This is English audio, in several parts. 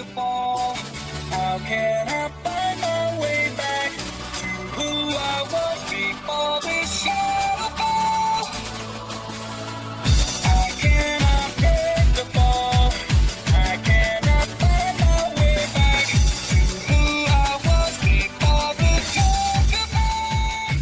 fall? How can I find my way back to who I was before this shadow fall? I cannot break the fall. I cannot find my way back to who I was before the dark above.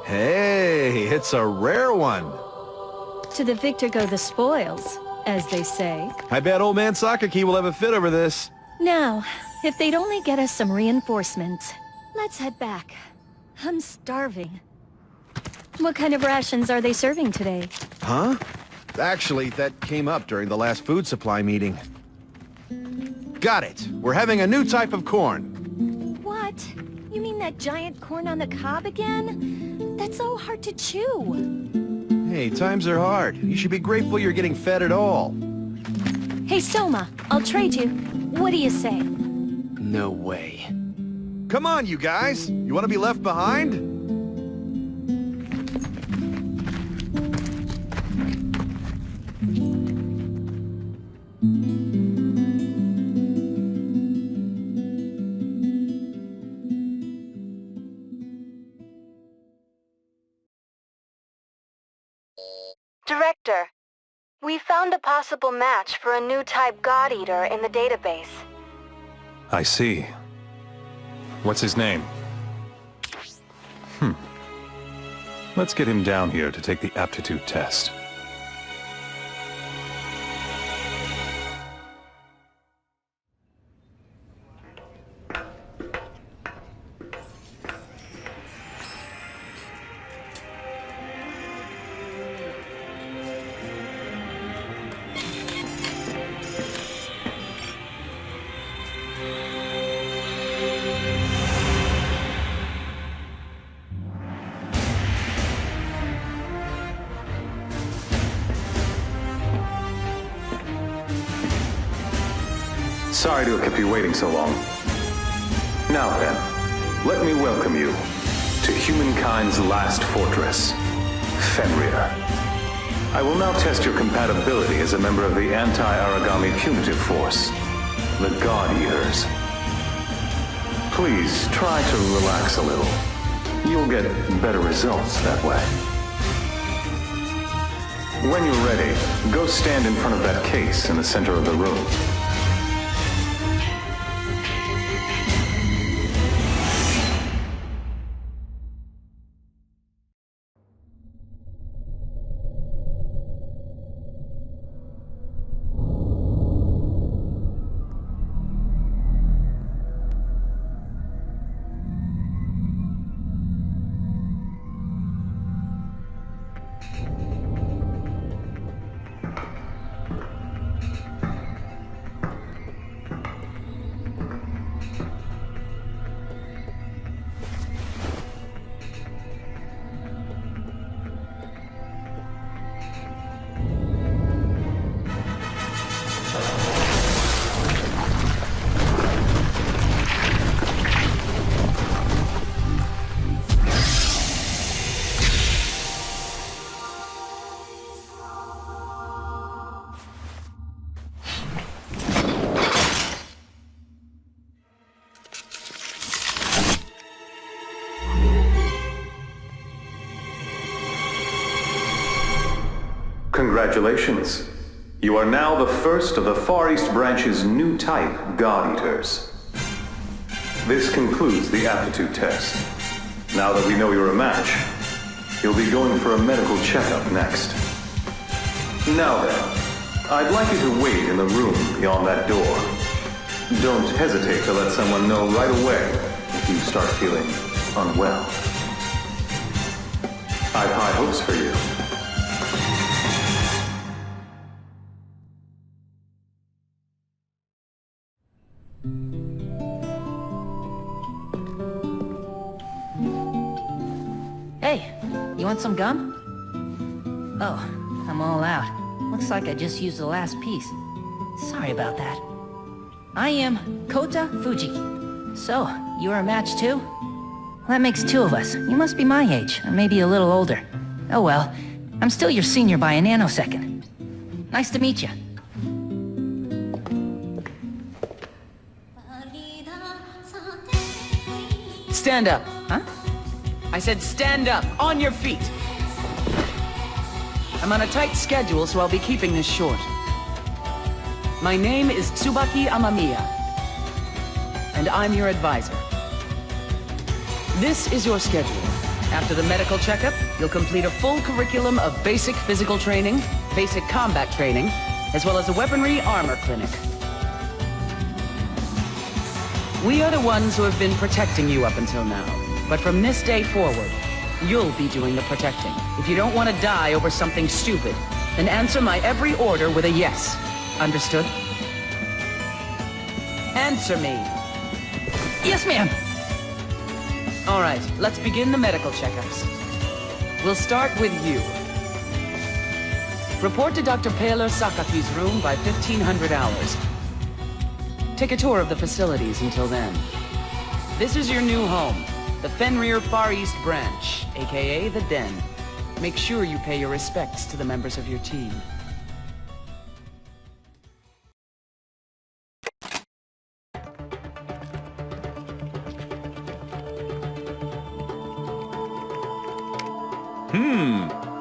Hey, it's a rare one. To the victor go the spoils, as they say. I bet old man Sakaki will have a fit over this. Now, if they'd only get us some reinforcements. Let's head back. I'm starving. What kind of rations are they serving today? Huh? Actually, that came up during the last food supply meeting. Got it. We're having a new type of corn. What? You mean that giant corn on the cob again? That's so hard to chew. Hey, times are hard. You should be grateful you're getting fed at all. Hey, Soma, I'll trade you. What do you say? No way. Come on, you guys. You want to be left behind? Director, we found a possible match for a new type God Eater in the database. I see. What's his name? Let's get him down here to take the aptitude test. Sorry to have kept you waiting so long. Now then, let me welcome you to humankind's last fortress, Fenrir. I will now test your compatibility as a member of the anti-Aragami punitive force, the God Eaters. Please try to relax a little. You'll get better results that way. When you're ready, go stand in front of that case in the center of the room. Congratulations. You are now the first of the Far East Branch's new type God Eaters. This concludes the aptitude test. Now that we know you're a match, you'll be going for a medical checkup next. Now then, I'd like you to wait in the room beyond that door. Don't hesitate to let someone know right away if you start feeling unwell. I've high hopes for you. Hey, you want some gum? Oh, I'm all out. Looks like I just used the last piece. Sorry about that. I am Kota Fujiki. So, you're a match too? That makes two of us. You must be my age, or maybe a little older. Oh well, I'm still your senior by a nanosecond. Nice to meet you. Stand up. Huh? I said stand up, on your feet. I'm on a tight schedule, so I'll be keeping this short. My name is Tsubaki Amamiya, and I'm your advisor. This is your schedule. After the medical checkup, you'll complete a full curriculum of basic physical training, basic combat training, as well as a weaponry armor clinic. We are the ones who have been protecting you up until now. But from this day forward, you'll be doing the protecting. If you don't want to die over something stupid, then answer my every order with a yes. Understood? Answer me. Yes, ma'am! All right, let's begin the medical checkups. We'll start with you. Report to Dr. Paler Sakaki's room by 1500 hours. Take a tour of the facilities until then. This is your new home. The Fenrir Far East Branch, aka The Den. Make sure you pay your respects to the members of your team.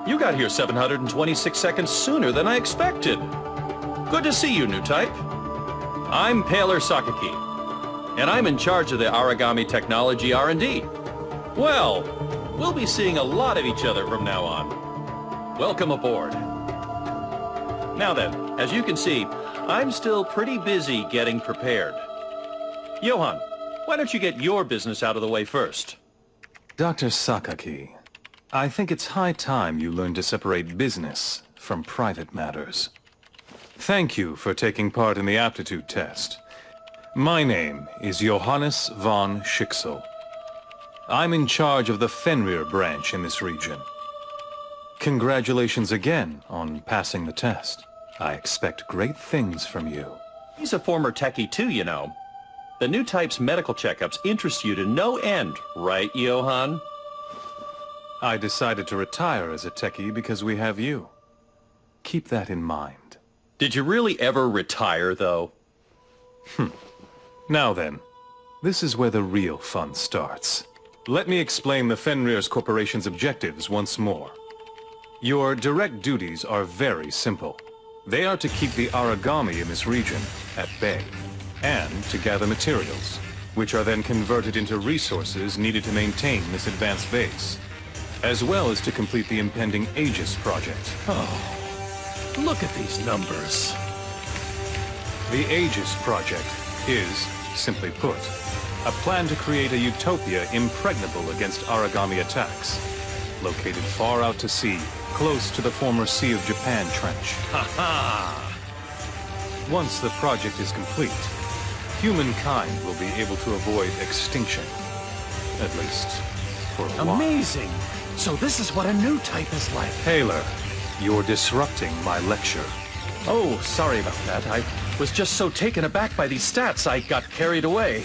You got here 726 seconds sooner than I expected. Good to see you, new type. I'm Paler Sakaki, and I'm in charge of the Aragami technology R&D. Well, we'll be seeing a lot of each other from now on. Welcome aboard. Now then, as you can see, I'm still pretty busy getting prepared. Johan, why don't you get your business out of the way first? Dr. Sakaki, I think it's high time you learn to separate business from private matters. Thank you for taking part in the aptitude test. My name is Johannes von Schicksal. I'm in charge of the Fenrir branch in this region. Congratulations again on passing the test. I expect great things from you. He's a former techie too, you know. The new type's medical checkups interest you to no end, right, Johan? I decided to retire as a techie because we have you. Keep that in mind. Did you really ever retire, though? Now then, this is where the real fun starts. Let me explain the Fenrir's Corporation's objectives once more. Your direct duties are very simple. They are to keep the Aragami in this region at bay, and to gather materials, which are then converted into resources needed to maintain this advanced base, as well as to complete the impending Aegis project. Look at these numbers. The Aegis project is, simply put, a plan to create a utopia impregnable against Aragami attacks, located far out to sea, close to the former Sea of Japan trench. Once the project is complete, humankind will be able to avoid extinction. At least, for a while. Amazing! So this is what a new type is like. Taylor, you're disrupting my lecture. Oh, sorry about that. I was just so taken aback by these stats, I got carried away.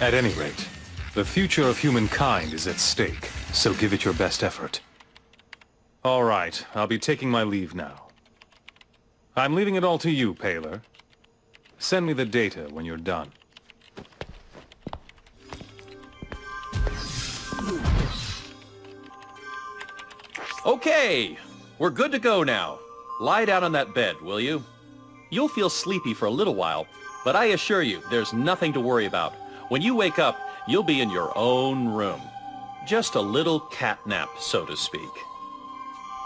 At any rate, the future of humankind is at stake, so give it your best effort. All right, I'll be taking my leave now. I'm leaving it all to you, Paler. Send me the data when you're done. Okay, we're good to go now. lie down on that bed, will you? You'll feel sleepy for a little while, but I assure you, there's nothing to worry about. When you wake up, you'll be in your own room. Just a little cat nap, so to speak.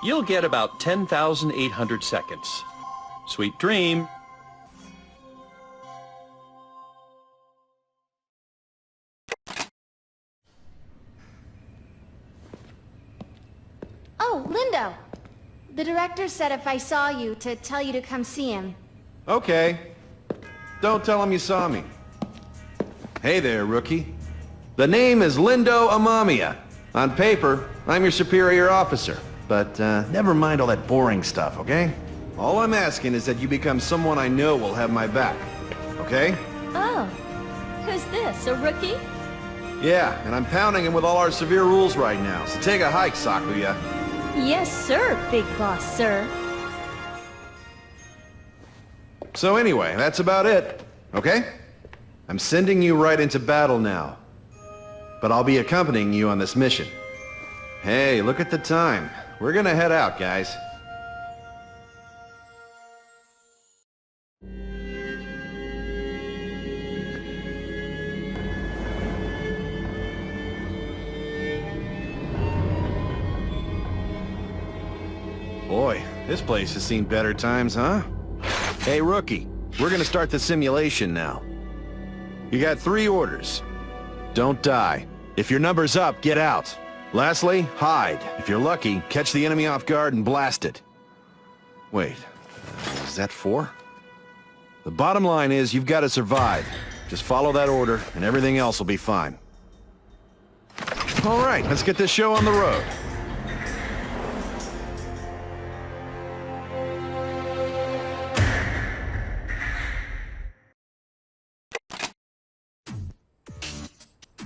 You'll get about 10,800 seconds. Sweet dream. Oh, Lindo! The director said if I saw you, to tell you to come see him. Okay. Don't tell him you saw me. Hey there, rookie. The name is Lindo Amamiya. On paper, I'm your superior officer. But never mind all that boring stuff, okay? All I'm asking is that you become someone I know will have my back. Okay? Oh, who's this, a rookie? Yeah, and I'm pounding him with all our severe rules right now, so take a hike, Sakuya. Yes, sir, big boss, sir. So anyway, that's about it, okay? I'm sending you right into battle now. But I'll be accompanying you on this mission. Hey, look at the time. We're gonna head out, guys. Boy, this place has seen better times, huh? Hey, rookie, we're gonna start the simulation now. You got 3 orders. Don't die. If your number's up, get out. Lastly, hide. If you're lucky, catch the enemy off guard and blast it. Wait, is that 4? The bottom line is you've got to survive. Just follow that order and everything else will be fine. All right, let's get this show on the road.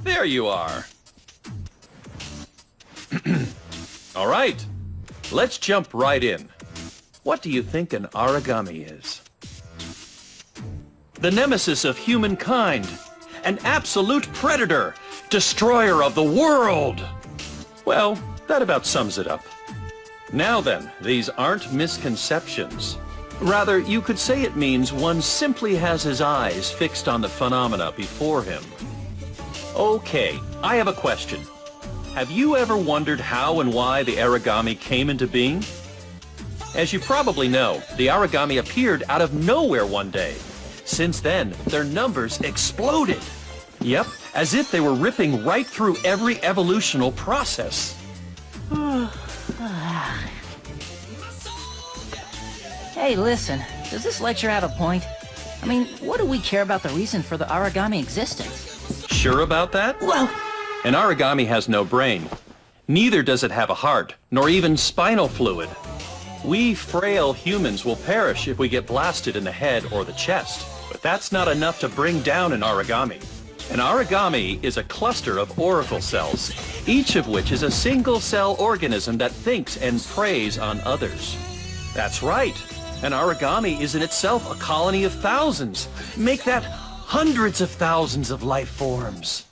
There you are. All right, let's jump right in. What do you think an Aragami is? The nemesis of humankind, an absolute predator, destroyer of the world. Well, that about sums it up. Now then, these aren't misconceptions. Rather, you could say it means one simply has his eyes fixed on the phenomena before him. Okay, I have a question. Have you ever wondered how and why the Aragami came into being? As you probably know, the Aragami appeared out of nowhere one day. Since then, their numbers exploded. Yep, as if they were ripping right through every evolutional process. Hey, listen, does this lecture have a point? I mean, what do we care about the reason for the Aragami existence? Sure about that? Well, An Aragami has no brain. Neither does it have a heart, nor even spinal fluid. We frail humans will perish if we get blasted in the head or the chest, but that's not enough to bring down an Aragami. An Aragami is a cluster of auricle cells, each of which is a single-cell organism that thinks and preys on others. That's right. An Aragami is in itself a colony of thousands. Make that hundreds of thousands of life forms.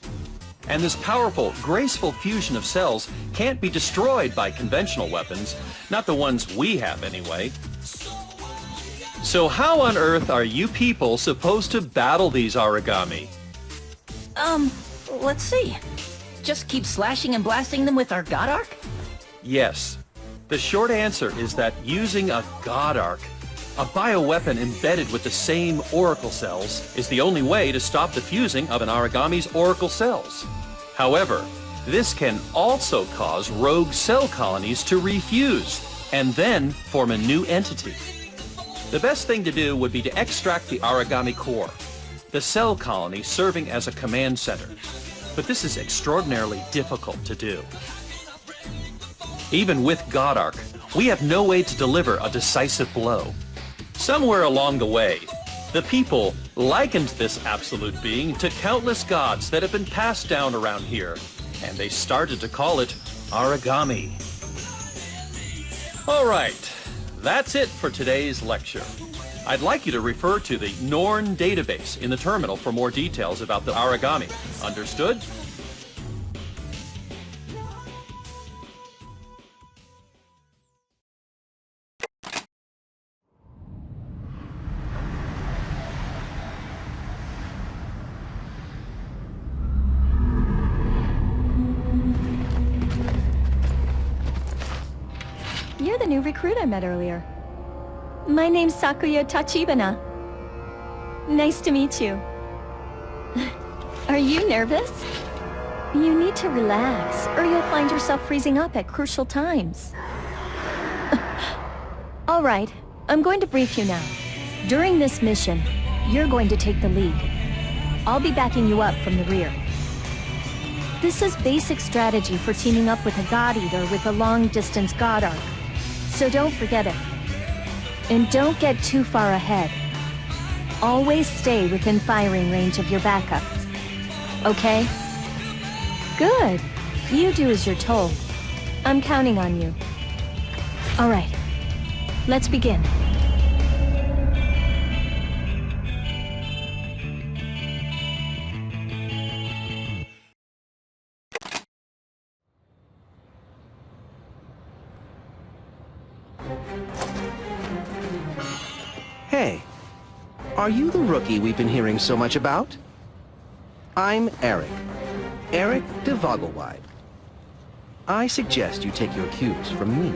And this powerful, graceful fusion of cells can't be destroyed by conventional weapons, not the ones we have anyway. So how on earth are you people supposed to battle these Aragami? let's see. Just keep slashing and blasting them with our God Arc? Yes. The short answer is that using a God Arc, a bioweapon embedded with the same Oracle cells, is the only way to stop the fusing of an Aragami's Oracle cells. However, this can also cause rogue cell colonies to refuse, and then form a new entity. The best thing to do would be to extract the Aragami core, the cell colony serving as a command center. But this is extraordinarily difficult to do. Even with God Arc, we have no way to deliver a decisive blow. Somewhere along the way, the people likened this absolute being to countless gods that have been passed down around here, and they started to call it Aragami. All right, that's it for today's lecture. I'd like you to refer to the Norn database in the terminal for more details about the Aragami. Understood? the new recruit I met earlier. My name's Sakuya Tachibana. Nice to meet you. Are you nervous? You need to relax, or you'll find yourself freezing up at crucial times. All right, I'm going to brief you now. During this mission, you're going to take the lead. I'll be backing you up from the rear. This is basic strategy for teaming up with a God Eater with a long-distance God arc. So don't forget it. And don't get too far ahead. Always stay within firing range of your backup. Okay? Good. You do as you're told. I'm counting on you. All right. Let's begin. Hey, are you the rookie we've been hearing so much about? I'm Eric. Eric de Vogelweide. I suggest you take your cues from me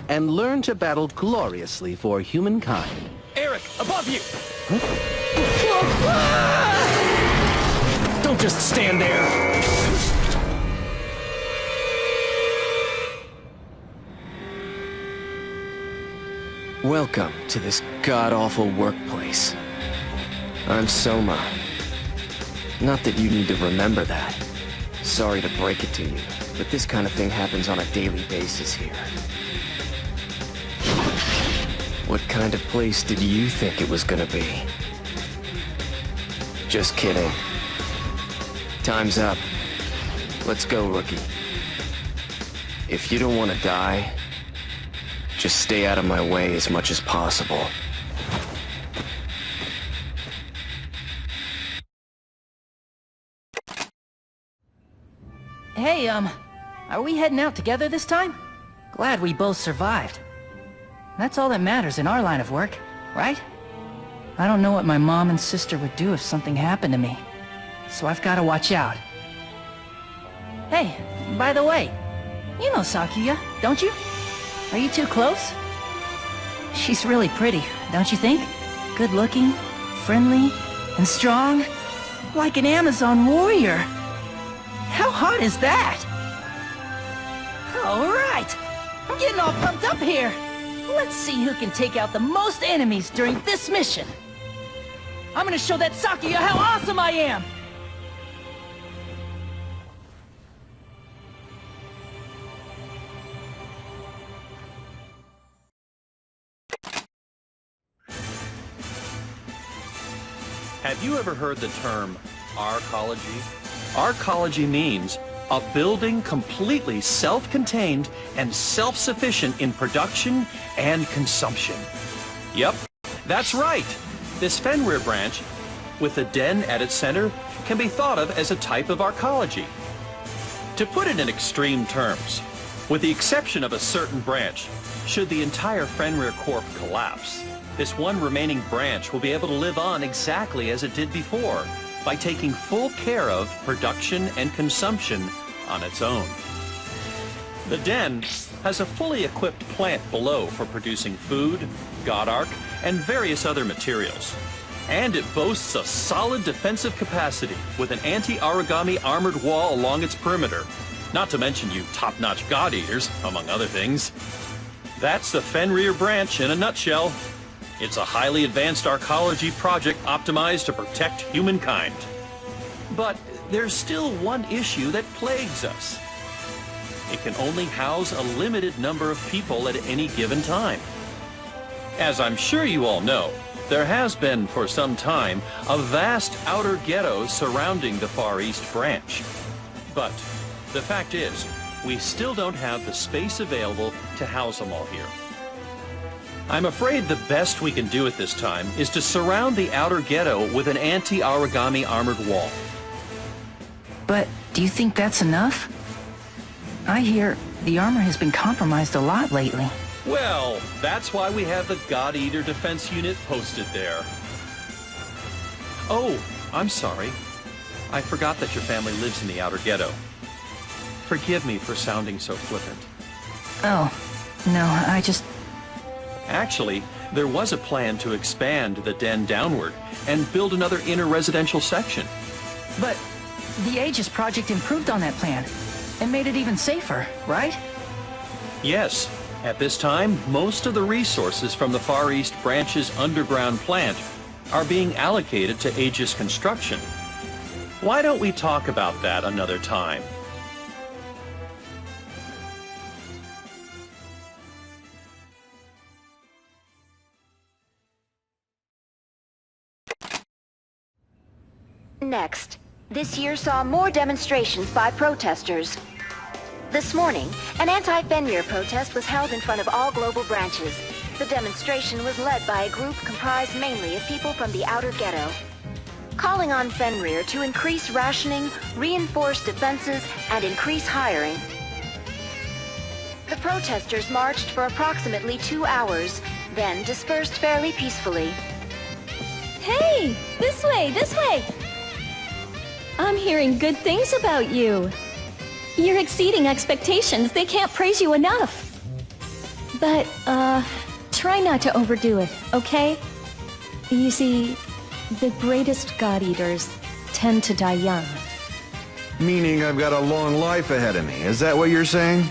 and learn to battle gloriously for humankind. Eric, above you! Don't just stand there! Welcome to this god-awful workplace. I'm Soma. Not that you need to remember that. Sorry to break it to you, but this kind of thing happens on a daily basis here. What kind of place did you think it was gonna be? Just kidding. Time's up. Let's go, rookie. If you don't want to die, just stay out of my way as much as possible. Hey, are we heading out together this time? Glad we both survived. That's all that matters in our line of work, right? I don't know what my mom and sister would do if something happened to me, so I've got to watch out. Hey, by the way, you know Sakuya, don't you? Are you too close? She's really pretty, don't you think? Good-looking, friendly, and strong. Like an Amazon warrior. How hot is that? All right, I'm getting all pumped up here. Let's see who can take out the most enemies during this mission. I'm gonna show that Sakuya how awesome I am! Have you ever heard the term arcology? Arcology means a building completely self-contained and self-sufficient in production and consumption. Yep, that's right. This Fenrir branch, with the den at its center, can be thought of as a type of arcology. To put it in extreme terms, with the exception of a certain branch, should the entire Fenrir Corp collapse, this one remaining branch will be able to live on exactly as it did before, by taking full care of production and consumption on its own. The den has a fully equipped plant below for producing food, god arc, and various other materials. And it boasts a solid defensive capacity with an anti-Aragami armored wall along its perimeter, not to mention you top-notch God Eaters, among other things. That's the Fenrir branch in a nutshell. It's a highly advanced arcology project optimized to protect humankind. But there's still one issue that plagues us. It can only house a limited number of people at any given time. As I'm sure you all know, there has been for some time a vast outer ghetto surrounding the Far East branch. But the fact is, we still don't have the space available to house them all here. I'm afraid the best we can do at this time is to surround the outer ghetto with an anti-Aragami armored wall. But do you think that's enough? I hear the armor has been compromised a lot lately. Well, that's why we have the God Eater defense unit posted there. Oh, I'm sorry. I forgot that your family lives in the outer ghetto. Forgive me for sounding so flippant. Oh, No, I just... Actually, there was a plan to expand the den downward and build another inner residential section. But the Aegis project improved on that plan and made it even safer, right? Yes, at this time, most of the resources from the Far East Branch's underground plant are being allocated to Aegis construction. Why don't we talk about that another time? Next, this year saw more demonstrations by protesters. This morning, an anti-Fenrir protest was held in front of all global branches. The demonstration was led by a group comprised mainly of people from the outer ghetto, calling on Fenrir to increase rationing, reinforce defenses, and increase hiring. The protesters marched for approximately 2 hours, then dispersed fairly peacefully. Hey! This way! This way! I'm hearing good things about you. You're exceeding expectations. They can't praise you enough. But, try not to overdo it, okay? You see, the greatest God Eaters tend to die young. Meaning I've got a long life ahead of me. Is that what you're saying?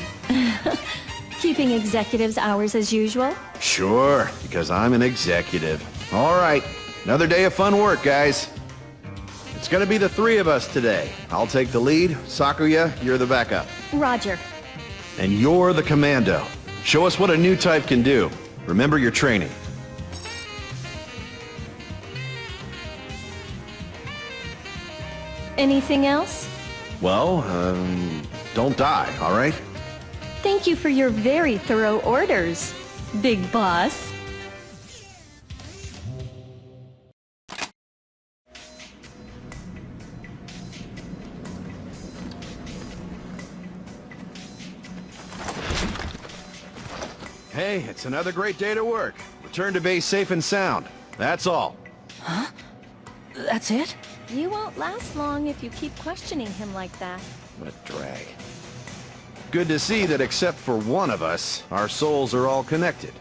Keeping executives' hours as usual? Sure, because I'm an executive. All right, another day of fun work, guys. It's gonna be the three of us today. I'll take the lead. Sakuya, you're the backup. Roger. And you're the commando. Show us what a new type can do. Remember your training. Anything else? Well, don't die, all right? Thank you for your very thorough orders, Big Boss. Hey, it's another great day to work. Return to base safe and sound. That's all. Huh? That's it? You won't last long if you keep questioning him like that. What a drag. Good to see that except for one of us, our souls are all connected.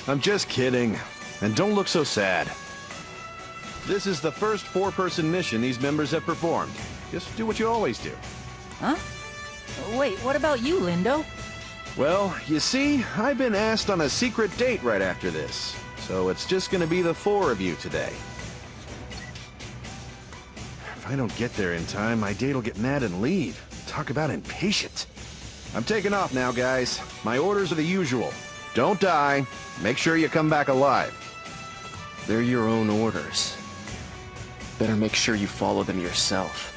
I'm just kidding. And don't look so sad. This is the first four-person mission these members have performed. Just do what you always do. Huh? Wait, what about you, Lindo? Well, you see, I've been asked on a secret date right after this. So it's just gonna be the four of you today. If I don't get there in time, my date'll get mad and leave. Talk about impatient. I'm taking off now, guys. My orders are the usual. Don't die. Make sure you come back alive. They're your own orders. Better make sure you follow them yourself.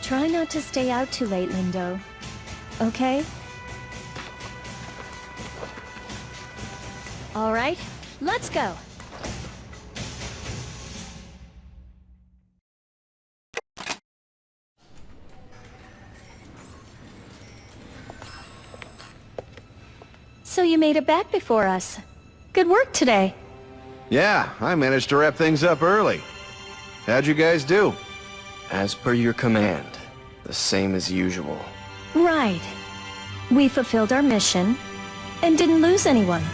Try not to stay out too late, Lindo. Okay? All right, let's go. So you made it back before us. Good work today. Yeah, I managed to wrap things up early. How'd you guys do? As per your command, the same as usual. Right. We fulfilled our mission and didn't lose anyone.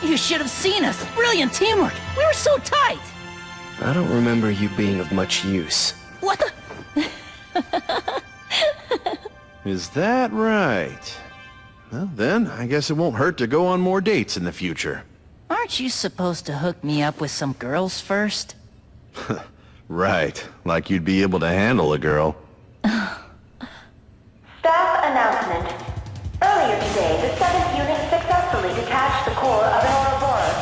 You should have seen us! Brilliant teamwork! We were so tight! I don't remember you being of much use. What the? Is that right? Well, then, I guess it won't hurt to go on more dates in the future. Aren't you supposed to hook me up with some girls first? Right, like you'd be able to handle a girl. Staff announcement. Earlier today, the 7th unit successfully detached the core of an Ouroboros.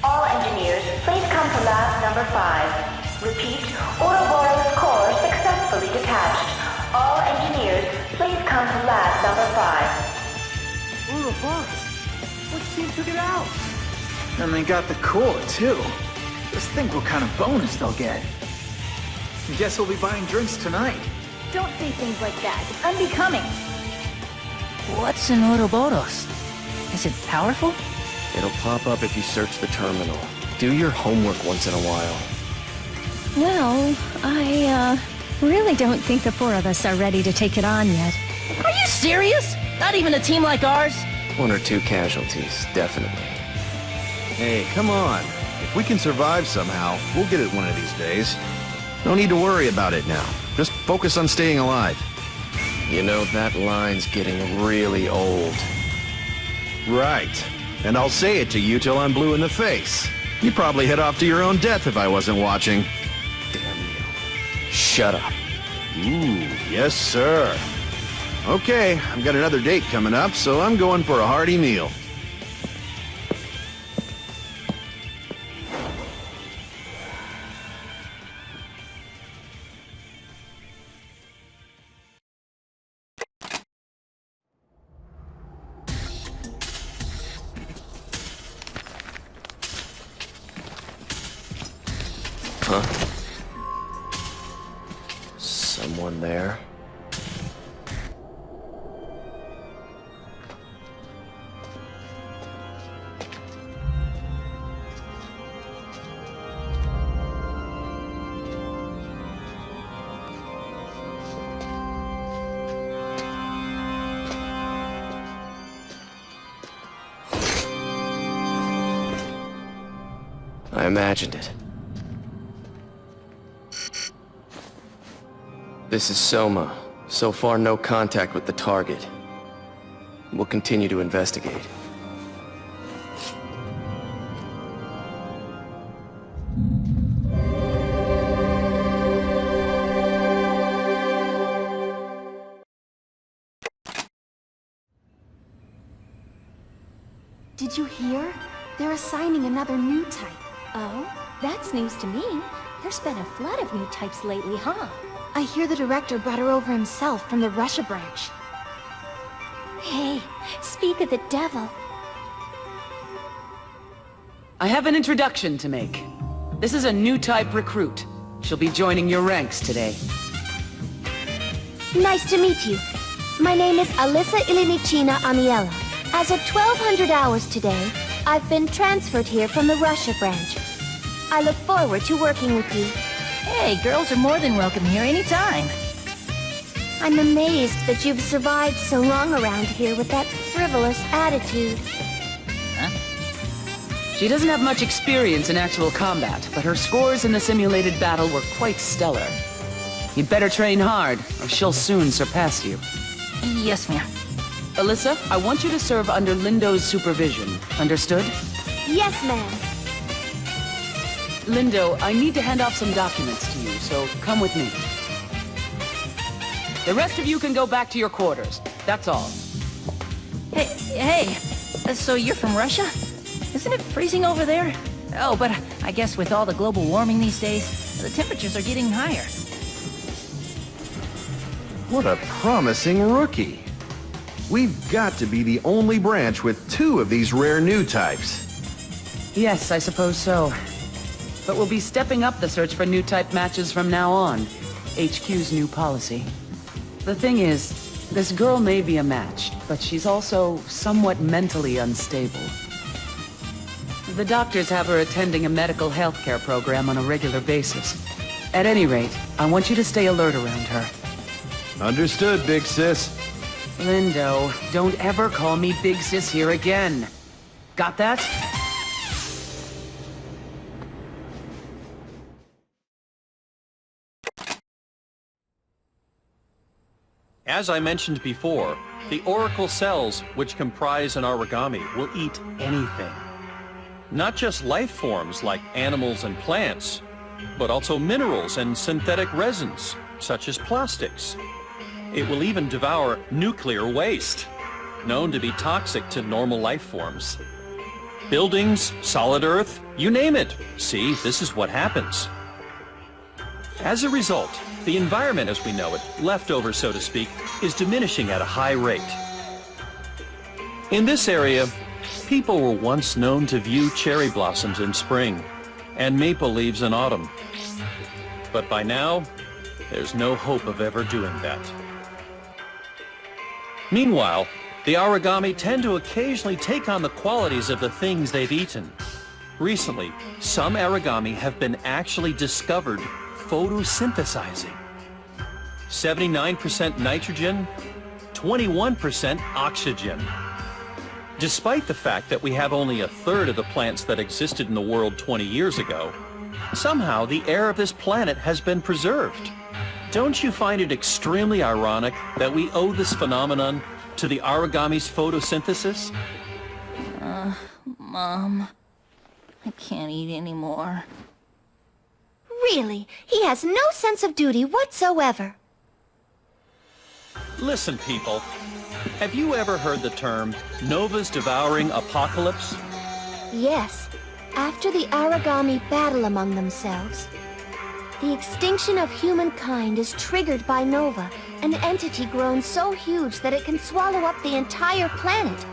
All engineers, please come to lab number 5. Repeat, Ouroboros core successfully detached. All engineers, please come to lab number 5. Ouroboros? What team took it out? And they got the core, too. Just think what kind of bonus they'll get. Guess we'll be buying drinks tonight. Don't say things like that. It's unbecoming. What's an Ouroboros? Is it powerful? It'll pop up if you search the terminal. Do your homework once in a while. Well, Really don't think the four of us are ready to take it on yet. Are you serious? Not even a team like ours? One or two casualties, definitely. Hey, come on. If we can survive somehow, we'll get it one of these days. No need to worry about it now. Just focus on staying alive. You know, that line's getting really old. Right. And I'll say it to you till I'm blue in the face. You'd probably head off to your own death if I wasn't watching. Damn you. Shut up. Ooh, yes, sir. Okay, I've got another date coming up, so I'm going for a hearty meal. Huh? Someone there? I imagined it. This is Soma. So far, no contact with the target. We'll continue to investigate. Did you hear? They're assigning another new type. Oh, that's news to me. There's been a flood of new types lately, huh? I hear the director brought her over himself from the Russia branch. Hey, speak of the devil. I have an introduction to make. This is a new type recruit. She'll be joining your ranks today. Nice to meet you. My name is Alyssa Ilinichina Amiela. As of 1200 hours today, I've been transferred here from the Russia branch. I look forward to working with you. Hey, girls are more than welcome here anytime. I'm amazed that you've survived so long around here with that frivolous attitude. Huh? She doesn't have much experience in actual combat, but her scores in the simulated battle were quite stellar. You'd better train hard, or she'll soon surpass you. Yes, ma'am. Alyssa, I want you to serve under Lindo's supervision. Understood? Yes, ma'am. Lindo, I need to hand off some documents to you, so come with me. The rest of you can go back to your quarters. That's all. Hey, so you're from Russia? Isn't it freezing over there? Oh, but I guess with all the global warming these days, the temperatures are getting higher. What a promising rookie. We've got to be the only branch with two of these rare new types. Yes, I suppose so. But we'll be stepping up the search for new type matches from now on. HQ's new policy. The thing is, this girl may be a match, but she's also somewhat mentally unstable. The doctors have her attending a medical healthcare program on a regular basis. At any rate, I want you to stay alert around her. Understood, big sis. Lindo, don't ever call me Big Sis here again. Got that? As I mentioned before, the oracle cells, which comprise an Aragami, will eat anything. Not just life forms like animals and plants, but also minerals and synthetic resins, such as plastics. It will even devour nuclear waste, known to be toxic to normal life forms. Buildings, solid earth, you name it. See, this is what happens. As a result, the environment as we know it, leftover so to speak, is diminishing at a high rate. In this area, people were once known to view cherry blossoms in spring and maple leaves in autumn. But by now, there's no hope of ever doing that. Meanwhile, the Aragami tend to occasionally take on the qualities of the things they've eaten. Recently, some Aragami have been actually discovered photosynthesizing. 79% nitrogen, 21% oxygen. Despite the fact that we have only a third of the plants that existed in the world 20 years ago, somehow the air of this planet has been preserved. Don't you find it extremely ironic that we owe this phenomenon to the Aragami's photosynthesis? Mom, I can't eat anymore. Really, he has no sense of duty whatsoever. Listen, people. Have you ever heard the term Nova's devouring apocalypse? Yes, after the Aragami battle among themselves, the extinction of humankind is triggered by Nova, an entity grown so huge that it can swallow up the entire planet.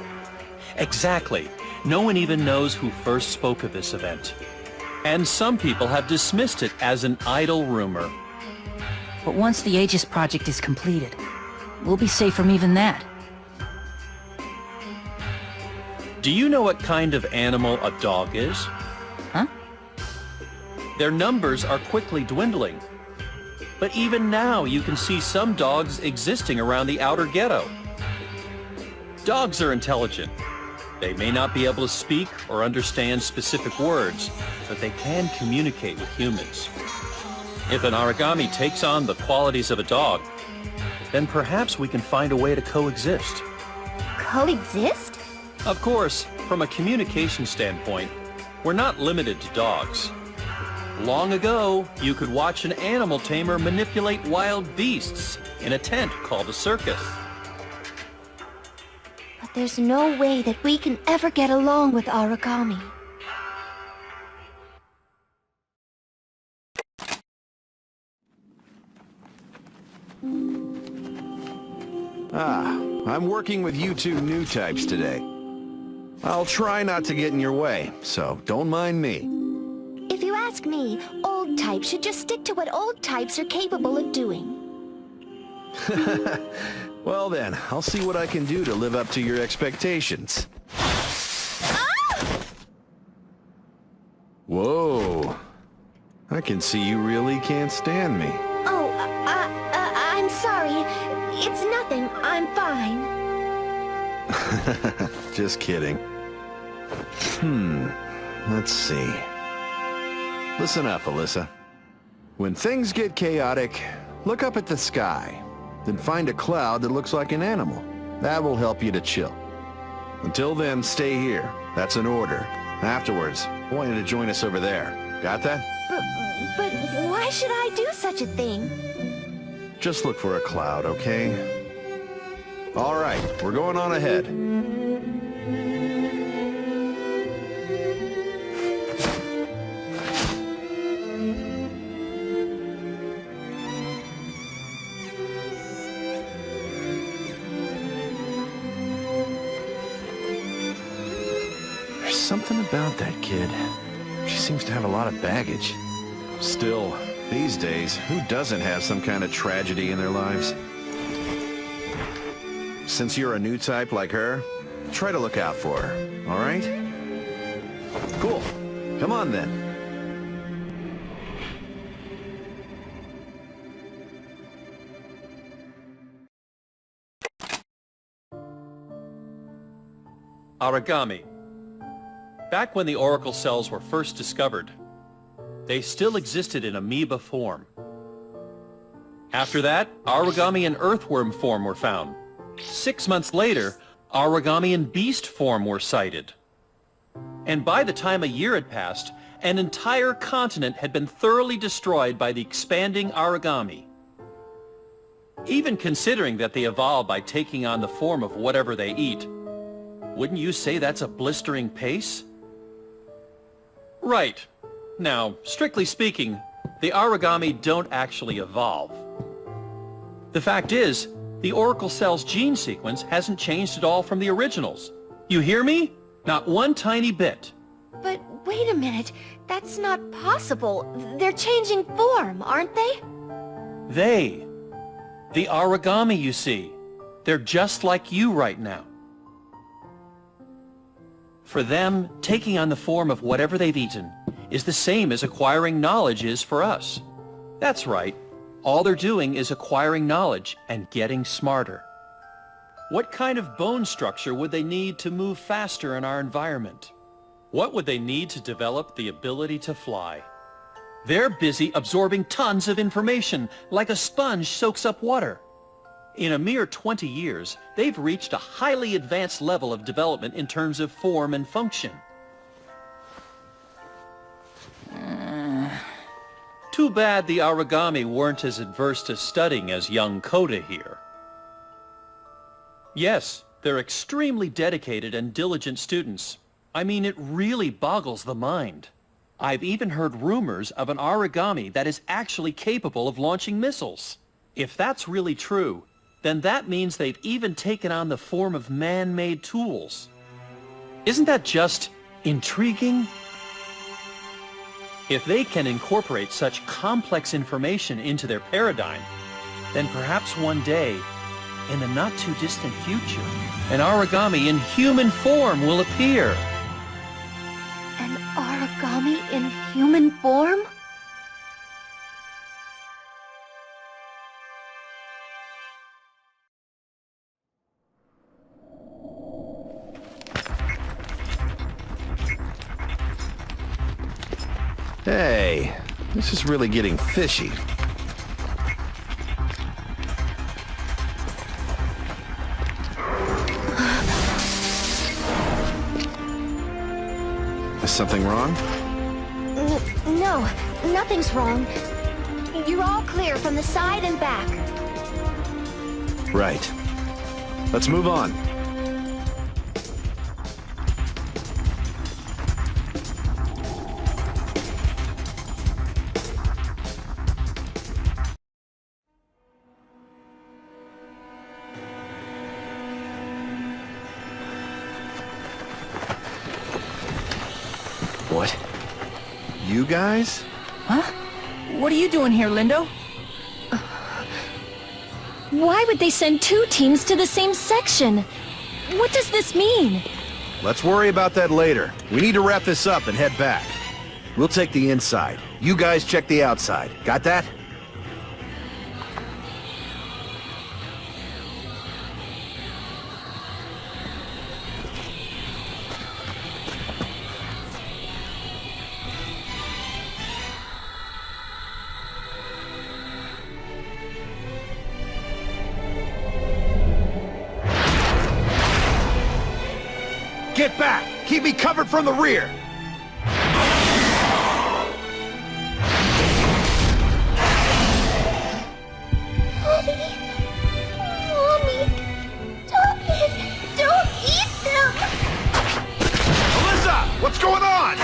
Exactly. No one even knows who first spoke of this event. And some people have dismissed it as an idle rumor. But once the Aegis project is completed, we'll be safe from even that. Do you know what kind of animal a dog is? Huh? Their numbers are quickly dwindling. But even now, you can see some dogs existing around the outer ghetto. Dogs are intelligent. They may not be able to speak or understand specific words, but they can communicate with humans. If an Aragami takes on the qualities of a dog, then perhaps we can find a way to coexist. Coexist? Of course, from a communication standpoint, we're not limited to dogs. Long ago, you could watch an animal tamer manipulate wild beasts in a tent called a circus. But there's no way that we can ever get along with Aragami. I'm working with you two new types today. I'll try not to get in your way, so don't mind me. If you ask me, old types should just stick to what old types are capable of doing. Well then, I'll see what I can do to live up to your expectations. Whoa. I can see you really can't stand me. Oh, I'm sorry. It's nothing. I'm fine. Just kidding. Let's see. Listen up, Alyssa. When things get chaotic, look up at the sky. Then find a cloud that looks like an animal. That will help you to chill. Until then, stay here. That's an order. Afterwards, I want you to join us over there. Got that? But why should I do such a thing? Just look for a cloud, okay? All right, we're going on ahead. There's something about that kid. She seems to have a lot of baggage. Still, these days, who doesn't have some kind of tragedy in their lives? Since you're a new type like her, try to look out for her, all right? Cool. Come on then. Aragami. Back when the oracle cells were first discovered, they still existed in amoeba form. After that, Aragami in earthworm form were found. 6 months later, Aragami in beast form were sighted. And by the time a year had passed, an entire continent had been thoroughly destroyed by the expanding Aragami. Even considering that they evolve by taking on the form of whatever they eat, wouldn't you say that's a blistering pace? Right. Now, strictly speaking, the Aragami don't actually evolve. The fact is, the Oracle cell's gene sequence hasn't changed at all from the originals. You hear me? Not one tiny bit. But wait a minute. That's not possible. They're changing form, aren't they? They. The Aragami, you see. They're just like you right now. For them, taking on the form of whatever they've eaten is the same as acquiring knowledge is for us. That's right. All they're doing is acquiring knowledge and getting smarter. What kind of bone structure would they need to move faster in our environment? What would they need to develop the ability to fly? They're busy absorbing tons of information, like a sponge soaks up water. In a mere 20 years, they've reached a highly advanced level of development in terms of form and function. Too bad the Aragami weren't as adverse to studying as young Kota here. Yes, they're extremely dedicated and diligent students. I mean, it really boggles the mind. I've even heard rumors of an Aragami that is actually capable of launching missiles. If that's really true, then that means they've even taken on the form of man-made tools. Isn't that just intriguing? If they can incorporate such complex information into their paradigm, then perhaps one day, in the not-too-distant future, an Aragami in human form will appear. An Aragami in human form? Hey, this is really getting fishy. Is something wrong? No, nothing's wrong. You're all clear from the side and back. Right. Let's move on. What? You guys? Huh? What are you doing here, Lindo? Why would they send two teams to the same section? What does this mean? Let's worry about that later. We need to wrap this up and head back. We'll take the inside. You guys check the outside. Got that? Get back! Keep me covered from the rear! Mommy, stop it! Don't eat them! Alyssa! What's going on?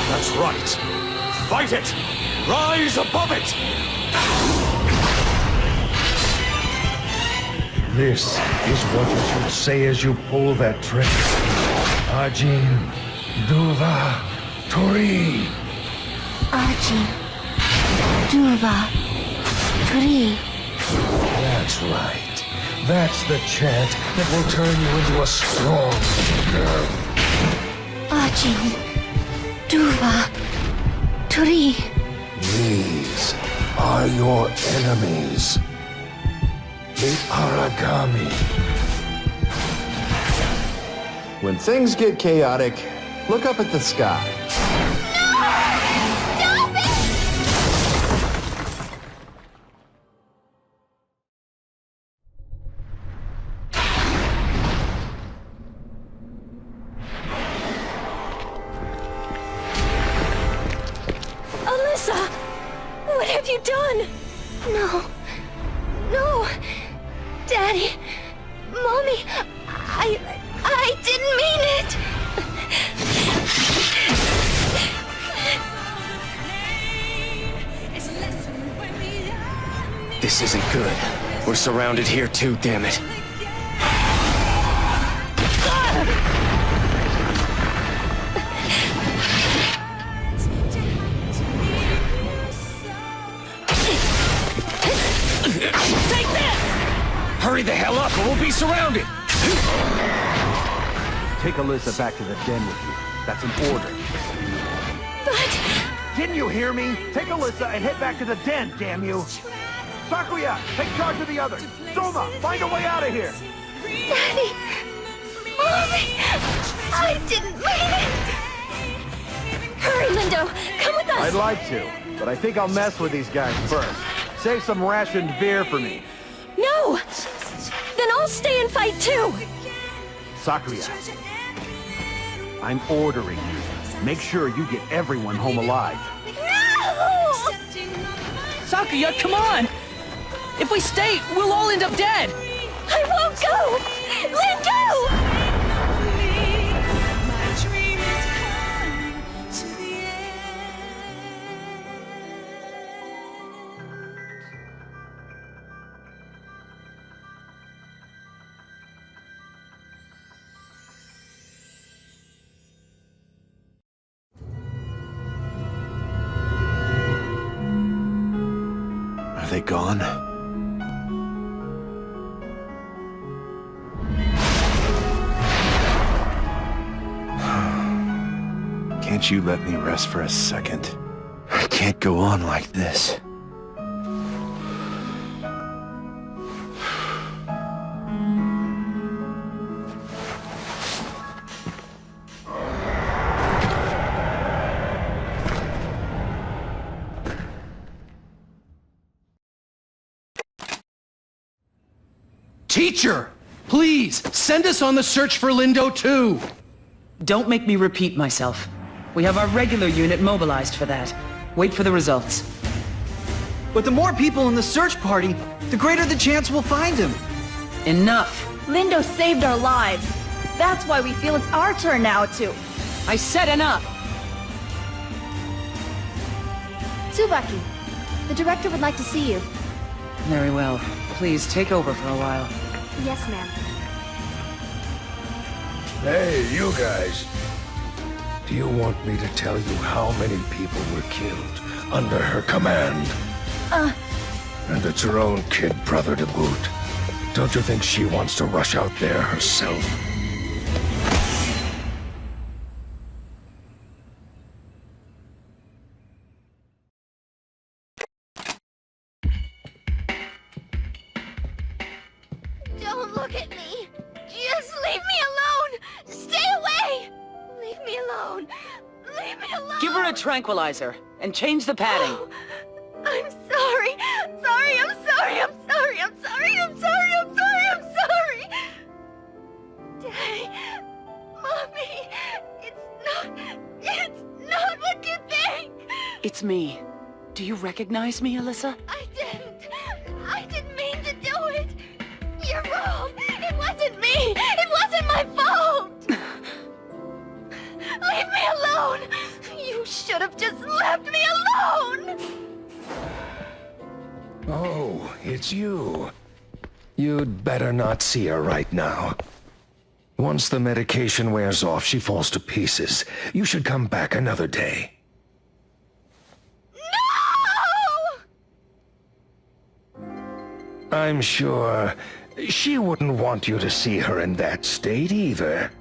That's right. Fight it! Rise above it! This is what you should say as you pull that trigger. Ajin, Duva, Tori. Ajin, Duva, Tori. That's right. That's the chant that will turn you into a strong girl. Ajin, Duva, Tori. These are your enemies. The Aragami. When things get chaotic, look up at the sky. Stop it! Alyssa! What have you done? No. No! Daddy! Mommy! I didn't mean it! This isn't good. We're surrounded here too, damn it. Take that! Hurry the hell up or we'll be surrounded! Take Alyssa back to the den with you. That's an order. Didn't you hear me? Take Alyssa and head back to the den, damn you! Sakuya, take charge of the others! Soma, find a way out of here! Daddy! Mommy! I didn't mean it! Hurry, Lindo! Come with us! I'd like to, but I think I'll mess with these guys first. Save some rationed beer for me. No! Then I'll stay and fight too! Sakuya, I'm ordering you. Make sure you get everyone home alive. No! Sakuya, come on! If we stay, we'll all end up dead! I won't go! Lindo! Are they gone? Can't you let me rest for a second? I can't go on like this. Teacher! Please, send us on the search for Lindo too! Don't make me repeat myself. We have our regular unit mobilized for that. Wait for the results. But the more people in the search party, the greater the chance we'll find him. Enough! Lindo saved our lives. That's why we feel it's our turn now to... I said enough! Tsubaki, the director would like to see you. Very well. Please, take over for a while. Yes, ma'am. Hey, you guys. Do you want me to tell you how many people were killed under her command? And it's her own kid brother to boot. Don't you think she wants to rush out there herself? Don't look at me! Just leave me alone! Stay away! Leave me alone! Leave me alone! Give her a tranquilizer, and change the padding. I'm sorry! Sorry, I'm sorry, I'm sorry, I'm sorry, I'm sorry, I'm sorry, I'm sorry! Daddy, Mommy, it's not what you think! It's me. Do you recognize me, Alyssa? I didn't mean to do it! You're wrong! It wasn't me! It wasn't my fault! Leave me alone! You should have just left me alone! Oh, it's you. You'd better not see her right now. Once the medication wears off, she falls to pieces. You should come back another day. No! I'm sure she wouldn't want you to see her in that state either.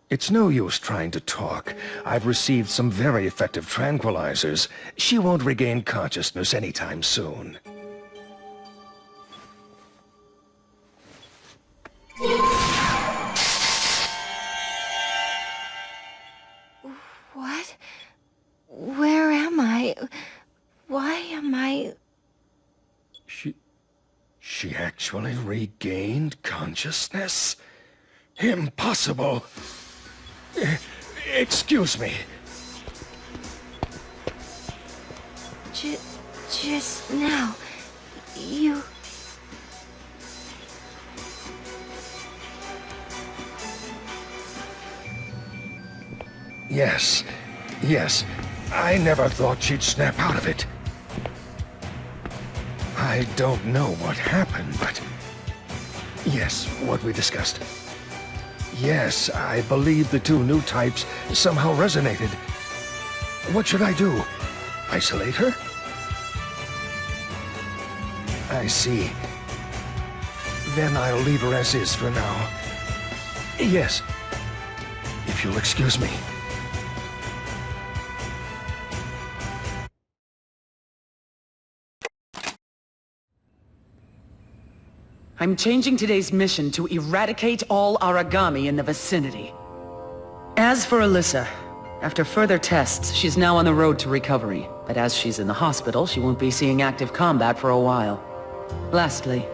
It's no use trying to talk. I've received some very effective tranquilizers. She won't regain consciousness anytime soon. What? Where am I? Why am I... She actually regained consciousness? Impossible! Excuse me. Just now, you... Yes. I never thought she'd snap out of it. I don't know what happened, but... Yes, what we discussed. Yes, I believe the two new types somehow resonated. What should I do? Isolate her? I see. Then I'll leave her as is for now. Yes. If you'll excuse me. I'm changing today's mission to eradicate all Aragami in the vicinity. As for Alyssa, after further tests, she's now on the road to recovery. But as she's in the hospital, she won't be seeing active combat for a while. Lastly,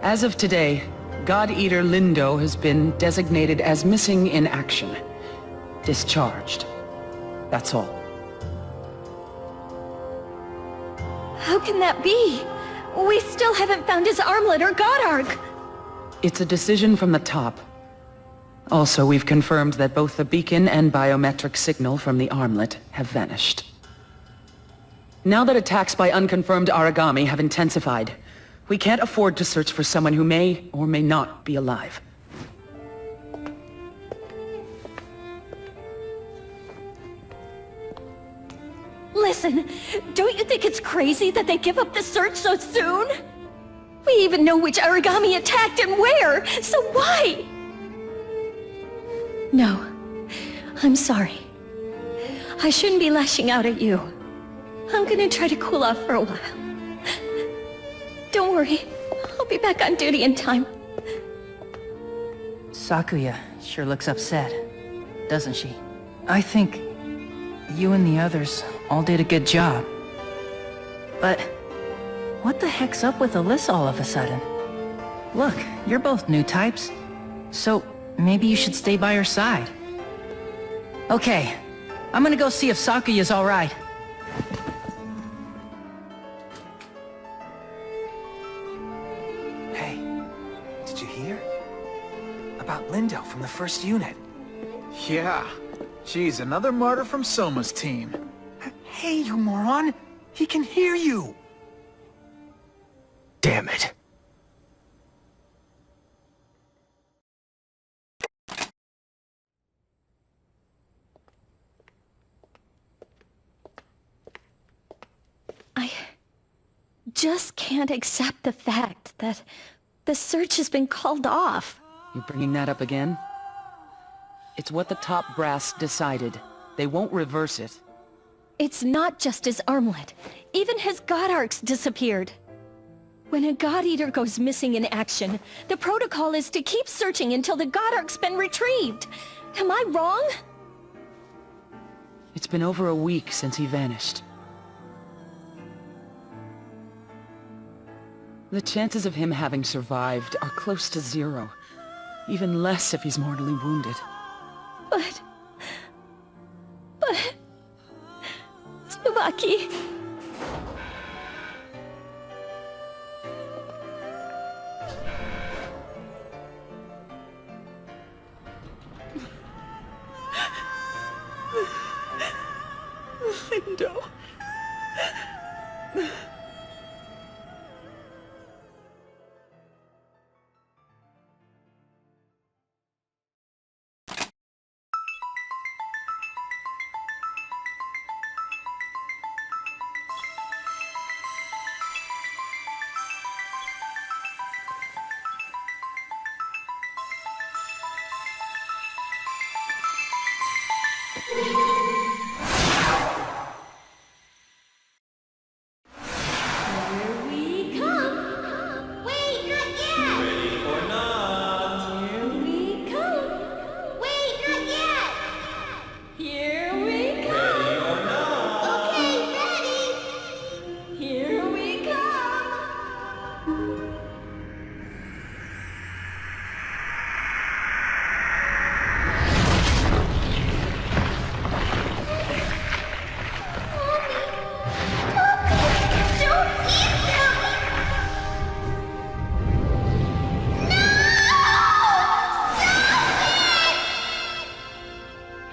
as of today, God Eater Lindo has been designated as missing in action. Discharged. That's all. How can that be? We still haven't found his armlet or God Arc. It's a decision from the top. Also, we've confirmed that both the beacon and biometric signal from the armlet have vanished. Now that attacks by unconfirmed Aragami have intensified, we can't afford to search for someone who may or may not be alive. Listen, don't you think it's crazy that they give up the search so soon? We even know which Aragami attacked and where, so why? No, I'm sorry. I shouldn't be lashing out at you. I'm gonna try to cool off for a while. Don't worry, I'll be back on duty in time. Sakuya sure looks upset, doesn't she? I think you and the others all did a good job. But what the heck's up with Alyssa all of a sudden? Look, you're both new types, so maybe you should stay by her side. Okay, I'm gonna go see if Sakuya's all right. Hey, did you hear? About Lindo from the first unit. Yeah. Geez, another martyr from Soma's team. Hey, you moron! He can hear you! Damn it. I just can't accept the fact that the search has been called off. You bringing that up again? It's what the top brass decided. They won't reverse it. It's not just his armlet. Even his God Arcs disappeared. When a God Eater goes missing in action, the protocol is to keep searching until the God Arc's been retrieved. Am I wrong? It's been over a week since he vanished. The chances of him having survived are close to zero. Even less if he's mortally wounded. But... Tsubaki... Lindo...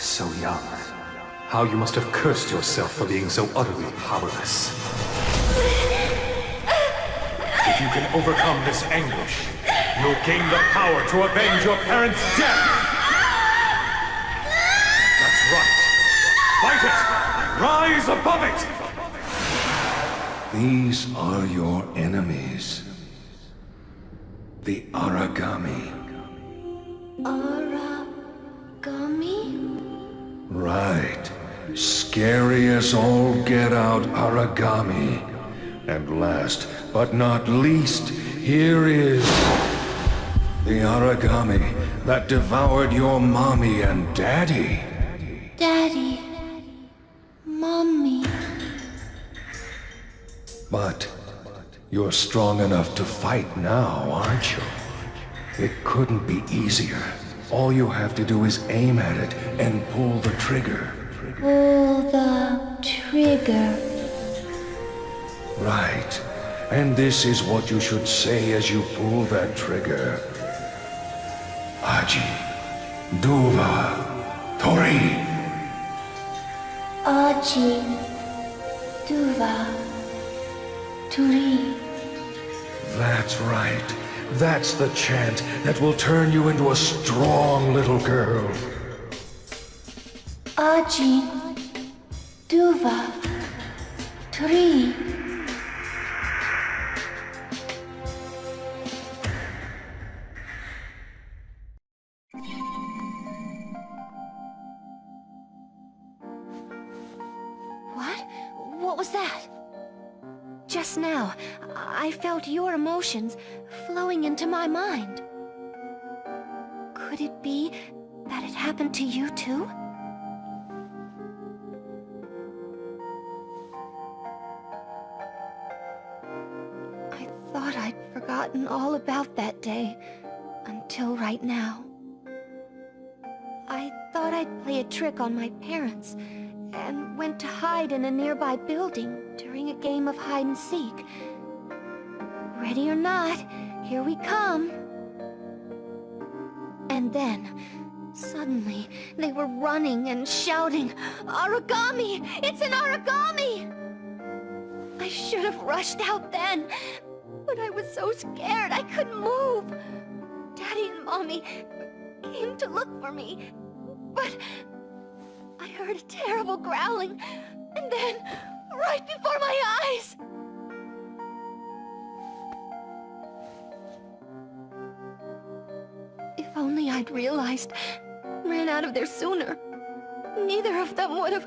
So young. How you must have cursed yourself for being so utterly powerless. If you can overcome this anguish, you'll gain the power to avenge your parents' death! That's right. Fight it! Rise above it! These are your enemies. The Aragami. Aragami? Right. Scary as all get out Aragami. And last but not least, here is the Aragami that devoured your mommy and daddy. Daddy. Mommy. But you're strong enough to fight now, aren't you? It couldn't be easier. All you have to do is aim at it and pull the trigger. Pull the trigger. Right. And this is what you should say as you pull that trigger. Aji, Duva, Tori. Aji. Duva. Turi. That's right. That's the chant that will turn you into a strong little girl. Aji. Duva. Turi. What was that? Just now, I felt your emotions flowing into my mind. Could it be that it happened to you too? I thought I'd forgotten all about that day, until right now. I thought I'd play a trick on my parents, and went to hide in a nearby building during a game of hide-and-seek. Ready or not, here we come. And then, suddenly, they were running and shouting, "Aragami! It's an Aragami!" I should have rushed out then, but I was so scared I couldn't move. Daddy and Mommy came to look for me, but I heard a terrible growling, and then, right before my eyes... If only I'd realized, ran out of there sooner. Neither of them would have...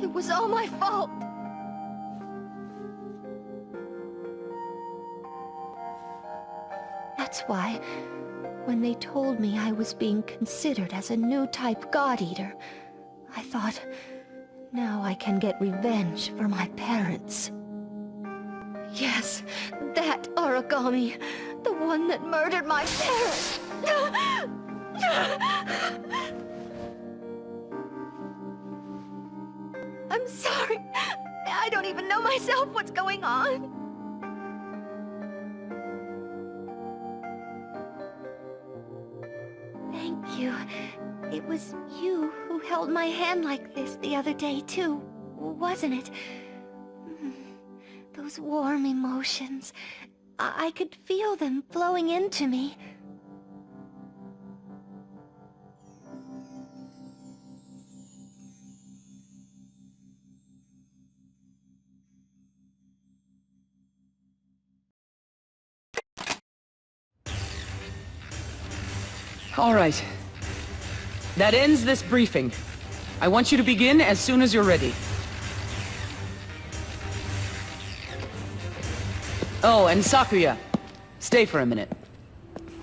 It was all my fault. That's why, when they told me I was being considered as a new type God Eater, I thought, now I can get revenge for my parents. Yes, that Aragami, the one that murdered my parents. I'm sorry. I don't even know myself what's going on. Thank you. It was you who held my hand like this the other day, too, wasn't it? Those warm emotions. I could feel them flowing into me. All right. That ends this briefing. I want you to begin as soon as you're ready. Oh, and Sakuya, stay for a minute.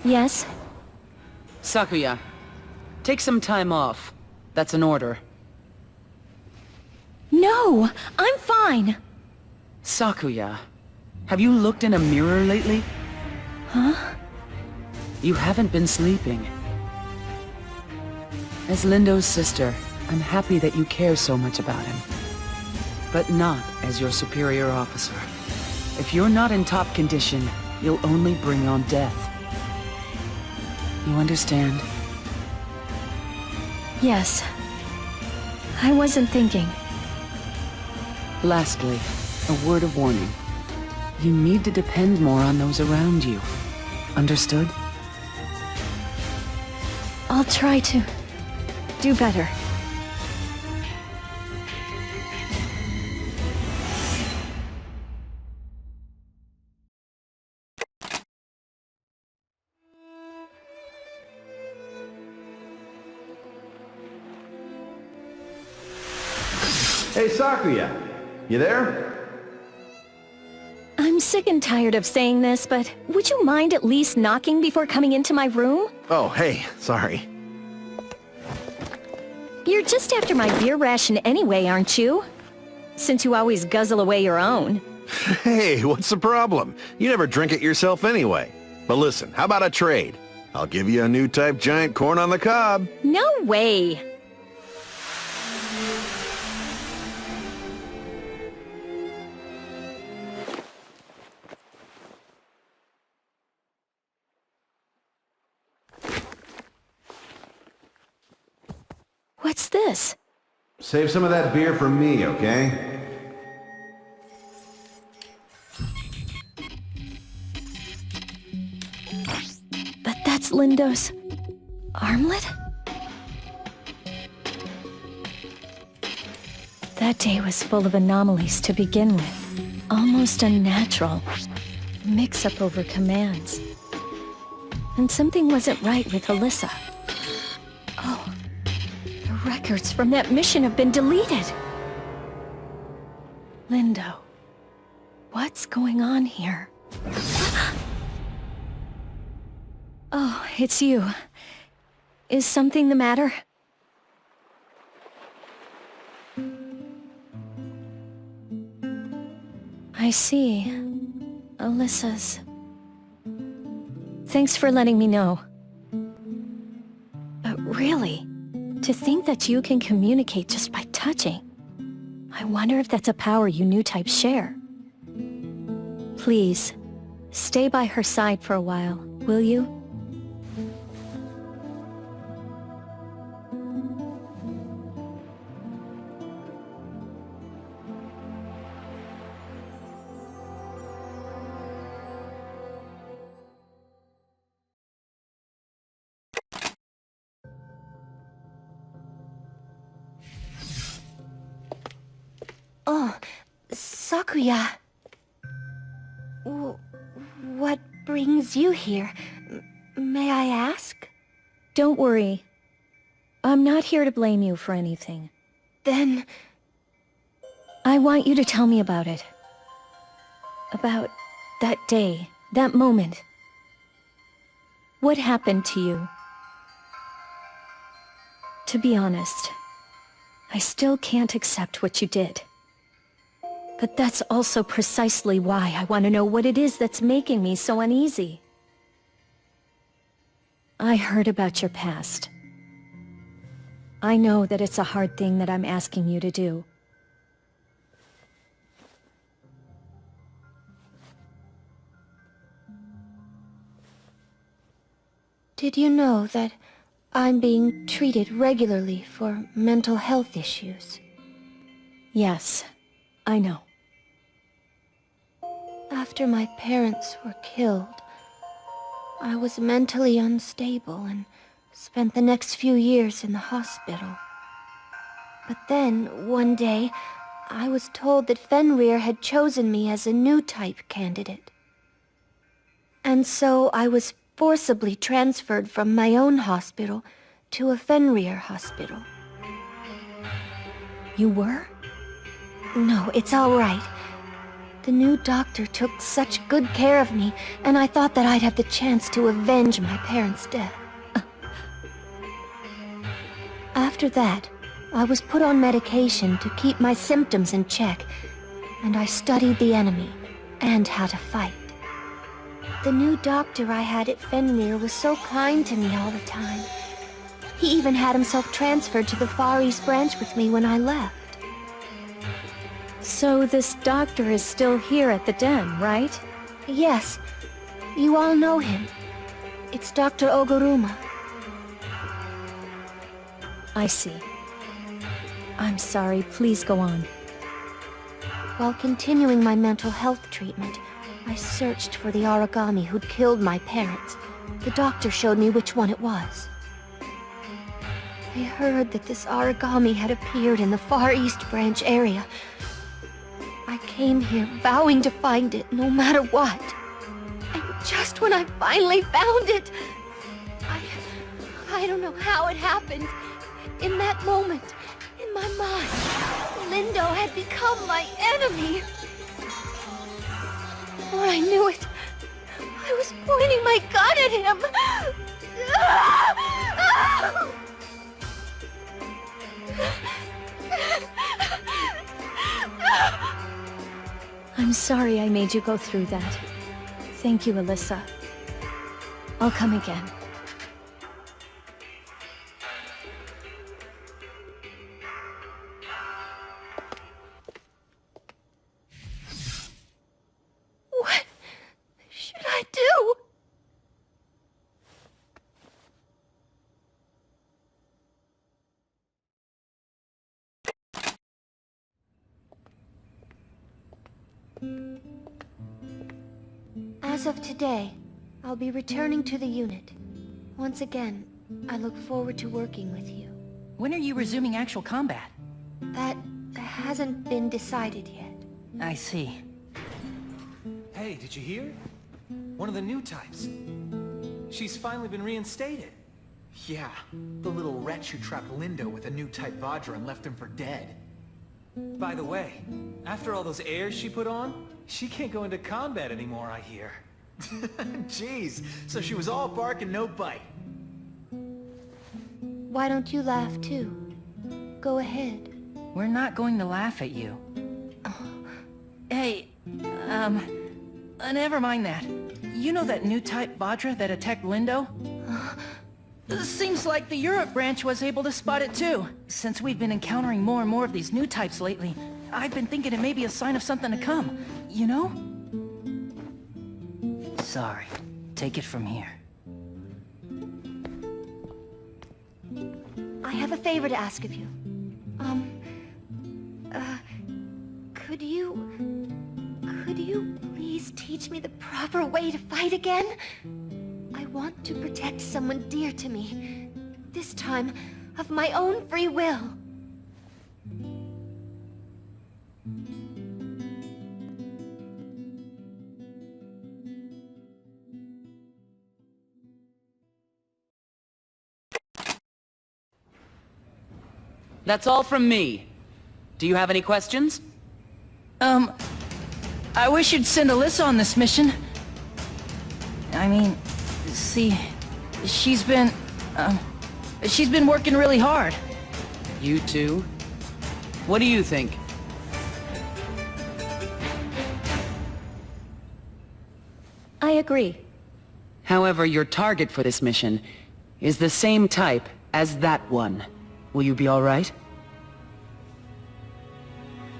Yes? Sakuya, take some time off. That's an order. No! I'm fine! Sakuya, have you looked in a mirror lately? Huh? You haven't been sleeping. As Lindo's sister, I'm happy that you care so much about him. But not as your superior officer. If you're not in top condition, you'll only bring on death. You understand? Yes. I wasn't thinking. Lastly, a word of warning. You need to depend more on those around you. Understood? I'll try to do better. Hey, Sakuya. You there? I'm sick and tired of saying this, but would you mind at least knocking before coming into my room? Oh, hey, sorry. You're just after my beer ration anyway, aren't you? Since you always guzzle away your own. Hey, what's the problem? You never drink it yourself anyway. But listen, how about a trade? I'll give you a new type giant corn on the cob. No way! What's this? Save some of that beer for me, okay? But that's Lindo's armlet? That day was full of anomalies to begin with. Almost unnatural. Mix-up over commands. And something wasn't right with Alyssa. Oh, the records from that mission have been deleted. Lindo, what's going on here? Oh, it's you. Is something the matter? I see. Alyssa's. Thanks for letting me know. But really, to think that you can communicate just by touching. I wonder if that's a power you new types share. Please, stay by her side for a while, will you? Oh, Sakuya. What brings you here? May I ask? Don't worry. I'm not here to blame you for anything. Then... I want you to tell me about it. About that day, that moment. What happened to you? To be honest, I still can't accept what you did. But that's also precisely why I want to know what it is that's making me so uneasy. I heard about your past. I know that it's a hard thing that I'm asking you to do. Did you know that I'm being treated regularly for mental health issues? Yes, I know. After my parents were killed, I was mentally unstable and spent the next few years in the hospital. But then, one day, I was told that Fenrir had chosen me as a new type candidate. And so I was forcibly transferred from my own hospital to a Fenrir hospital. You were? No, it's all right. The new doctor took such good care of me, and I thought that I'd have the chance to avenge my parents' death. After that, I was put on medication to keep my symptoms in check, and I studied the enemy and how to fight. The new doctor I had at Fenrir was so kind to me all the time. He even had himself transferred to the Far East branch with me when I left. So this doctor is still here at the den, right? Yes. You all know him. It's Dr. Oguruma. I see. I'm sorry, please go on. While continuing my mental health treatment, I searched for the Aragami who'd killed my parents. The doctor showed me which one it was. I heard that this Aragami had appeared in the Far East branch area. I came here vowing to find it no matter what. And just when I finally found it, I don't know how it happened. In that moment, in my mind, Lindo had become my enemy. Before I knew it, I was pointing my gun at him. I'm sorry I made you go through that. Thank you, Alyssa. I'll come again. What should I do? As of today, I'll be returning to the unit. Once again, I look forward to working with you. When are you resuming actual combat? That hasn't been decided yet. I see. Hey, did you hear? One of the new types. She's finally been reinstated. Yeah, the little wretch who trapped Lindo with a new type Vajra and left him for dead. By the way, after all those airs she put on, she can't go into combat anymore, I hear. Jeez, so she was all bark and no bite. Why don't you laugh too? Go ahead. We're not going to laugh at you. Hey, never mind that. You know that new type Vajra that attacked Lindo? Seems like the Europe branch was able to spot it too. Since we've been encountering more and more of these new types lately, I've been thinking it may be a sign of something to come, you know? Sorry. Take it from here. I have a favor to ask of you. Could you please teach me the proper way to fight again? I want to protect someone dear to me. This time, of my own free will. That's all from me. Do you have any questions? I wish you'd send Alyssa on this mission. I mean, see, she's been working really hard. You too? What do you think? I agree. However, your target for this mission is the same type as that one. Will you be all right?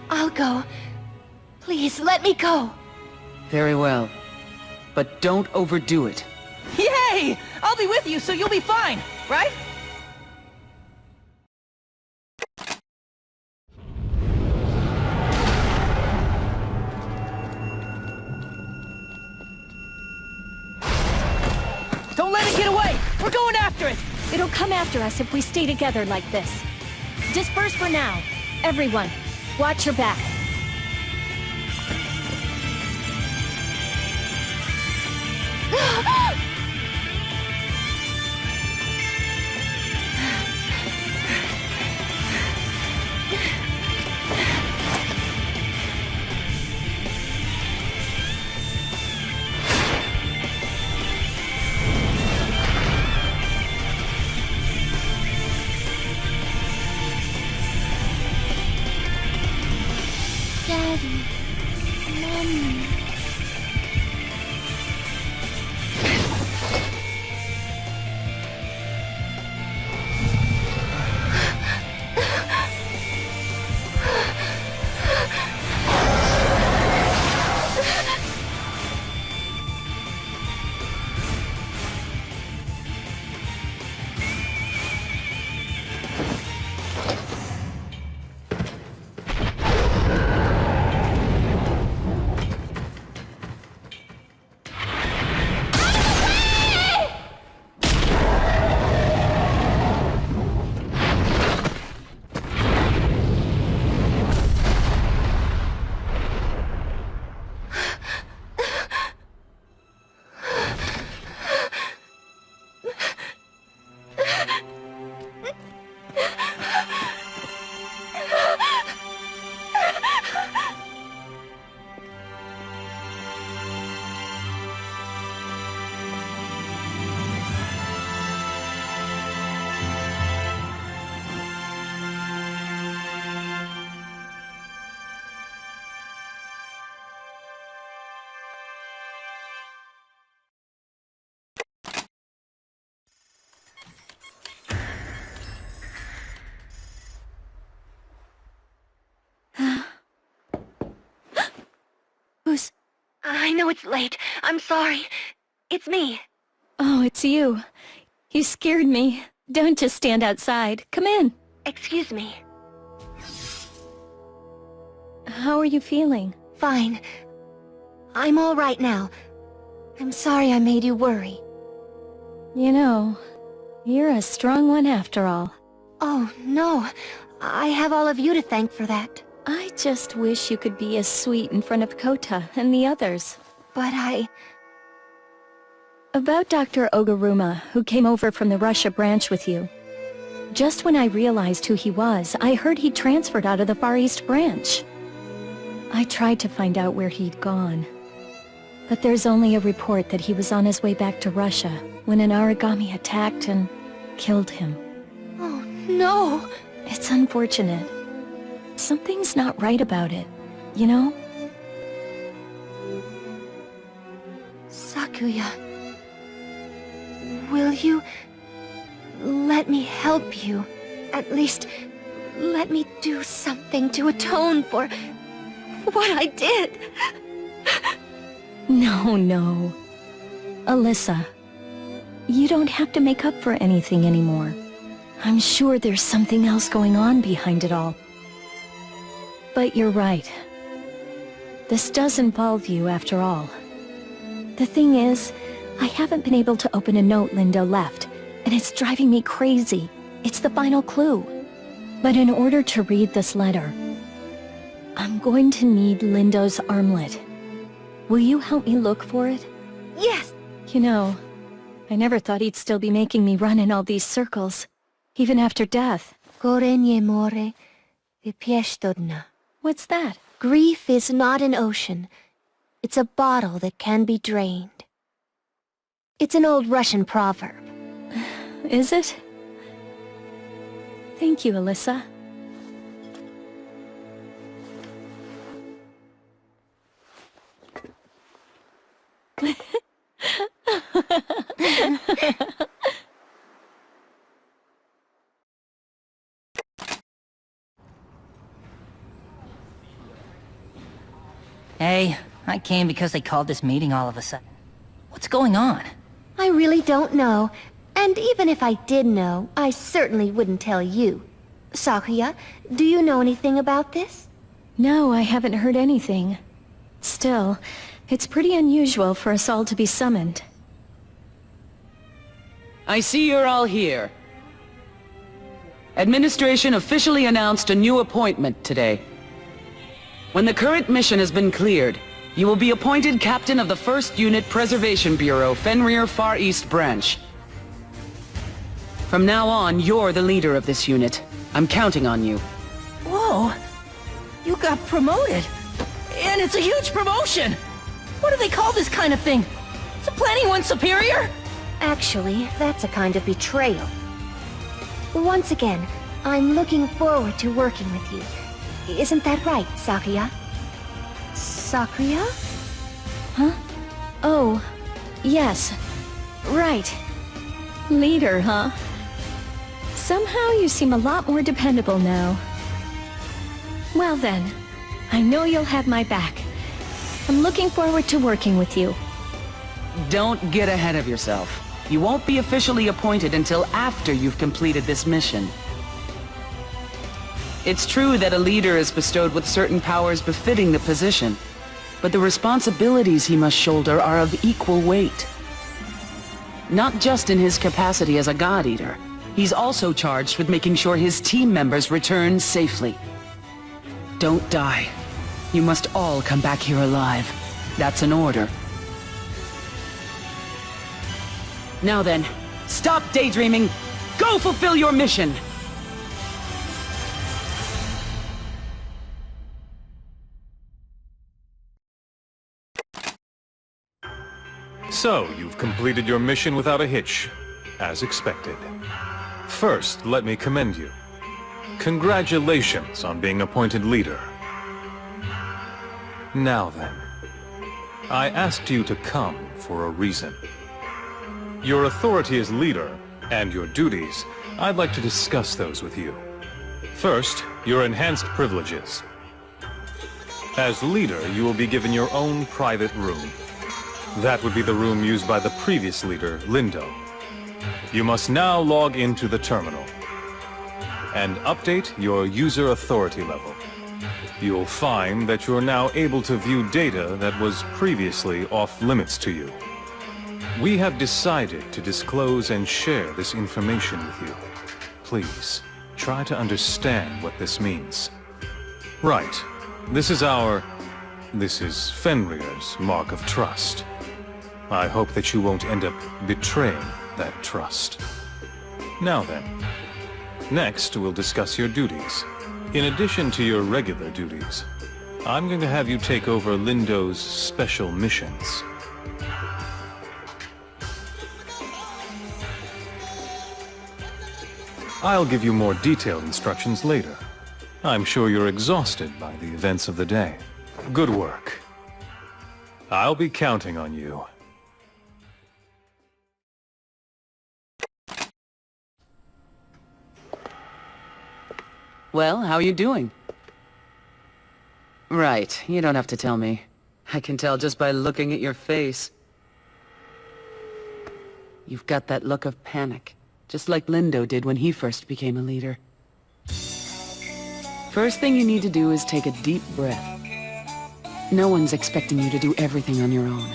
I'll go. Please, let me go. Very well. But don't overdo it. Yay! I'll be with you, so you'll be fine, right? Don't let it get away! We're going after it! It'll come after us if we stay together like this. Disperse for now. Everyone, watch your back. Daddy, Mommy. I know it's late. I'm sorry. It's me. Oh, it's you. You scared me. Don't just stand outside. Come in. Excuse me. How are you feeling? Fine. I'm all right now. I'm sorry I made you worry. You know, you're a strong one after all. Oh, no. I have all of you to thank for that. I just wish you could be as sweet in front of Kota and the others. But About Dr. Oguruma, who came over from the Russia branch with you. Just when I realized who he was, I heard he transferred out of the Far East branch. I tried to find out where he'd gone. But there's only a report that he was on his way back to Russia when an Aragami attacked and killed him. Oh, no! It's unfortunate. Something's not right about it, you know? Sakuya... Will you... let me help you? At least, let me do something to atone for... what I did! No. Alyssa, you don't have to make up for anything anymore. I'm sure there's something else going on behind it all. But you're right. This does involve you after all. The thing is, I haven't been able to open a note Lindo left, and it's driving me crazy. It's the final clue. But in order to read this letter, I'm going to need Lindo's armlet. Will you help me look for it? Yes! You know, I never thought he'd still be making me run in all these circles, even after death. What's that? Grief is not an ocean. It's a bottle that can be drained. It's an old Russian proverb. Is it? Thank you, Alyssa. Hey, I came because they called this meeting all of a sudden. What's going on? I really don't know. And even if I did know, I certainly wouldn't tell you. Sakuya, do you know anything about this? No, I haven't heard anything. Still, it's pretty unusual for us all to be summoned. I see you're all here. Administration officially announced a new appointment today. When the current mission has been cleared, you will be appointed Captain of the 1st Unit Preservation Bureau, Fenrir Far East Branch. From now on, you're the leader of this unit. I'm counting on you. Whoa! You got promoted! And it's a huge promotion! What do they call this kind of thing? Supplanting one's superior? Actually, that's a kind of betrayal. Once again, I'm looking forward to working with you. Isn't that right, Sakuya? Sakuya? Huh? Oh, yes. Right. Leader, huh? Somehow you seem a lot more dependable now. Well then, I know you'll have my back. I'm looking forward to working with you. Don't get ahead of yourself. You won't be officially appointed until after you've completed this mission. It's true that a leader is bestowed with certain powers befitting the position, but the responsibilities he must shoulder are of equal weight. Not just in his capacity as a God Eater, he's also charged with making sure his team members return safely. Don't die. You must all come back here alive. That's an order. Now then, stop daydreaming! Go fulfill your mission! So, you've completed your mission without a hitch, as expected. First, let me commend you. Congratulations on being appointed leader. Now then, I asked you to come for a reason. Your authority as leader, and your duties, I'd like to discuss those with you. First, your enhanced privileges. As leader, you will be given your own private room. That would be the room used by the previous leader, Lindo. You must now log into the terminal and update your user authority level. You'll find that you're now able to view data that was previously off limits to you. We have decided to disclose and share this information with you. Please, try to understand what this means. Right. This is Fenrir's mark of trust. I hope that you won't end up betraying that trust. Now then, next we'll discuss your duties. In addition to your regular duties, I'm going to have you take over Lindo's special missions. I'll give you more detailed instructions later. I'm sure you're exhausted by the events of the day. Good work. I'll be counting on you. Well, how are you doing? Right, you don't have to tell me. I can tell just by looking at your face. You've got that look of panic, just like Lindo did when he first became a leader. First thing you need to do is take a deep breath. No one's expecting you to do everything on your own.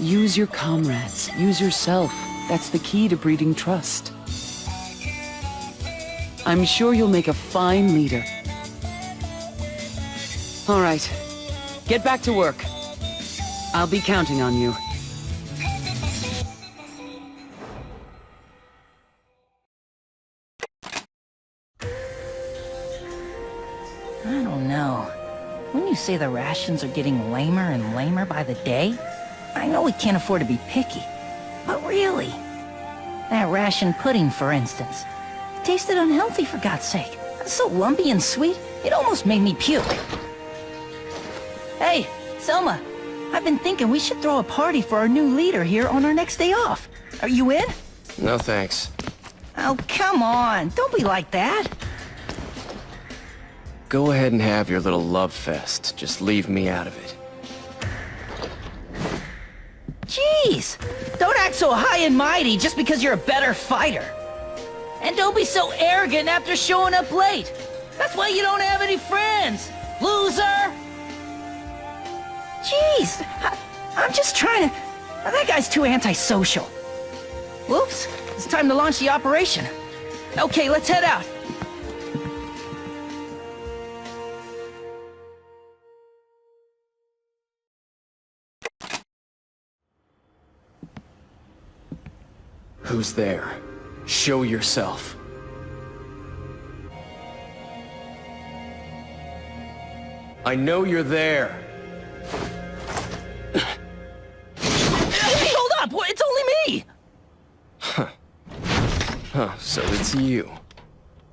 Use your comrades, use yourself. That's the key to breeding trust. I'm sure you'll make a fine leader. All right, get back to work. I'll be counting on you. I don't know. When you say the rations are getting lamer and lamer by the day, I know we can't afford to be picky. But really, that ration pudding, for instance, it tasted unhealthy, for God's sake. It's so lumpy and sweet, it almost made me puke. Hey, Selma, I've been thinking we should throw a party for our new leader here on our next day off. Are you in? No thanks. Oh, come on, don't be like that. Go ahead and have your little love fest. Just leave me out of it. Jeez! Don't act so high and mighty just because you're a better fighter. And don't be so arrogant after showing up late. That's why you don't have any friends, loser! Jeez, I'm just trying to... That guy's too antisocial. Whoops, it's time to launch the operation. Okay, let's head out. Who's there? Show yourself. I know you're there. Hey, hold up! It's only me! Huh, so it's you.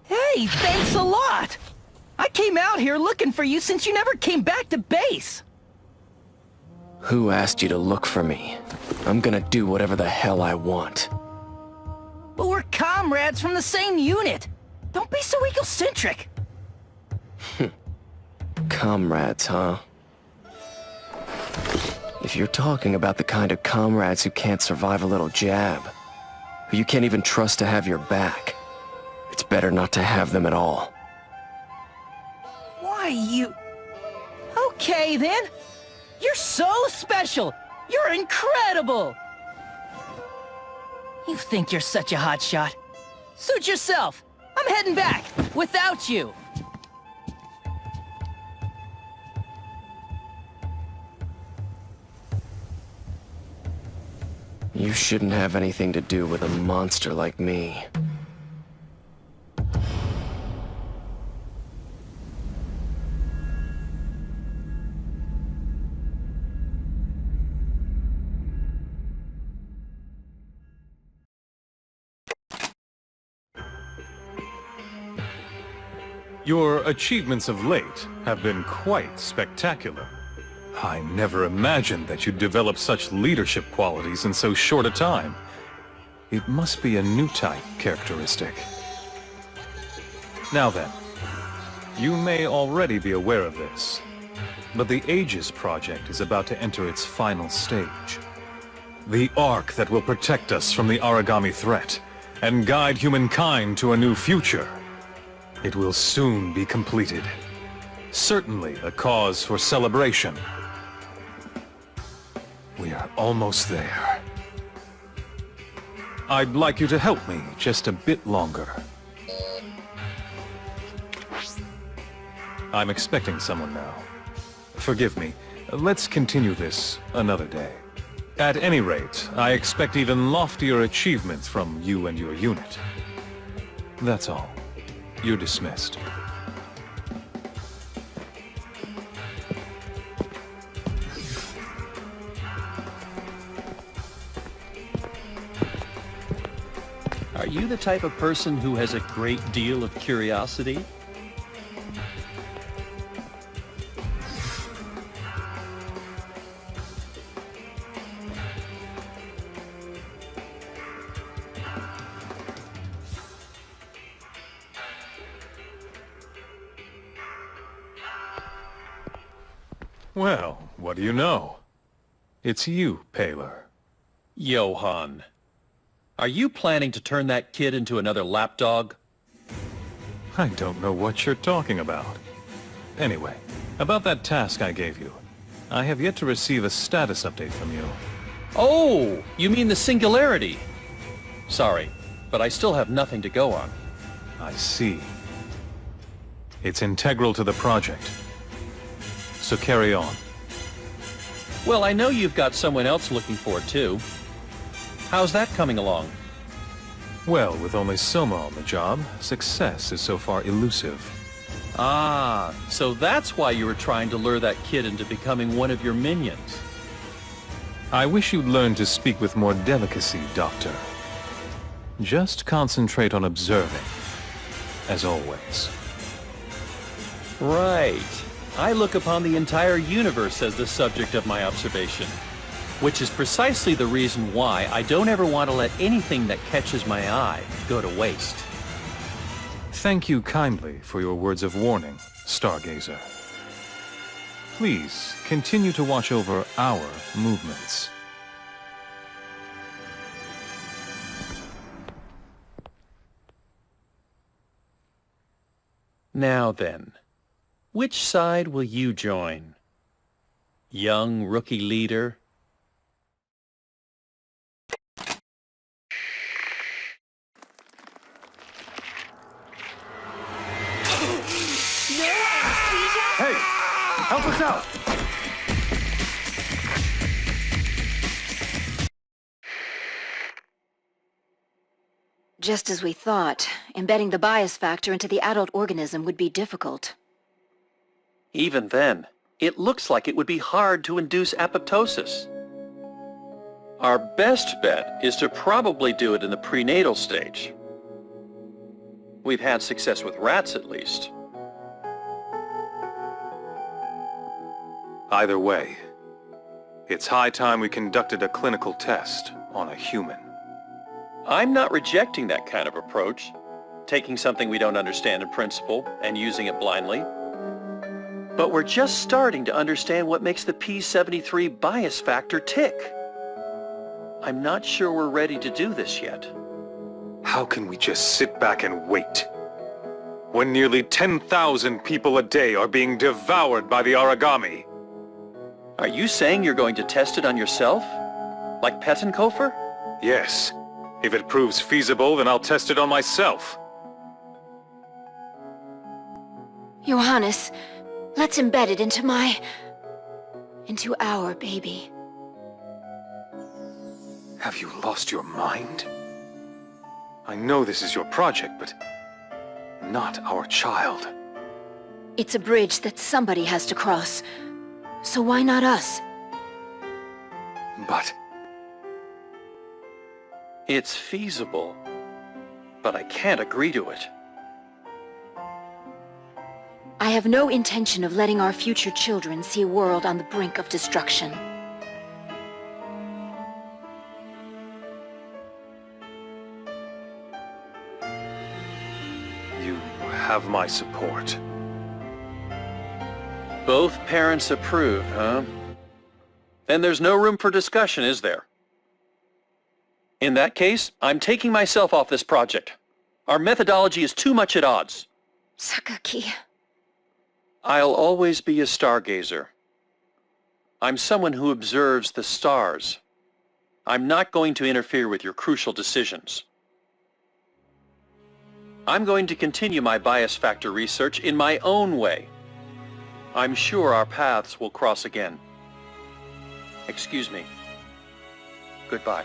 Hey, thanks a lot! I came out here looking for you since you never came back to base. Who asked you to look for me? I'm gonna do whatever the hell I want. But we're comrades from the same unit. Don't be so egocentric. Comrades, huh? If you're talking about the kind of comrades who can't survive a little jab, who you can't even trust to have your back, it's better not to have them at all. Why, you... Okay, then. You're so special. You're incredible. You think you're such a hotshot. Suit yourself. I'm heading back, without you. You shouldn't have anything to do with a monster like me. Your achievements of late have been quite spectacular. I never imagined that you'd develop such leadership qualities in so short a time. It must be a new type characteristic. Now then, you may already be aware of this, but the Aegis project is about to enter its final stage. The arc that will protect us from the Aragami threat and guide humankind to a new future. It will soon be completed. Certainly a cause for celebration. We are almost there. I'd like you to help me just a bit longer. I'm expecting someone now. Forgive me. Let's continue this another day. At any rate, I expect even loftier achievements from you and your unit. That's all. You're dismissed. Are you the type of person who has a great deal of curiosity? Well, what do you know? It's you, Paler. Johann, are you planning to turn that kid into another lapdog? I don't know what you're talking about. Anyway, about that task I gave you. I have yet to receive a status update from you. Oh, you mean the singularity? Sorry, but I still have nothing to go on. I see. It's integral to the project. So carry on. Well, I know you've got someone else looking for it too. How's that coming along? Well, with only Soma on the job, success is so far elusive. Ah, so that's why you were trying to lure that kid into becoming one of your minions. I wish you'd learn to speak with more delicacy, Doctor. Just concentrate on observing, as always. Right. I look upon the entire universe as the subject of my observation, which is precisely the reason why I don't ever want to let anything that catches my eye go to waste. Thank you kindly for your words of warning, Stargazer. Please, continue to watch over our movements. Now then, which side will you join? Young rookie leader? Hey! Help us out! Just as we thought, embedding the bias factor into the adult organism would be difficult. Even then, it looks like it would be hard to induce apoptosis. Our best bet is to probably do it in the prenatal stage. We've had success with rats, at least. Either way, it's high time we conducted a clinical test on a human. I'm not rejecting that kind of approach, taking something we don't understand in principle and using it blindly. But we're just starting to understand what makes the P73 bias factor tick. I'm not sure we're ready to do this yet. How can we just sit back and wait? When nearly 10,000 people a day are being devoured by the Aragami. Are you saying you're going to test it on yourself? Like Pettenkofer? Yes. If it proves feasible, then I'll test it on myself. Johannes, let's embed it into our baby. Have you lost your mind? I know this is your project, but not our child. It's a bridge that somebody has to cross. So why not us? But... It's feasible, but I can't agree to it. I have no intention of letting our future children see a world on the brink of destruction. You have my support. Both parents approve, huh? Then there's no room for discussion, is there? In that case, I'm taking myself off this project. Our methodology is too much at odds. Sakaki. I'll always be a stargazer. I'm someone who observes the stars. I'm not going to interfere with your crucial decisions. I'm going to continue my bias factor research in my own way. I'm sure our paths will cross again. Excuse me. Goodbye.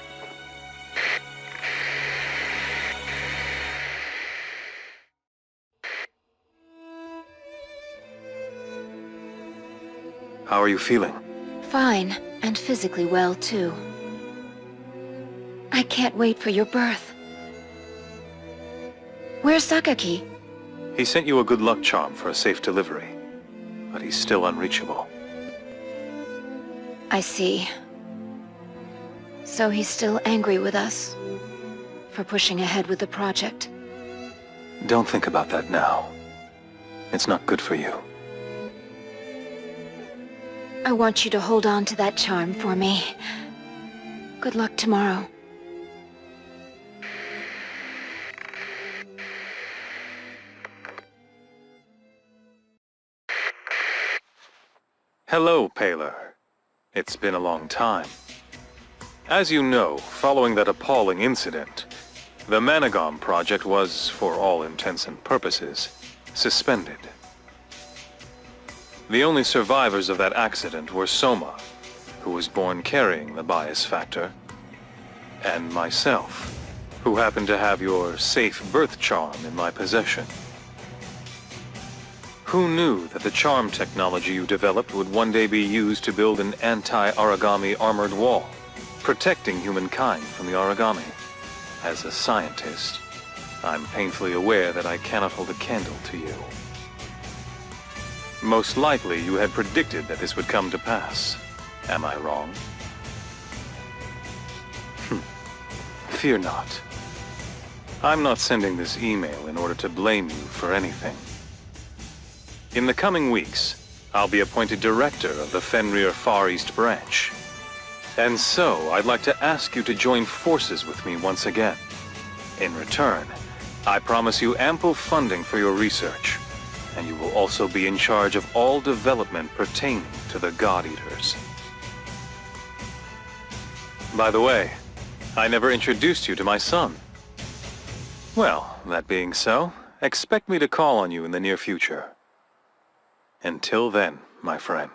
How are you feeling? Fine, and physically well, too. I can't wait for your birth. Where's Sakaki? He sent you a good luck charm for a safe delivery, but he's still unreachable. I see. So he's still angry with us for pushing ahead with the project. Don't think about that now. It's not good for you. I want you to hold on to that charm for me. Good luck tomorrow. Hello, Paler. It's been a long time. As you know, following that appalling incident, the Managom project was, for all intents and purposes, suspended. The only survivors of that accident were Soma, who was born carrying the bias factor, and myself, who happened to have your safe birth charm in my possession. Who knew that the charm technology you developed would one day be used to build an anti-Aragami armored wall, protecting humankind from the Aragami? As a scientist, I'm painfully aware that I cannot hold a candle to you. Most likely you had predicted that this would come to pass. Am I wrong? Fear not. I'm not sending this email in order to blame you for anything. In the coming weeks, I'll be appointed director of the Fenrir Far East branch. And so, I'd like to ask you to join forces with me once again. In return, I promise you ample funding for your research, and you will also be in charge of all development pertaining to the God Eaters. By the way, I never introduced you to my son. Well, that being so, expect me to call on you in the near future. Until then, my friend.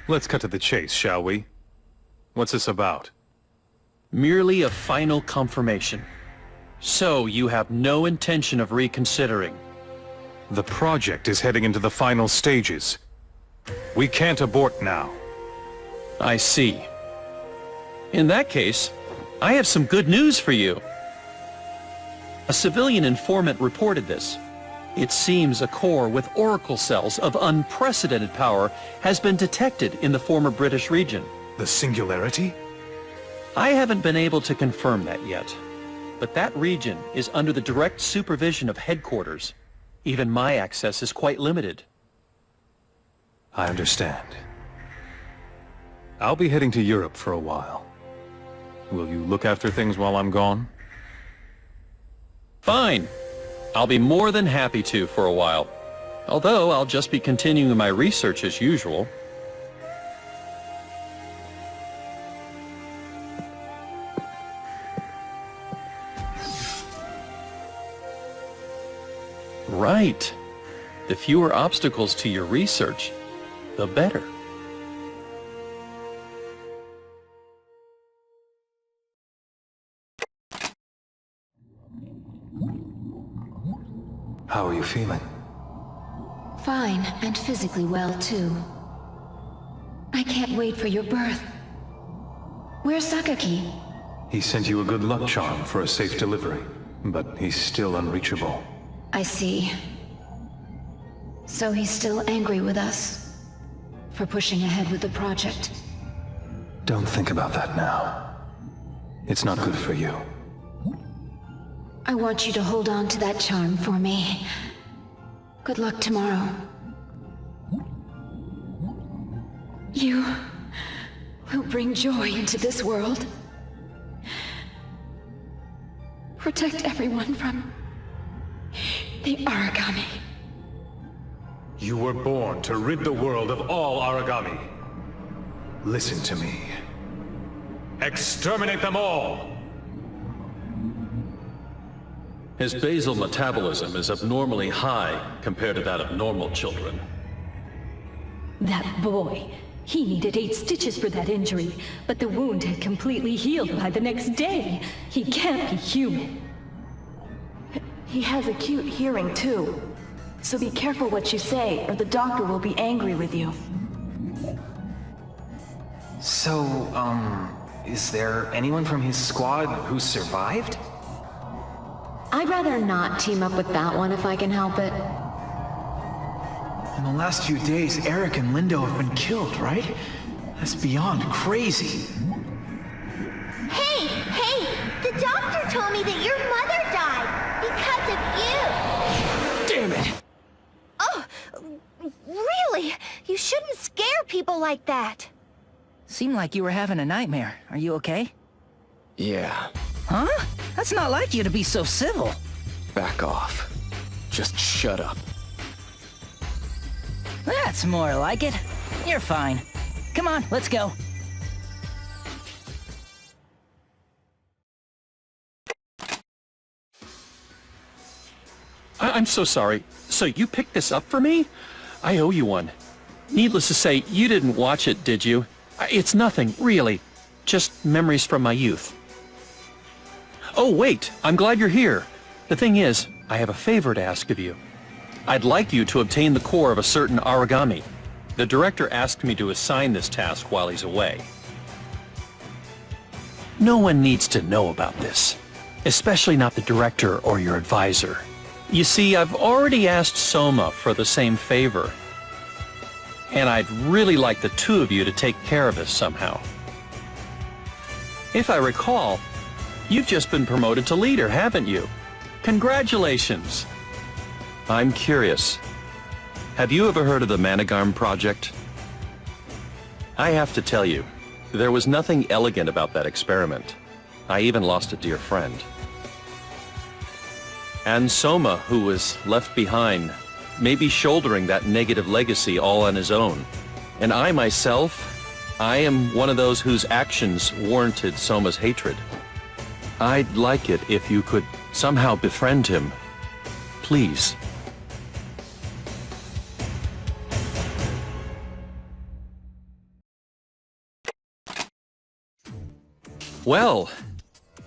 Let's cut to the chase, shall we? What's this about? Merely a final confirmation. So, you have no intention of reconsidering? The project is heading into the final stages. We can't abort now. I see. In that case, I have some good news for you. A civilian informant reported this. It seems a core with oracle cells of unprecedented power has been detected in the former British region. The Singularity? I haven't been able to confirm that yet. But that region is under the direct supervision of headquarters. Even my access is quite limited. I understand. I'll be heading to Europe for a while. Will you look after things while I'm gone? Fine. I'll be more than happy to for a while. Although I'll just be continuing my research as usual. Right. The fewer obstacles to your research, the better. How are you feeling? Fine, and physically well, too. I can't wait for your birth. Where's Sakaki? He sent you a good luck charm for a safe delivery, but he's still unreachable. I see. So he's still angry with us for pushing ahead with the project. Don't think about that now. It's not good for you. I want you to hold on to that charm for me. Good luck tomorrow. You will bring joy into this world. Protect everyone from the Aragami. You were born to rid the world of all Aragami. Listen to me. Exterminate them all! His basal metabolism is abnormally high compared to that of normal children. That boy. He needed 8 stitches for that injury, but the wound had completely healed by the next day. He can't be human. He has acute hearing, too. So be careful what you say, or the doctor will be angry with you. So, is there anyone from his squad who survived? I'd rather not team up with that one if I can help it. In the last few days, Eric and Lindo have been killed, right? That's beyond crazy. Hey! The doctor told me that your mother died because of you! Damn it! Oh, really? You shouldn't scare people like that. Seemed like you were having a nightmare. Are you okay? Yeah, Huh? That's not like you to be so civil. back off. Just shut up. That's more like it. You're fine. Come on, let's go. I'm so sorry. So you picked this up for me? I owe you one. Needless to say, you didn't watch it, did you? It's nothing, really. Just memories from my youth. Oh, wait, I'm glad you're here. The thing is, I have a favor to ask of you. I'd like you to obtain the core of a certain Aragami. The director asked me to assign this task while he's away. No one needs to know about this, especially not the director or your advisor. You see, I've already asked Soma for the same favor, and I'd really like the two of you to take care of this somehow. If I recall, you've just been promoted to leader, haven't you? Congratulations! I'm curious. Have you ever heard of the Managarm project? I have to tell you, there was nothing elegant about that experiment. I even lost a dear friend. And Soma, who was left behind, may be shouldering that negative legacy all on his own. And I myself, I am one of those whose actions warranted Soma's hatred. I'd like it if you could somehow befriend him. Please. Well,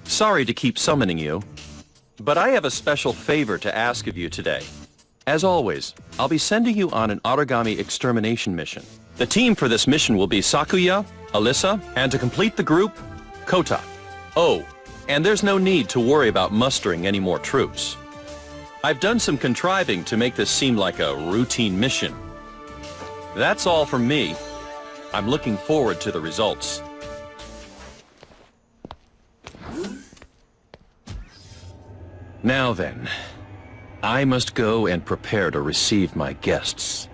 sorry to keep summoning you, but I have a special favor to ask of you today. As always, I'll be sending you on an Aragami extermination mission. The team for this mission will be Sakuya, Alyssa, and to complete the group, Kota. Oh, and there's no need to worry about mustering any more troops. I've done some contriving to make this seem like a routine mission. That's all from me. I'm looking forward to the results. Now then, I must go and prepare to receive my guests.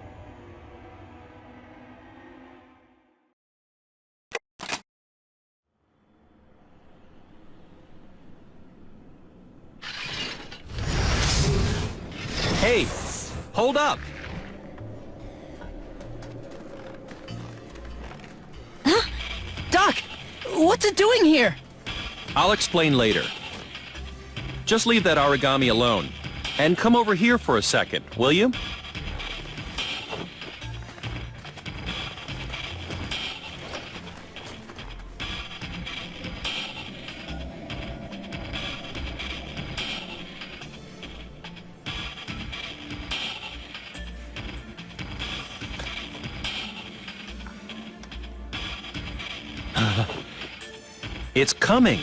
Hey, hold up! Huh? Doc, what's it doing here? I'll explain later. Just leave that Aragami alone. And come over here for a second, will you? It's coming.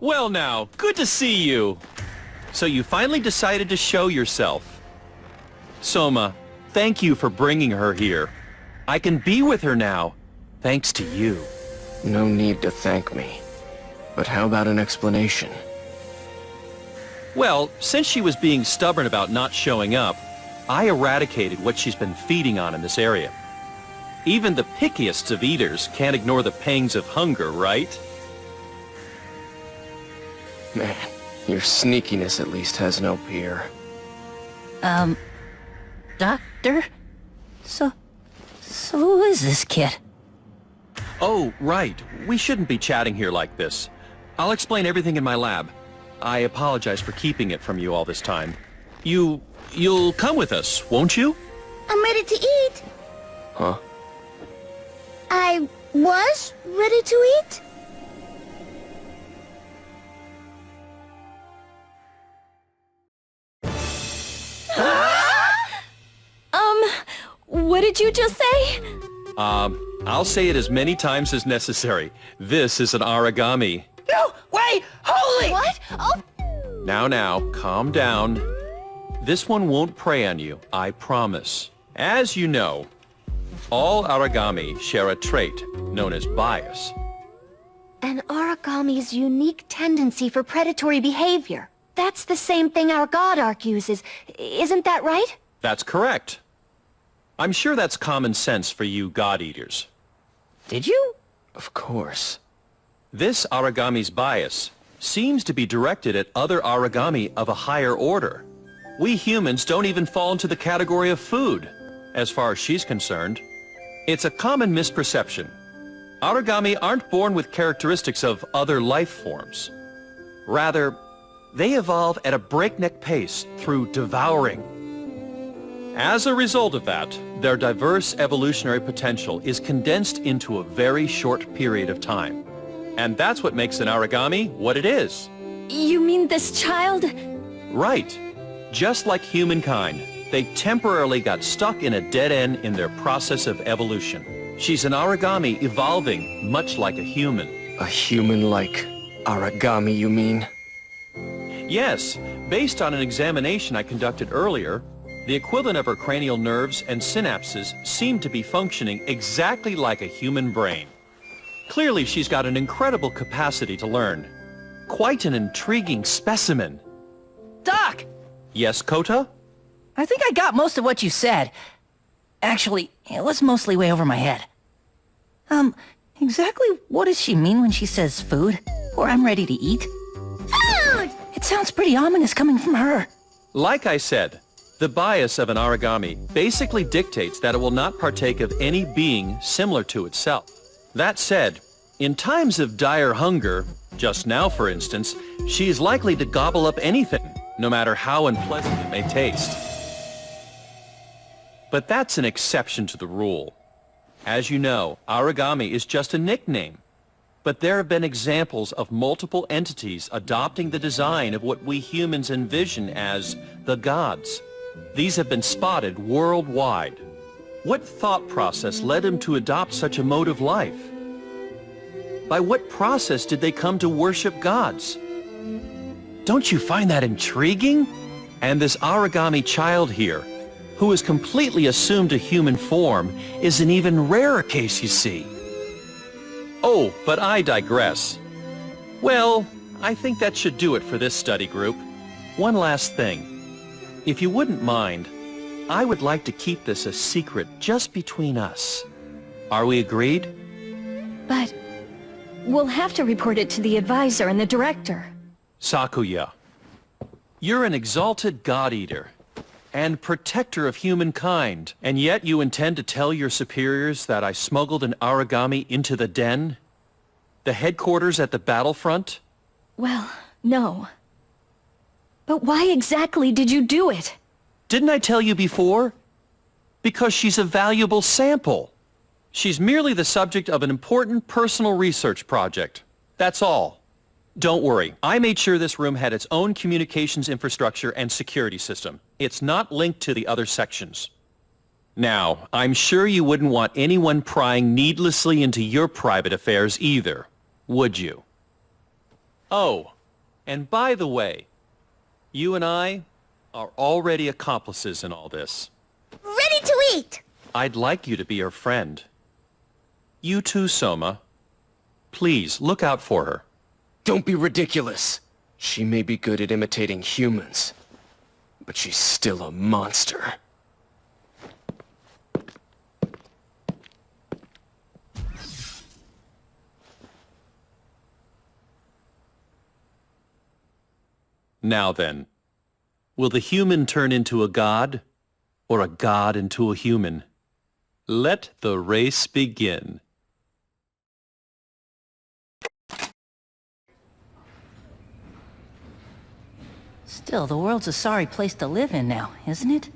Well now, good to see you. So you finally decided to show yourself. Soma, thank you for bringing her here. I can be with her now, thanks to you. No need to thank me. But how about an explanation? Well, since she was being stubborn about not showing up, I eradicated what she's been feeding on in this area. Even the pickiest of eaters can't ignore the pangs of hunger, right? Man, your sneakiness at least has no peer. Doctor? So who is this kid? Oh, right. We shouldn't be chatting here like this. I'll explain everything in my lab. I apologize for keeping it from you all this time. You'll come with us, won't you? I'm ready to eat. Huh? I was ready to eat. What did you just say? I'll say it as many times as necessary. This is an Aragami. No! Wait! Holy! What? Oh, Now, calm down. This one won't prey on you, I promise. As you know, all Aragami share a trait known as bias. An Aragami's unique tendency for predatory behavior. That's the same thing our God Arc uses. Isn't that right? That's correct. I'm sure that's common sense for you God Eaters. Did you? Of course. This Aragami's bias seems to be directed at other Aragami of a higher order. We humans don't even fall into the category of food, as far as she's concerned. It's a common misperception. Aragami aren't born with characteristics of other life forms. Rather, they evolve at a breakneck pace through devouring. As a result of that, their diverse evolutionary potential is condensed into a very short period of time. And that's what makes an Aragami what it is. You mean this child? Right. Just like humankind, they temporarily got stuck in a dead end in their process of evolution. She's an Aragami evolving much like a human. A human-like Aragami, you mean? Yes, based on an examination I conducted earlier, the equivalent of her cranial nerves and synapses seem to be functioning exactly like a human brain. Clearly, she's got an incredible capacity to learn. Quite an intriguing specimen. Doc! Yes, Kota? I think I got most of what you said. Actually, it was mostly way over my head. Exactly what does she mean when she says food? Or I'm ready to eat? food! It sounds pretty ominous coming from her. Like I said, the bias of an Aragami basically dictates that it will not partake of any being similar to itself. That said, in times of dire hunger, just now for instance, she is likely to gobble up anything, no matter how unpleasant it may taste. But that's an exception to the rule. As you know, Aragami is just a nickname. But there have been examples of multiple entities adopting the design of what we humans envision as the gods. These have been spotted worldwide. What thought process led them to adopt such a mode of life? By what process did they come to worship gods? Don't you find that intriguing? And this Aragami child here, who is completely assumed a human form, is an even rarer case, you see. Oh, but I digress. Well, I think that should do it for this study group. One last thing. If you wouldn't mind, I would like to keep this a secret just between us. Are we agreed? But we'll have to report it to the advisor and the director. Sakuya, you're an exalted God Eater and protector of humankind, and yet you intend to tell your superiors that I smuggled an Aragami into the den? The headquarters at the battlefront? Well, no. But why exactly did you do it? Didn't I tell you before? Because she's a valuable sample. She's merely the subject of an important personal research project. That's all. Don't worry, I made sure this room had its own communications infrastructure and security system. It's not linked to the other sections. Now, I'm sure you wouldn't want anyone prying needlessly into your private affairs either, would you? Oh, And by the way, you and I are already accomplices in all this. Ready to eat! I'd like you to be her friend. You too, Soma. Please, look out for her. Don't be ridiculous. She may be good at imitating humans, but she's still a monster. Now then, will the human turn into a god, or a god into a human? Let the race begin. Still, the world's a sorry place to live in now, isn't it?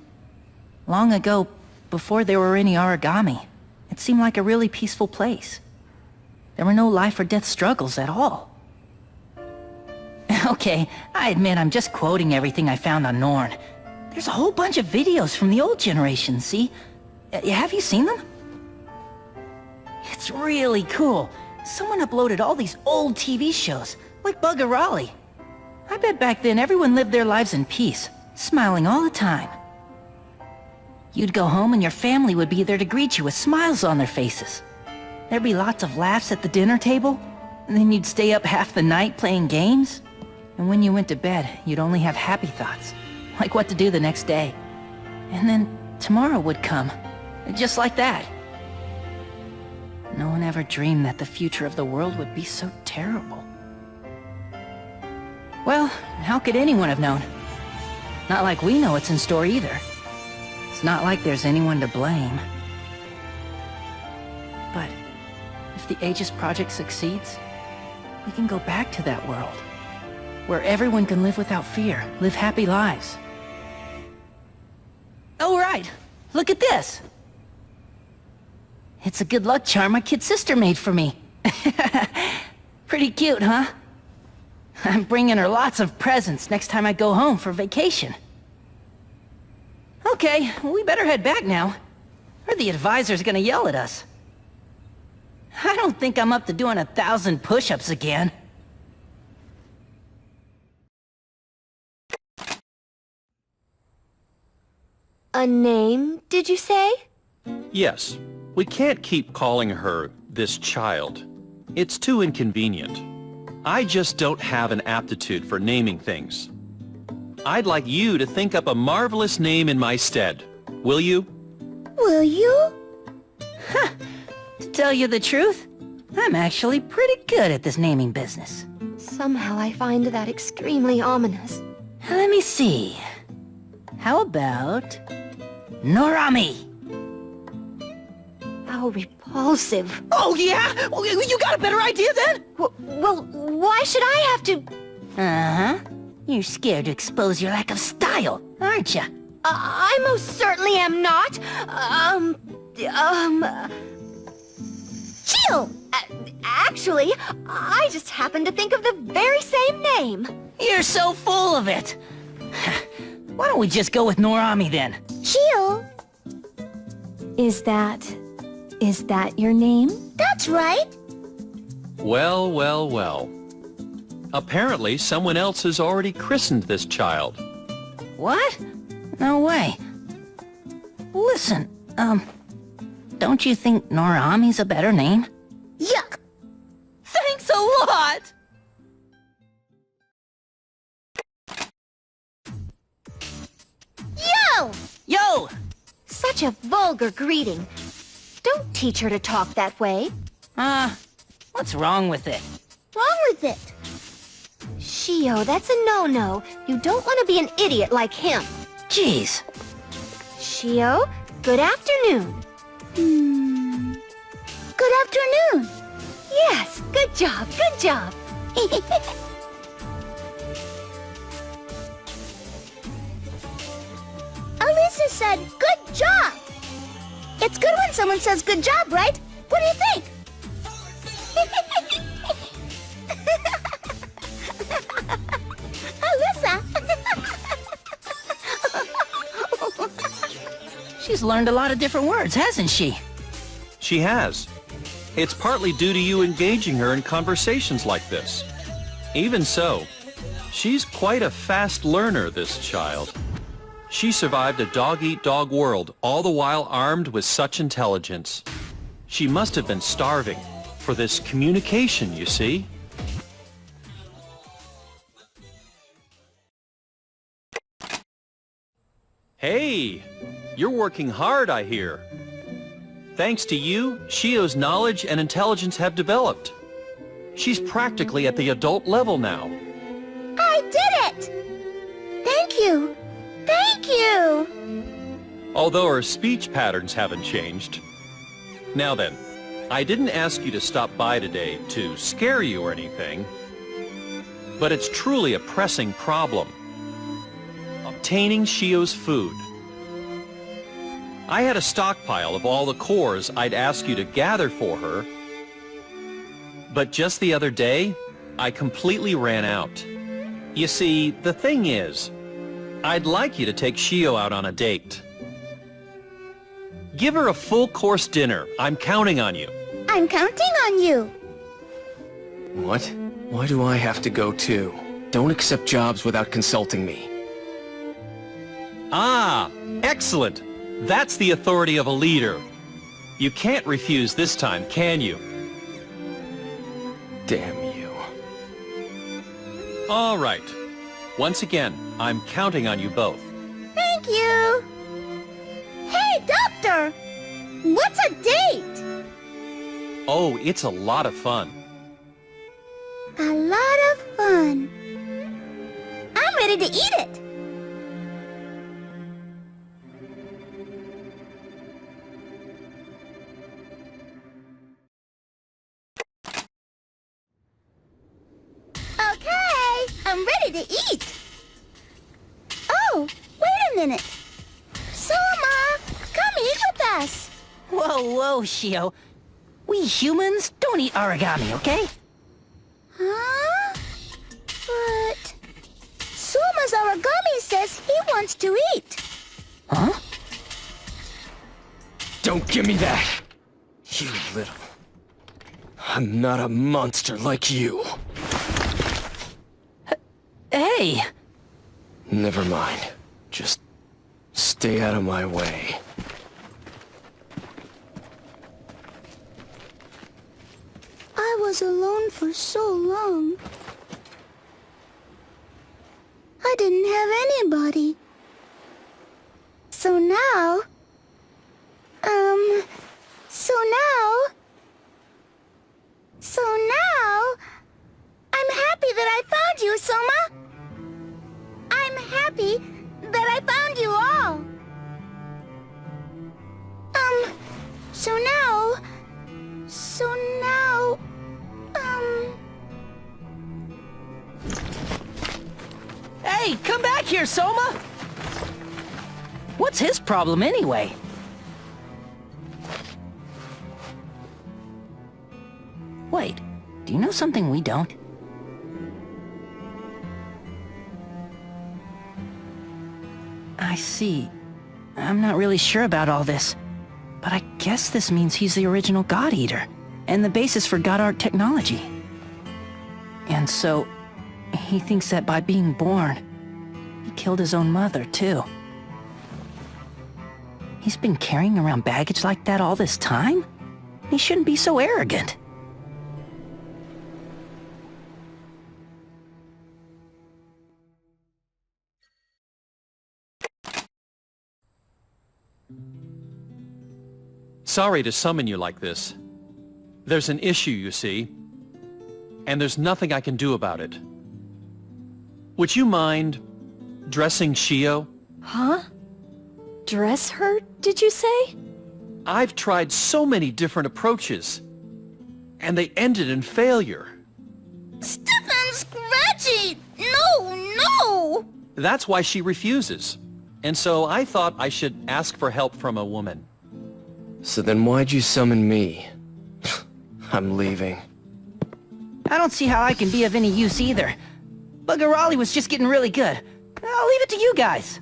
Long ago, before there were any Aragami, it seemed like a really peaceful place. There were no life or death struggles at all. Okay, I admit I'm just quoting everything I found on Norn. There's a whole bunch of videos from the old generation, see? Have you seen them? It's really cool. Someone uploaded all these old TV shows, like Bugger Raleigh. I bet back then everyone lived their lives in peace, smiling all the time. You'd go home and your family would be there to greet you with smiles on their faces. There'd be lots of laughs at the dinner table, and then you'd stay up half the night playing games. And when you went to bed, you'd only have happy thoughts, like what to do the next day. And then tomorrow would come, just like that. No one ever dreamed that the future of the world would be so terrible. Well, how could anyone have known? Not like we know what's in store either. It's not like there's anyone to blame. But if the Aegis project succeeds, we can go back to that world, where everyone can live without fear, live happy lives. Oh, right. Look at this. It's a good luck charm my kid sister made for me. Pretty cute, huh? I'm bringing her lots of presents next time I go home for vacation. Okay, we better head back now, or the advisor's gonna yell at us. I don't think I'm up to doing 1,000 push-ups again. A name, did you say? Yes, we can't keep calling her this child. It's too inconvenient. I just don't have an aptitude for naming things. I'd like you to think up a marvelous name in my stead. Will you? Will you? To tell you the truth, I'm actually pretty good at this naming business. Somehow I find that extremely ominous. Let me see. How about Norami? How repulsive. Oh yeah? Well, you got a better idea then? Well, why should I have to... Uh-huh. You're scared to expose your lack of style, aren't you? I most certainly am not. Chill! Actually, I just happened to think of the very same name. You're so full of it. Why don't we just go with Norami then? Chill. Is that your name? That's right. Well, well, well. Apparently, someone else has already christened this child. What? No way. Listen, don't you think Norami's a better name? Yuck. Thanks a lot! Yo! Yo! Such a vulgar greeting. Don't teach her to talk that way. What's wrong with it? Wrong with it? Shio, that's a no-no. You don't want to be an idiot like him. Jeez. Shio, good afternoon. Good afternoon. Yes, good job, good job. Alyssa said, good job. It's good when someone says good job, right? What do you think? Alyssa! She's learned a lot of different words, hasn't she? She has. It's partly due to you engaging her in conversations like this. Even so, She's quite a fast learner, this child. She survived a dog-eat-dog world, all the while armed with such intelligence. She must have been starving for this communication, you see. Hey, you're working hard, I hear. Thanks to you, Shio's knowledge and intelligence have developed. She's practically at the adult level now. I did it! Thank you! Thank you! Although her speech patterns haven't changed. Now then, I didn't ask you to stop by today to scare you or anything, but it's truly a pressing problem. Obtaining Shio's food. I had a stockpile of all the cores I'd ask you to gather for her, but just the other day, I completely ran out. You see, the thing is, I'd like you to take Shio out on a date. Give her a full-course dinner. I'm counting on you. I'm counting on you. What? Why do I have to go too? Don't accept jobs without consulting me. Ah, excellent. That's the authority of a leader. You can't refuse this time, can you? Damn you. All right. Once again, I'm counting on you both. Thank you. Hey, Doctor! What's a date? Oh, it's a lot of fun. A lot of fun. I'm ready to eat it. Okay, I'm ready to eat. Oh, wait a minute. Soma, come eat with us. Whoa, whoa, Shio. We humans don't eat origami, okay? Huh? But Soma's Aragami says he wants to eat. Huh? Don't give me that! You little... I'm not a monster like you. Hey! Never mind. Just stay out of my way. I was alone for so long. I didn't have anybody. So now... So now... I'm happy that I found you, Soma. I'm happy that I found you all. So now... Hey, come back here, Soma! What's his problem anyway? Wait, do you know something we don't? I see. I'm not really sure about all this, but I guess this means he's the original God Eater, and the basis for God Art technology. And so, he thinks that by being born, he killed his own mother, too. He's been carrying around baggage like that all this time? He shouldn't be so arrogant. Sorry to summon you like this. There's an issue, you see, and there's nothing I can do about it. Would you mind dressing Shio? Huh? Dress her, did you say? I've tried so many different approaches, and they ended in failure. Stefan Scratchy! No! That's why she refuses. And so I thought I should ask for help from a woman. So then why'd you summon me? I'm leaving. I don't see how I can be of any use either. Buggerali was just getting really good. I'll leave it to you guys.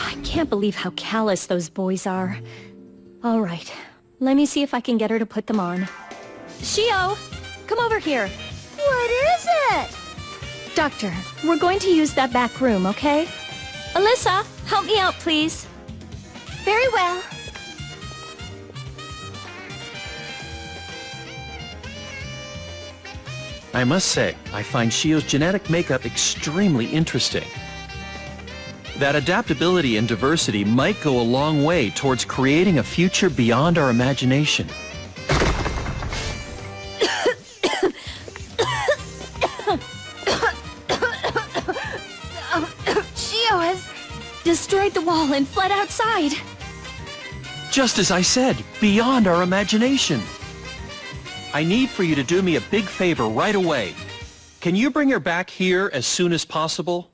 I can't believe how callous those boys are. All right, let me see if I can get her to put them on. Shio, come over here. What is it? Doctor, we're going to use that back room, okay? Alyssa, help me out, please. Very well. I must say, I find Shio's genetic makeup extremely interesting. That adaptability and diversity might go a long way towards creating a future beyond our imagination. Shio has destroyed the wall and fled outside. Just as I said, beyond our imagination. I need for you to do me a big favor right away. Can you bring her back here as soon as possible?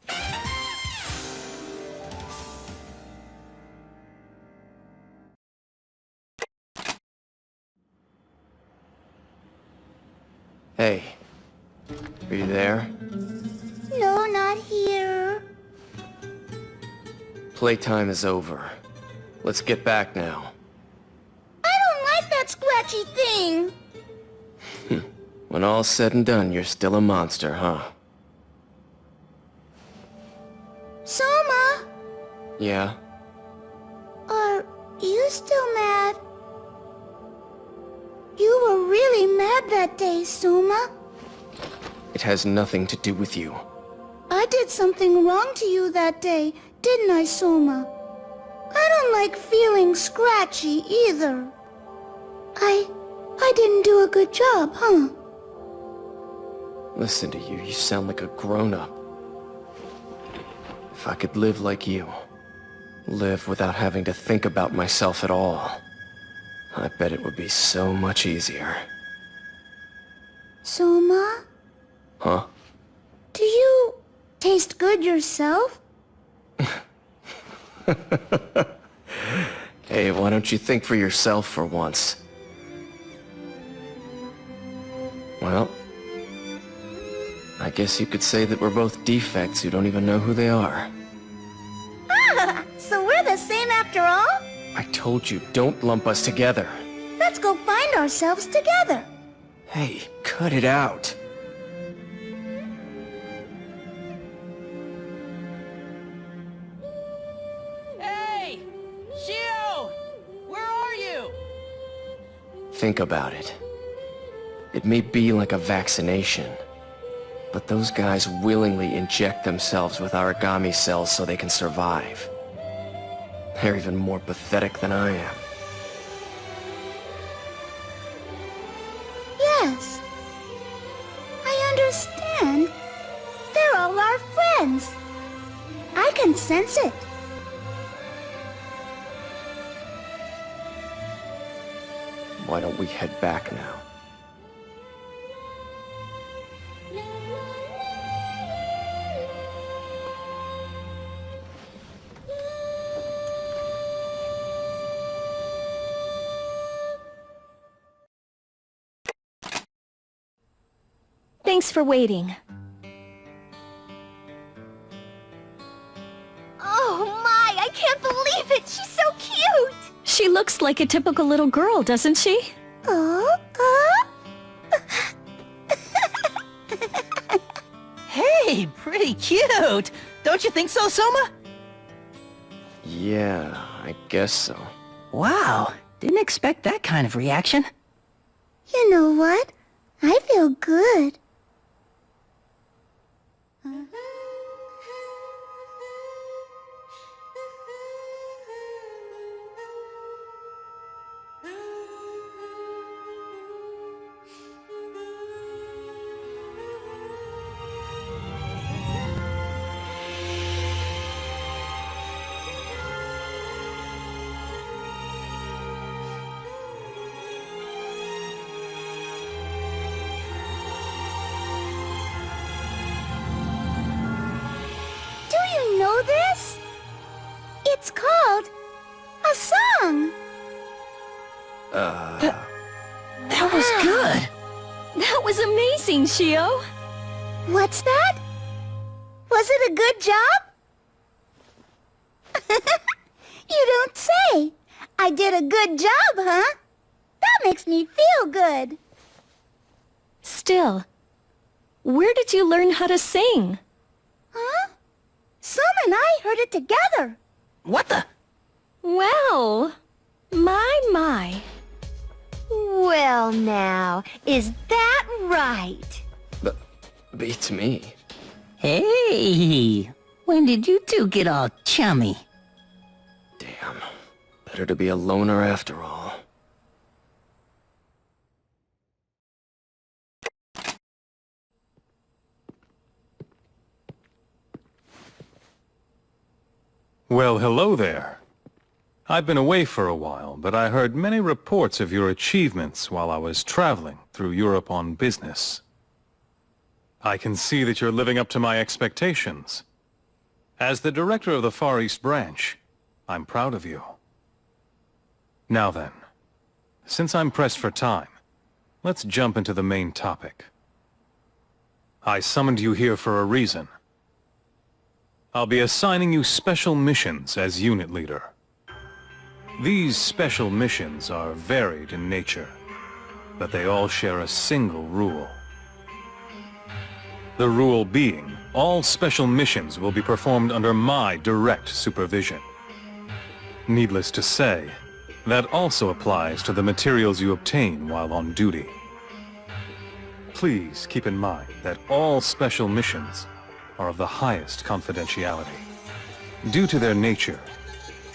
Hey, are you there? No, not here. Playtime is over. Let's get back now. I don't like that scratchy thing. When all's said and done, you're still a monster, huh? Soma, Yeah? are you still mad? You were really mad that day, Soma. It has nothing to do with you. I did something wrong to you that day, didn't I, Soma? I don't like feeling scratchy either. I didn't do a good job, huh? Listen to you, you sound like a grown-up. If I could live like you, live without having to think about myself at all, I bet it would be so much easier. Soma, Huh? do you taste good yourself? Hey, why don't you think for yourself for once? Well, I guess you could say that we're both defects who don't even know who they are. Ah, so we're the same after all? I told you, don't lump us together. Let's go find ourselves together. Hey, cut it out. Hey! Shio! Where are you? Think about it. It may be like a vaccination, but those guys willingly inject themselves with Aragami cells so they can survive. They're even more pathetic than I am. Yes. I understand. They're all our friends. I can sense it. Why don't we head back now? Thanks for waiting. Oh my, I can't believe it. She's so cute. She looks like a typical little girl, doesn't she? Hey, pretty cute! Don't you think so, Soma? Yeah, I guess so. Wow, didn't expect that kind of reaction. You know what? I feel good. Know this? It's called a song. That was good! That was amazing, Shio! What's that? Was it a good job? You don't say. I did a good job, huh? That makes me feel good. Still, Where did you learn how to sing? Huh? Some and I heard it together. What the? Well, my. Well now, is that right? Beats me. Hey! When did you two get all chummy? Damn. Better to be a loner after all. Well, hello there. I've been away for a while, but I heard many reports of your achievements while I was traveling through Europe on business. I can see that you're living up to my expectations. As the director of the Far East branch, I'm proud of you. Now then, since I'm pressed for time, let's jump into the main topic. I summoned you here for a reason. I'll be assigning you special missions as unit leader. These special missions are varied in nature, but they all share a single rule. The rule being, all special missions will be performed under my direct supervision. Needless to say, that also applies to the materials you obtain while on duty. Please keep in mind that all special missions are of the highest confidentiality. Due to their nature,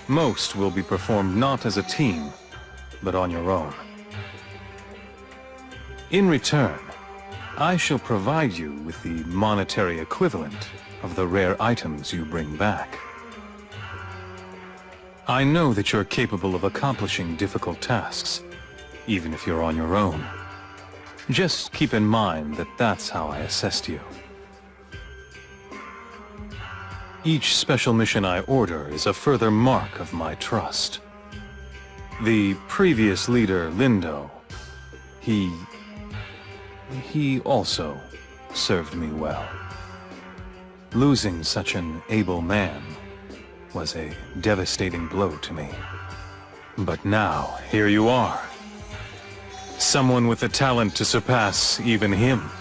most will be performed not as a team, but on your own. In return, I shall provide you with the monetary equivalent of the rare items you bring back. I know that you're capable of accomplishing difficult tasks, even if you're on your own. Just keep in mind that that's how I assessed you. Each special mission I order is a further mark of my trust. The previous leader, Lindo, he also served me well. Losing such an able man was a devastating blow to me. But now, here you are. Someone with the talent to surpass even him.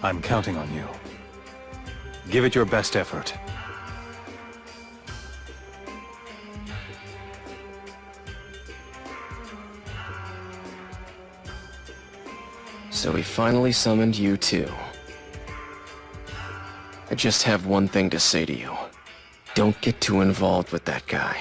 I'm counting on you. Give it your best effort. So we finally summoned you too. I just have one thing to say to you. Don't get too involved with that guy.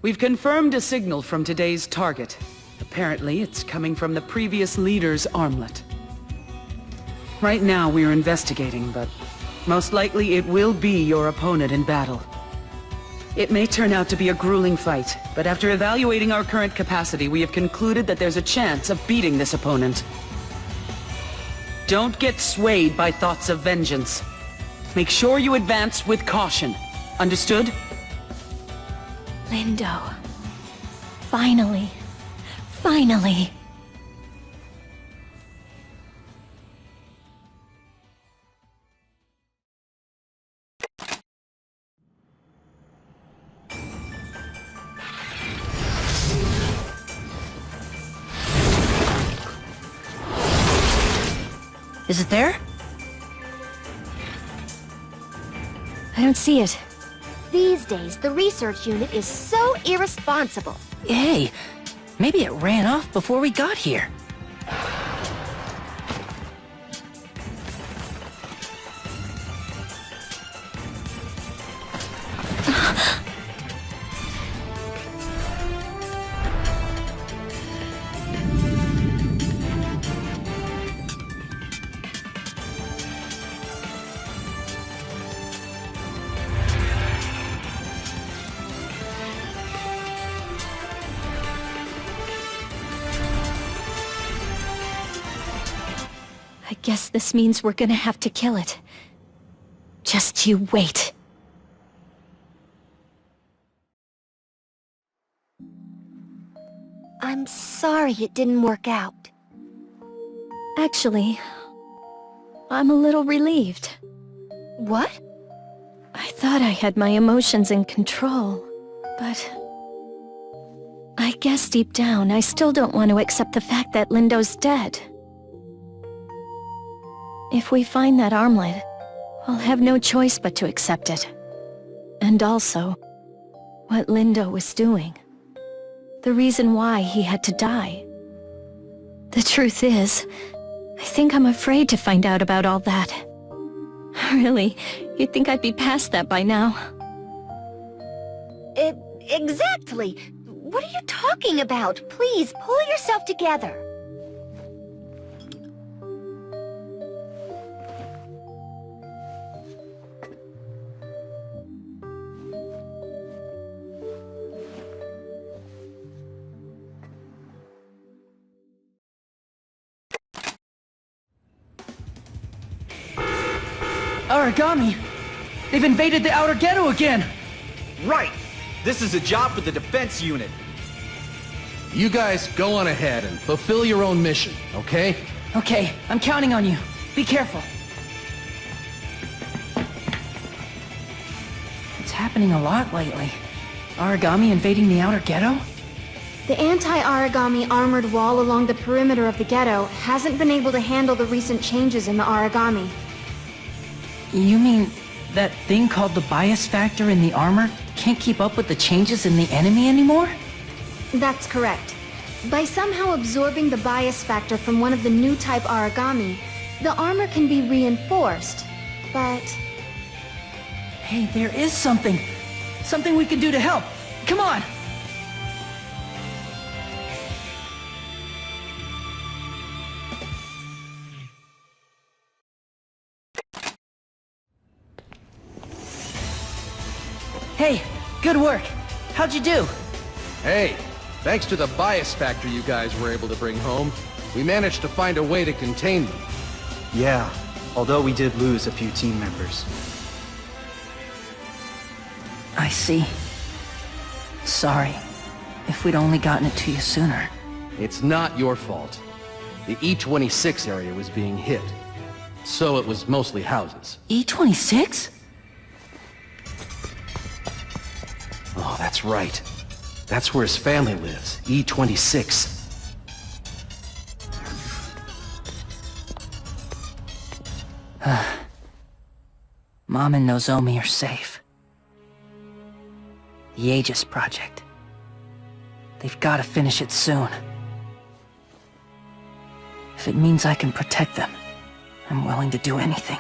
We've confirmed a signal from today's target. Apparently, it's coming from the previous leader's armlet. Right now, we're investigating, but most likely it will be your opponent in battle. It may turn out to be a grueling fight, but after evaluating our current capacity, we have concluded that there's a chance of beating this opponent. Don't get swayed by thoughts of vengeance. Make sure you advance with caution. Understood? Lindo. Finally. Finally. Is it there? I don't see it. These days, the research unit is so irresponsible. Hey, maybe it ran off before we got here. I guess this means we're gonna have to kill it. Just you wait. I'm sorry it didn't work out. Actually, I'm a little relieved. What? I thought I had my emotions in control, but... I guess deep down, I still don't want to accept the fact that Lindo's dead. If we find that armlet, I'll have no choice but to accept it. And also, what Lindo was doing. The reason why he had to die. The truth is, I think I'm afraid to find out about all that. Really, you'd think I'd be past that by now. Exactly. What are you talking about? Please, pull yourself together. Aragami! They've invaded the outer ghetto again! Right! This is a job for the defense unit. You guys go on ahead and fulfill your own mission, okay? Okay, I'm counting on you. Be careful. It's happening a lot lately. Aragami invading the outer ghetto? The anti-Aragami armored wall along the perimeter of the ghetto hasn't been able to handle the recent changes in the Aragami. You mean that thing called the bias factor in the armor can't keep up with the changes in the enemy anymore? That's correct. By somehow absorbing the bias factor from one of the new type Aragami, the armor can be reinforced, but... Hey, there is something. Something we can do to help. Come on! Hey, good work. How'd you do? Hey, thanks to the bias factor you guys were able to bring home, we managed to find a way to contain them. Yeah, although we did lose a few team members. I see. Sorry. If we'd only gotten it to you sooner. It's not your fault. The E-26 area was being hit, so it was mostly houses. E-26? Oh, that's right. That's where his family lives, E-26. Mom and Nozomi are safe. The Aegis project. They've got to finish it soon. If it means I can protect them, I'm willing to do anything.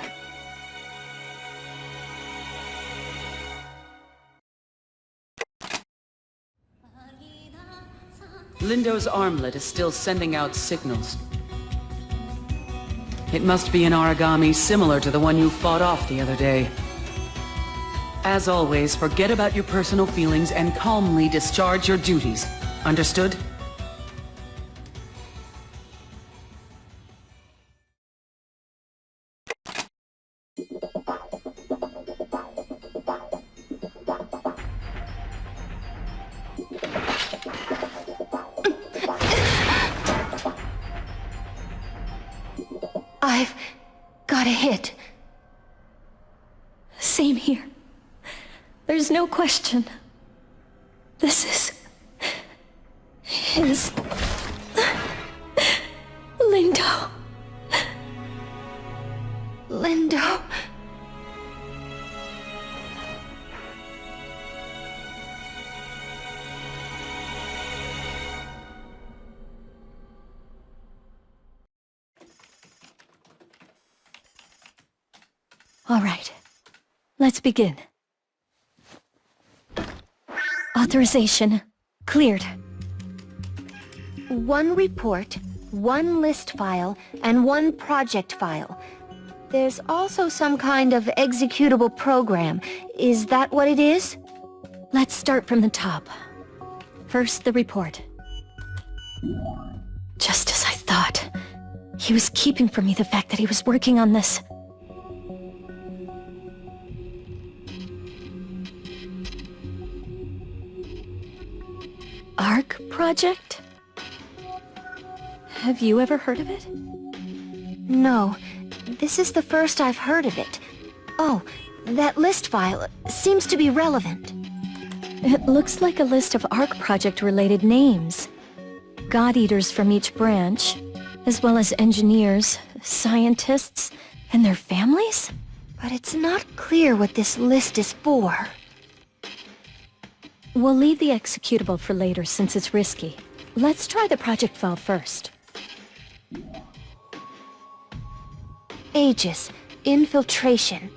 Lindo's armlet is still sending out signals. It must be an Aragami similar to the one you fought off the other day. As always, forget about your personal feelings and calmly discharge your duties. Understood? I've got a hit. Same here. There's no question. This is... his... Lindo. Lindo. All right. Let's begin. Authorization cleared. One report, one list file, and one project file. There's also some kind of executable program. Is that what it is? Let's start from the top. First, the report. Just as I thought. He was keeping from me the fact that he was working on this. ARC project? Have you ever heard of it? No. This is the first I've heard of it. Oh, that list file seems to be relevant. It looks like a list of ARC project-related names. God Eaters from each branch, as well as engineers, scientists, and their families? But it's not clear what this list is for. We'll leave the executable for later since it's risky. Let's try the project file first. Aegis. Infiltration.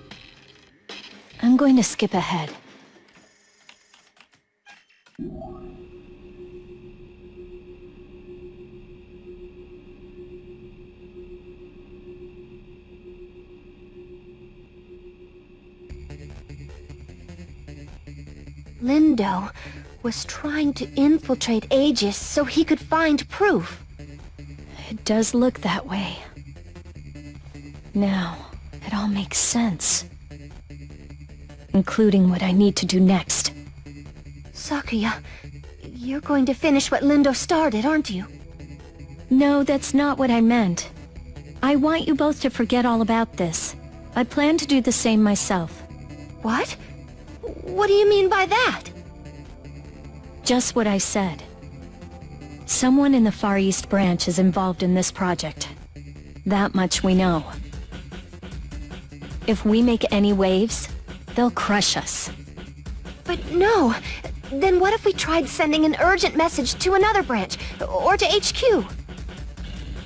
I'm going to skip ahead. Lindo was trying to infiltrate Aegis so he could find proof. It does look that way. Now, it all makes sense. Including what I need to do next. Sakuya, you're going to finish what Lindo started, aren't you? No, that's not what I meant. I want you both to forget all about this. I plan to do the same myself. What? What do you mean by that? Just what I said. Someone in the Far East branch is involved in this project. That much we know. If we make any waves, they'll crush us. But no! Then what if we tried sending an urgent message to another branch, or to HQ?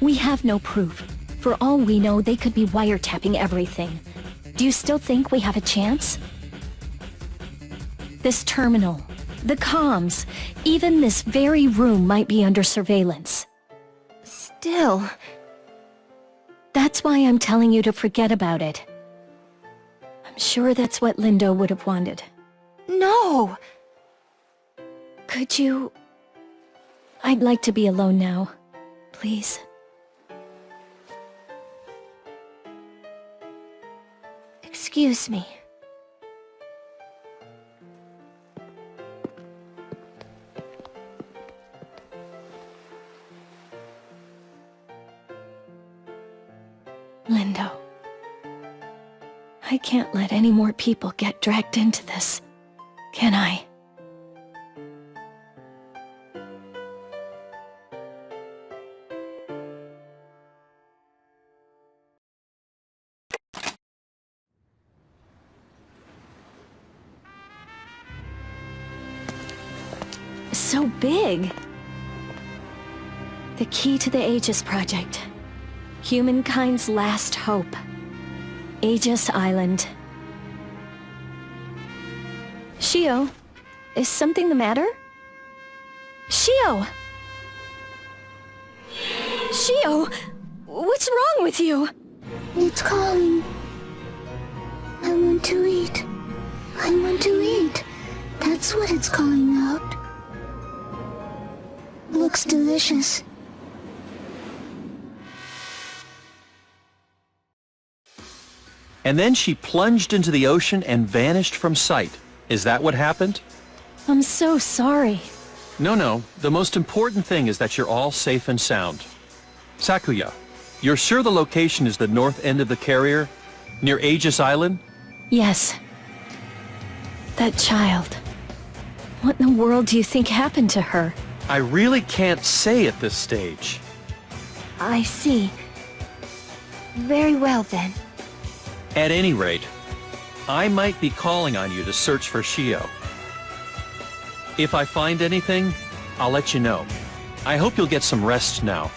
We have no proof. For all we know, they could be wiretapping everything. Do you still think we have a chance? This terminal, the comms, even this very room might be under surveillance. Still... That's why I'm telling you to forget about it. I'm sure that's what Lindo would have wanted. No! Could you... I'd like to be alone now. Please. Excuse me. Lindo. I can't let any more people get dragged into this, can I? So big. The key to the Aegis project. Humankind's last hope. Aegis Island. Shio, is something the matter? Shio! Shio! What's wrong with you? It's calling. I want to eat. I want to eat. That's what it's calling out. Looks delicious. And then she plunged into the ocean and vanished from sight. Is that what happened? I'm so sorry. No. The most important thing is that you're all safe and sound. Sakuya, you're sure the location is the north end of the carrier? Near Aegis Island? Yes. That child. What in the world do you think happened to her? I really can't say at this stage. I see. Very well then. At any rate, I might be calling on you to search for Shio. If I find anything, I'll let you know. I hope you'll get some rest now.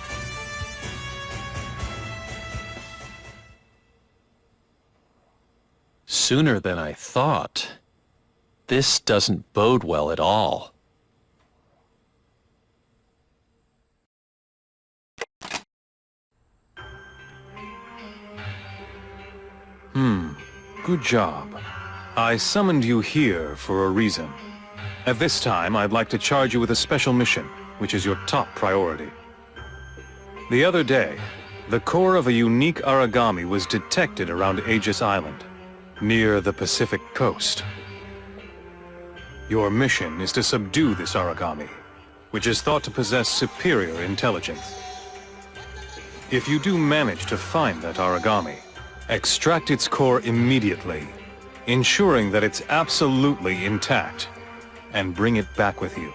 Sooner than I thought. This doesn't bode well at all. Good job. I summoned you here for a reason. At this time, I'd like to charge you with a special mission, which is your top priority. The other day, the core of a unique Aragami was detected around Aegis Island, near the Pacific coast. Your mission is to subdue this Aragami, which is thought to possess superior intelligence. If you do manage to find that Aragami, Extract its core immediately, ensuring that it's absolutely intact, and bring it back with you.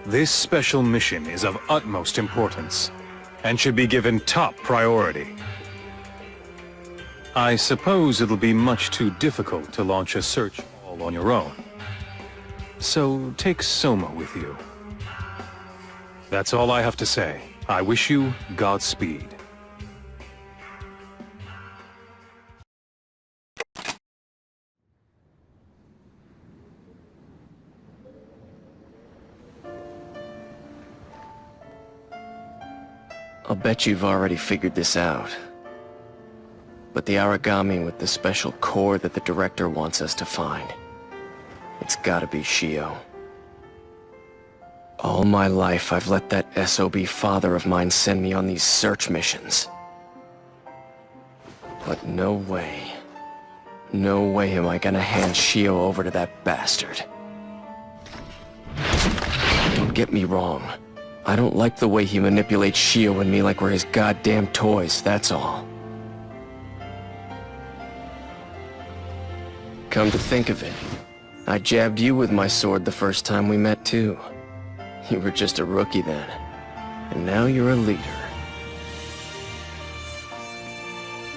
This special mission is of utmost importance, and should be given top priority. I suppose it'll be much too difficult to launch a search all on your own. So take Soma with you. That's all I have to say. I wish you Godspeed. I'll bet you've already figured this out. But the Aragami with the special core that the director wants us to find, it's gotta be Shio. All my life I've let that SOB father of mine send me on these search missions. But no way am I gonna hand Shio over to that bastard. Don't get me wrong. I don't like the way he manipulates Shio and me like we're his goddamn toys, that's all. Come to think of it, I jabbed you with my sword the first time we met too. You were just a rookie then, and now you're a leader.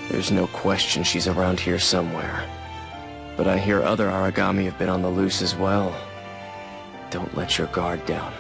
There's no question she's around here somewhere. But I hear other Aragami have been on the loose as well. Don't let your guard down.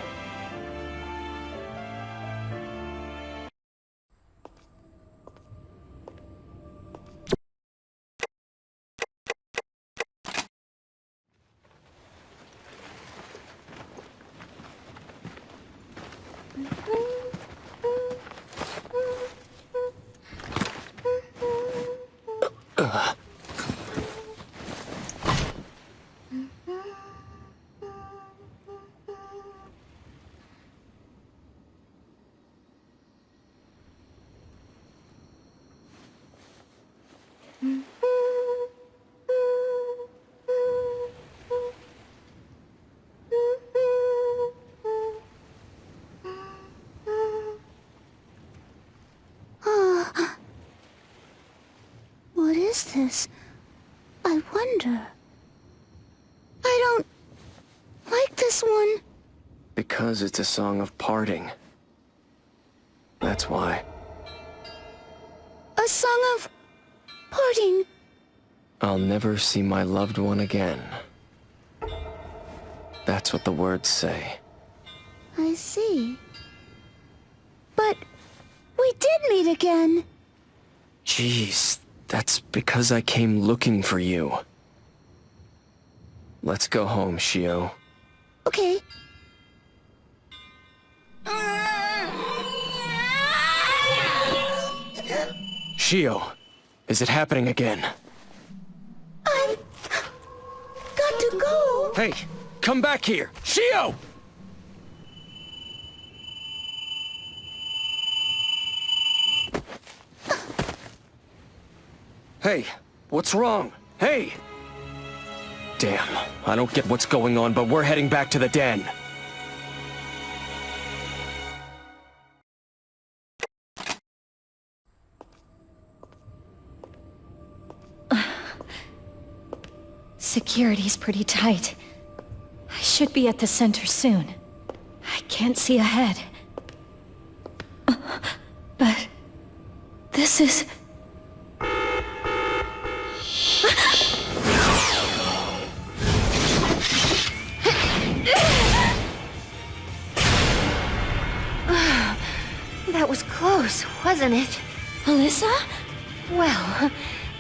What is this? I wonder. I don't like this one. Because it's a song of parting. That's why. A song of parting. I'll never see my loved one again. That's what the words say. I see. But we did meet again. Jeez, that's because I came looking for you. Let's go home, Shio. Okay. Shio, is it happening again? I've got to go. Hey, come back here! Shio! Hey, what's wrong? Hey! Damn, I don't get what's going on, but we're heading back to the den. Security's pretty tight. I should be at the center soon. I can't see ahead. But this is... That was close, wasn't it? Alyssa? Well,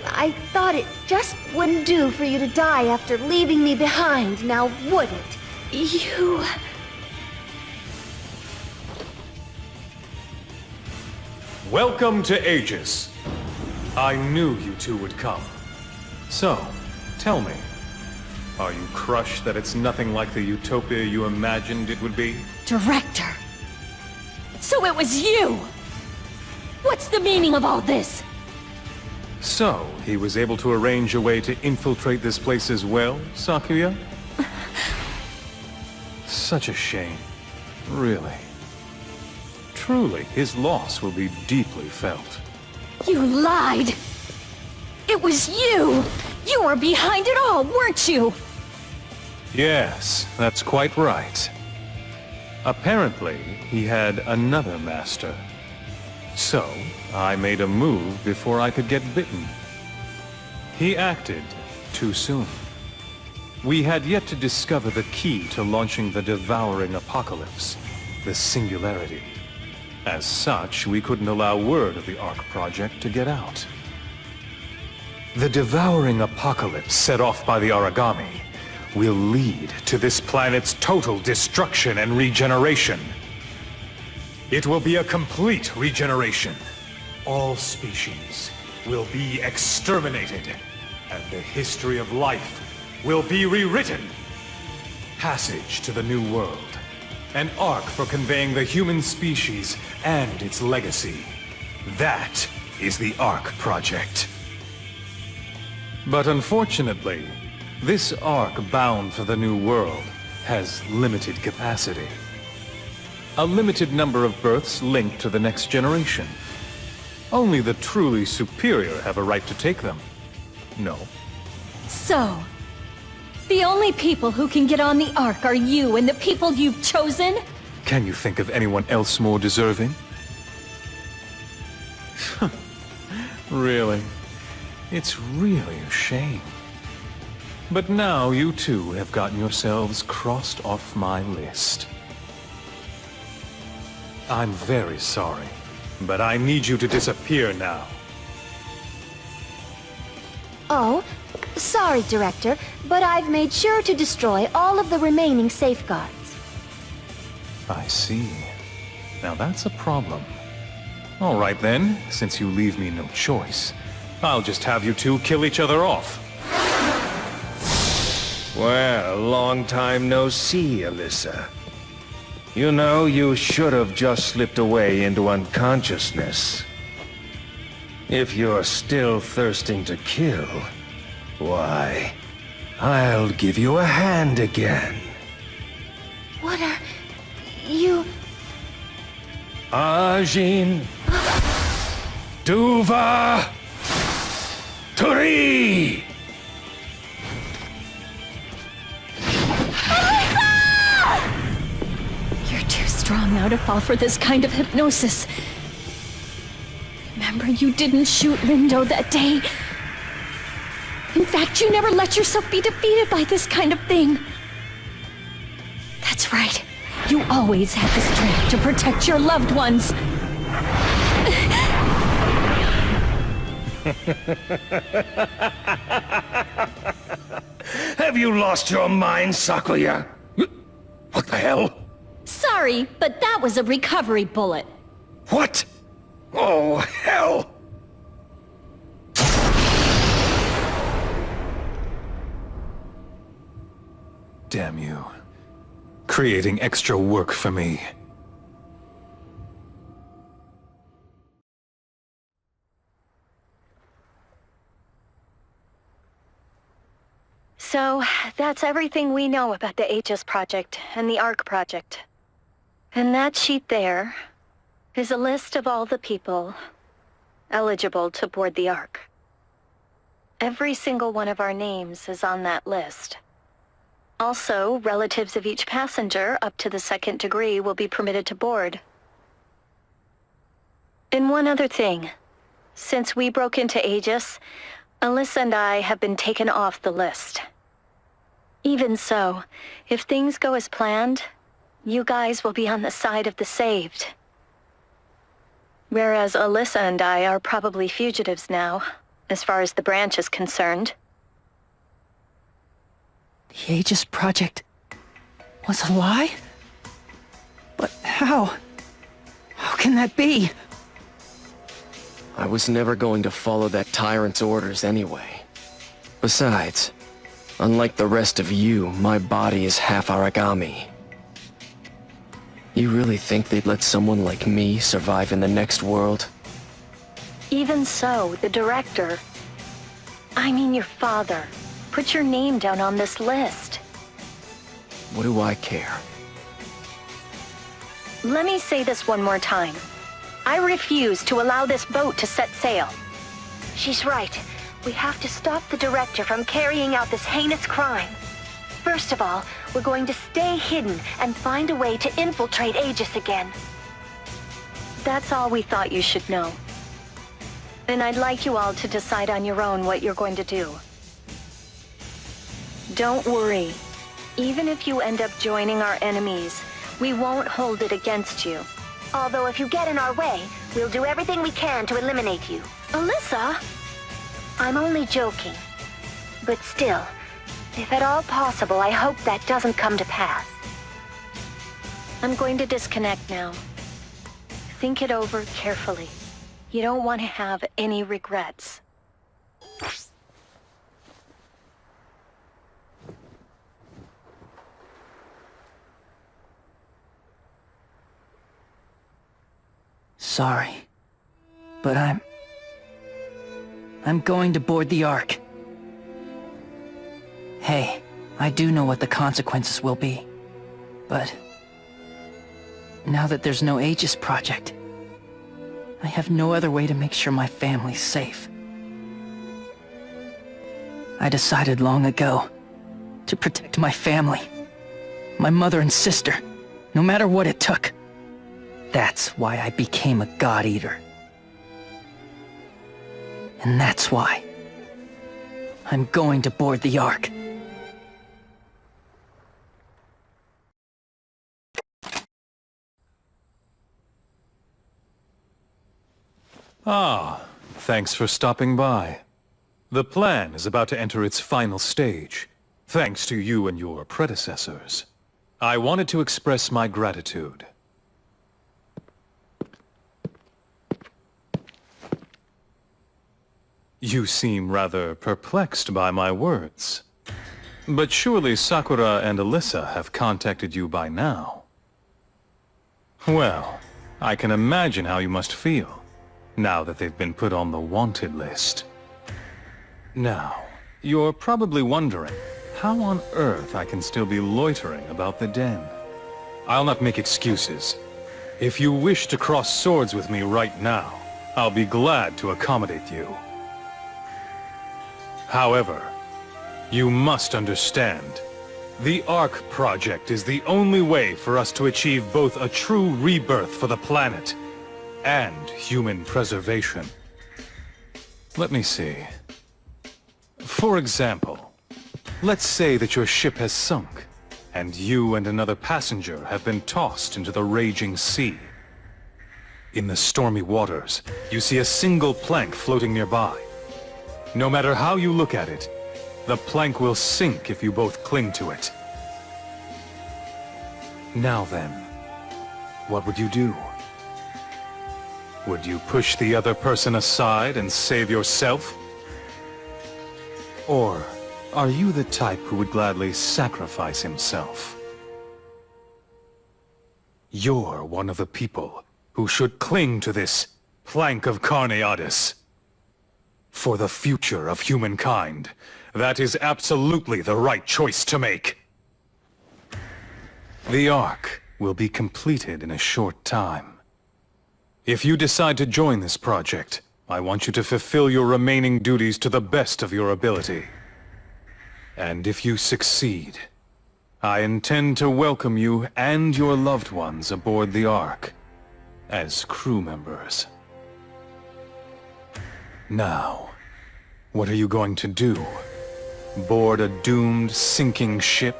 I thought it just wouldn't do for you to die after leaving me behind, now would it? You... Welcome to Aegis. I knew you two would come. So, tell me, are you crushed that it's nothing like the utopia you imagined it would be? Director! So it was you! What's the meaning of all this? So, he was able to arrange a way to infiltrate this place as well, Sakuya? Such a shame. Really. Truly, his loss will be deeply felt. You lied! It was you! You were behind it all, weren't you? Yes, that's quite right. Apparently, he had another master. So, I made a move before I could get bitten. He acted too soon. We had yet to discover the key to launching the devouring apocalypse, the singularity. As such, we couldn't allow word of the Ark project to get out. The devouring apocalypse set off by the Aragami will lead to this planet's total destruction and regeneration. It will be a complete regeneration. All species will be exterminated, and the history of life will be rewritten. Passage to the New World. An ark for conveying the human species and its legacy. That is the Ark project. But unfortunately, this ark bound for the New World has limited capacity. A limited number of births linked to the next generation. Only the truly superior have a right to take them. No. So, the only people who can get on the Ark are you and the people you've chosen? Can you think of anyone else more deserving? Really? It's really a shame. But now you two have gotten yourselves crossed off my list. I'm very sorry, but I need you to disappear now. Oh, sorry, Director, but I've made sure to destroy all of the remaining safeguards. I see. Now that's a problem. All right then, since you leave me no choice, I'll just have you two kill each other off. Well, long time no see, Alyssa. You know, you should have just slipped away into unconsciousness. If you're still thirsting to kill, why, I'll give you a hand again. What are... you... Ajin... Duva... Turi! You're too strong now to fall for this kind of hypnosis. Remember, you didn't shoot Lindo that day. In fact, you never let yourself be defeated by this kind of thing. That's right. You always had the strength to protect your loved ones. Have you lost your mind, Sakuya? What the hell? Sorry, but that was a recovery bullet. What? Oh, hell! Damn you. Creating extra work for me. So, that's everything we know about the Aegis project and the Ark project. And that sheet there is a list of all the people eligible to board the Ark. Every single one of our names is on that list. Also, relatives of each passenger up to the 2nd degree will be permitted to board. And one other thing. Since we broke into Aegis, Alyssa and I have been taken off the list. Even so, if things go as planned, you guys will be on the side of the saved. Whereas Alyssa and I are probably fugitives now, as far as the branch is concerned. The Aegis project was a lie? But how? How can that be? I was never going to follow that tyrant's orders anyway. Besides, unlike the rest of you, my body is half Aragami. You really think they'd let someone like me survive in the next world? Even so, the director, I mean your father, put your name down on this list. What do I care? Let me say this one more time. I refuse to allow this boat to set sail. She's right. We have to stop the director from carrying out this heinous crime. First of all, we're going to stay hidden and find a way to infiltrate Aegis again. That's all we thought you should know. And I'd like you all to decide on your own what you're going to do. Don't worry. Even if you end up joining our enemies, we won't hold it against you. Although if you get in our way, we'll do everything we can to eliminate you. Alyssa? I'm only joking. But still, if at all possible, I hope that doesn't come to pass. I'm going to disconnect now. Think it over carefully. You don't want to have any regrets. Sorry, but I'm going to board the Ark. Hey, I do know what the consequences will be, but now that there's no Aegis project, I have no other way to make sure my family's safe. I decided long ago to protect my family, my mother and sister, no matter what it took. That's why I became a God Eater. And that's why I'm going to board the Ark. Ah, thanks for stopping by. The plan is about to enter its final stage, thanks to you and your predecessors. I wanted to express my gratitude. You seem rather perplexed by my words. But surely Sakura and Alyssa have contacted you by now. Well, I can imagine how you must feel, now that they've been put on the wanted list. Now, you're probably wondering how on earth I can still be loitering about the den. I'll not make excuses. If you wish to cross swords with me right now, I'll be glad to accommodate you. However, you must understand, the Ark project is the only way for us to achieve both a true rebirth for the planet and human preservation. Let me see. For example, let's say that your ship has sunk, and you and another passenger have been tossed into the raging sea. In the stormy waters, you see a single plank floating nearby. No matter how you look at it, the plank will sink if you both cling to it. Now then, what would you do? Would you push the other person aside and save yourself? Or are you the type who would gladly sacrifice himself? You're one of the people who should cling to this plank of Carneades. For the future of humankind, that is absolutely the right choice to make. The Ark will be completed in a short time. If you decide to join this project, I want you to fulfill your remaining duties to the best of your ability. And if you succeed, I intend to welcome you and your loved ones aboard the Ark as crew members. Now, what are you going to do? Board a doomed, sinking ship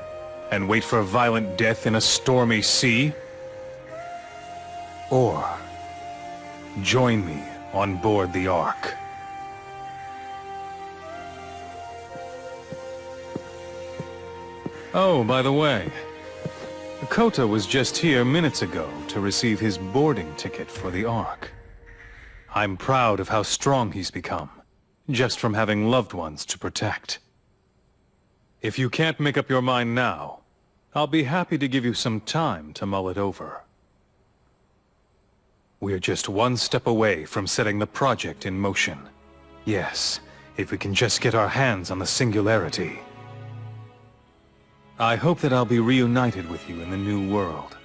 and wait for violent death in a stormy sea? Or join me on board the Ark? Oh, by the way, Kota was just here minutes ago to receive his boarding ticket for the Ark. I'm proud of how strong he's become, just from having loved ones to protect. If you can't make up your mind now, I'll be happy to give you some time to mull it over. We're just one step away from setting the project in motion. Yes, if we can just get our hands on the singularity. I hope that I'll be reunited with you in the new world.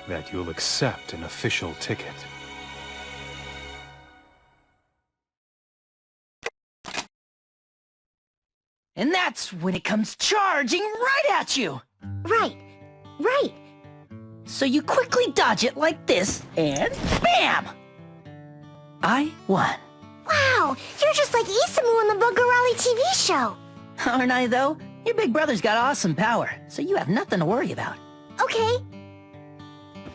That you'll accept an official ticket. that's when it comes charging right at you! Right. So you quickly dodge it like this, and BAM! I won. Wow, you're just like Isamu in the Bugarali TV show. Aren't I, though? Your big brother's got awesome power, so you have nothing to worry about. Okay.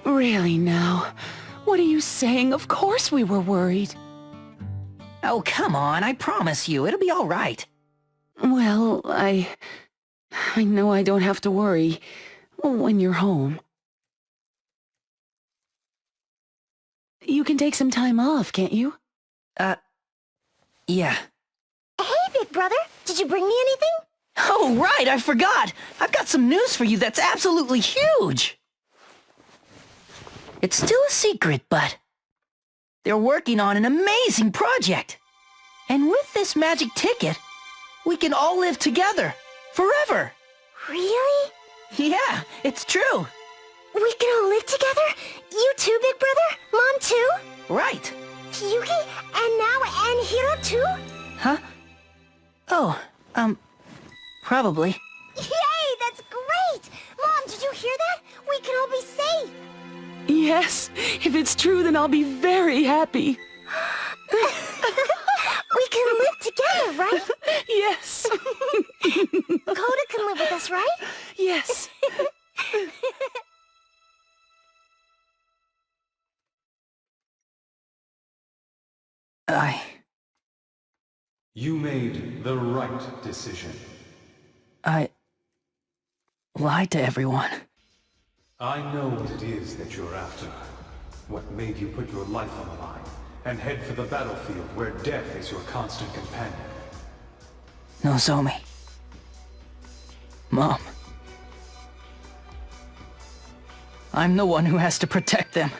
Really now? What are you saying? Of course we were worried. Oh, come on, I promise you, it'll be all right. Well, I know I don't have to worry when you're home. You can take some time off, can't you? Yeah. Hey, big brother, did you bring me anything? Oh, right, I forgot! I've got some news for you that's absolutely huge! It's still a secret, but they're working on an amazing project. And with this magic ticket, we can all live together, forever. Really? Yeah, it's true. We can all live together? You too, big brother? Mom too? Right. Yuki? And now Anihiro too? Huh? Oh, probably. Yay, that's great! Mom, did you hear that? We can all be safe. Yes, if it's true, then I'll be very happy. We can live together, right? Yes. Coda can live with us, right? Yes. You made the right decision. I lied to everyone. I know what it is that you're after. What made you put your life on the line and head for the battlefield where death is your constant companion. Nozomi. Mom. I'm the one who has to protect them.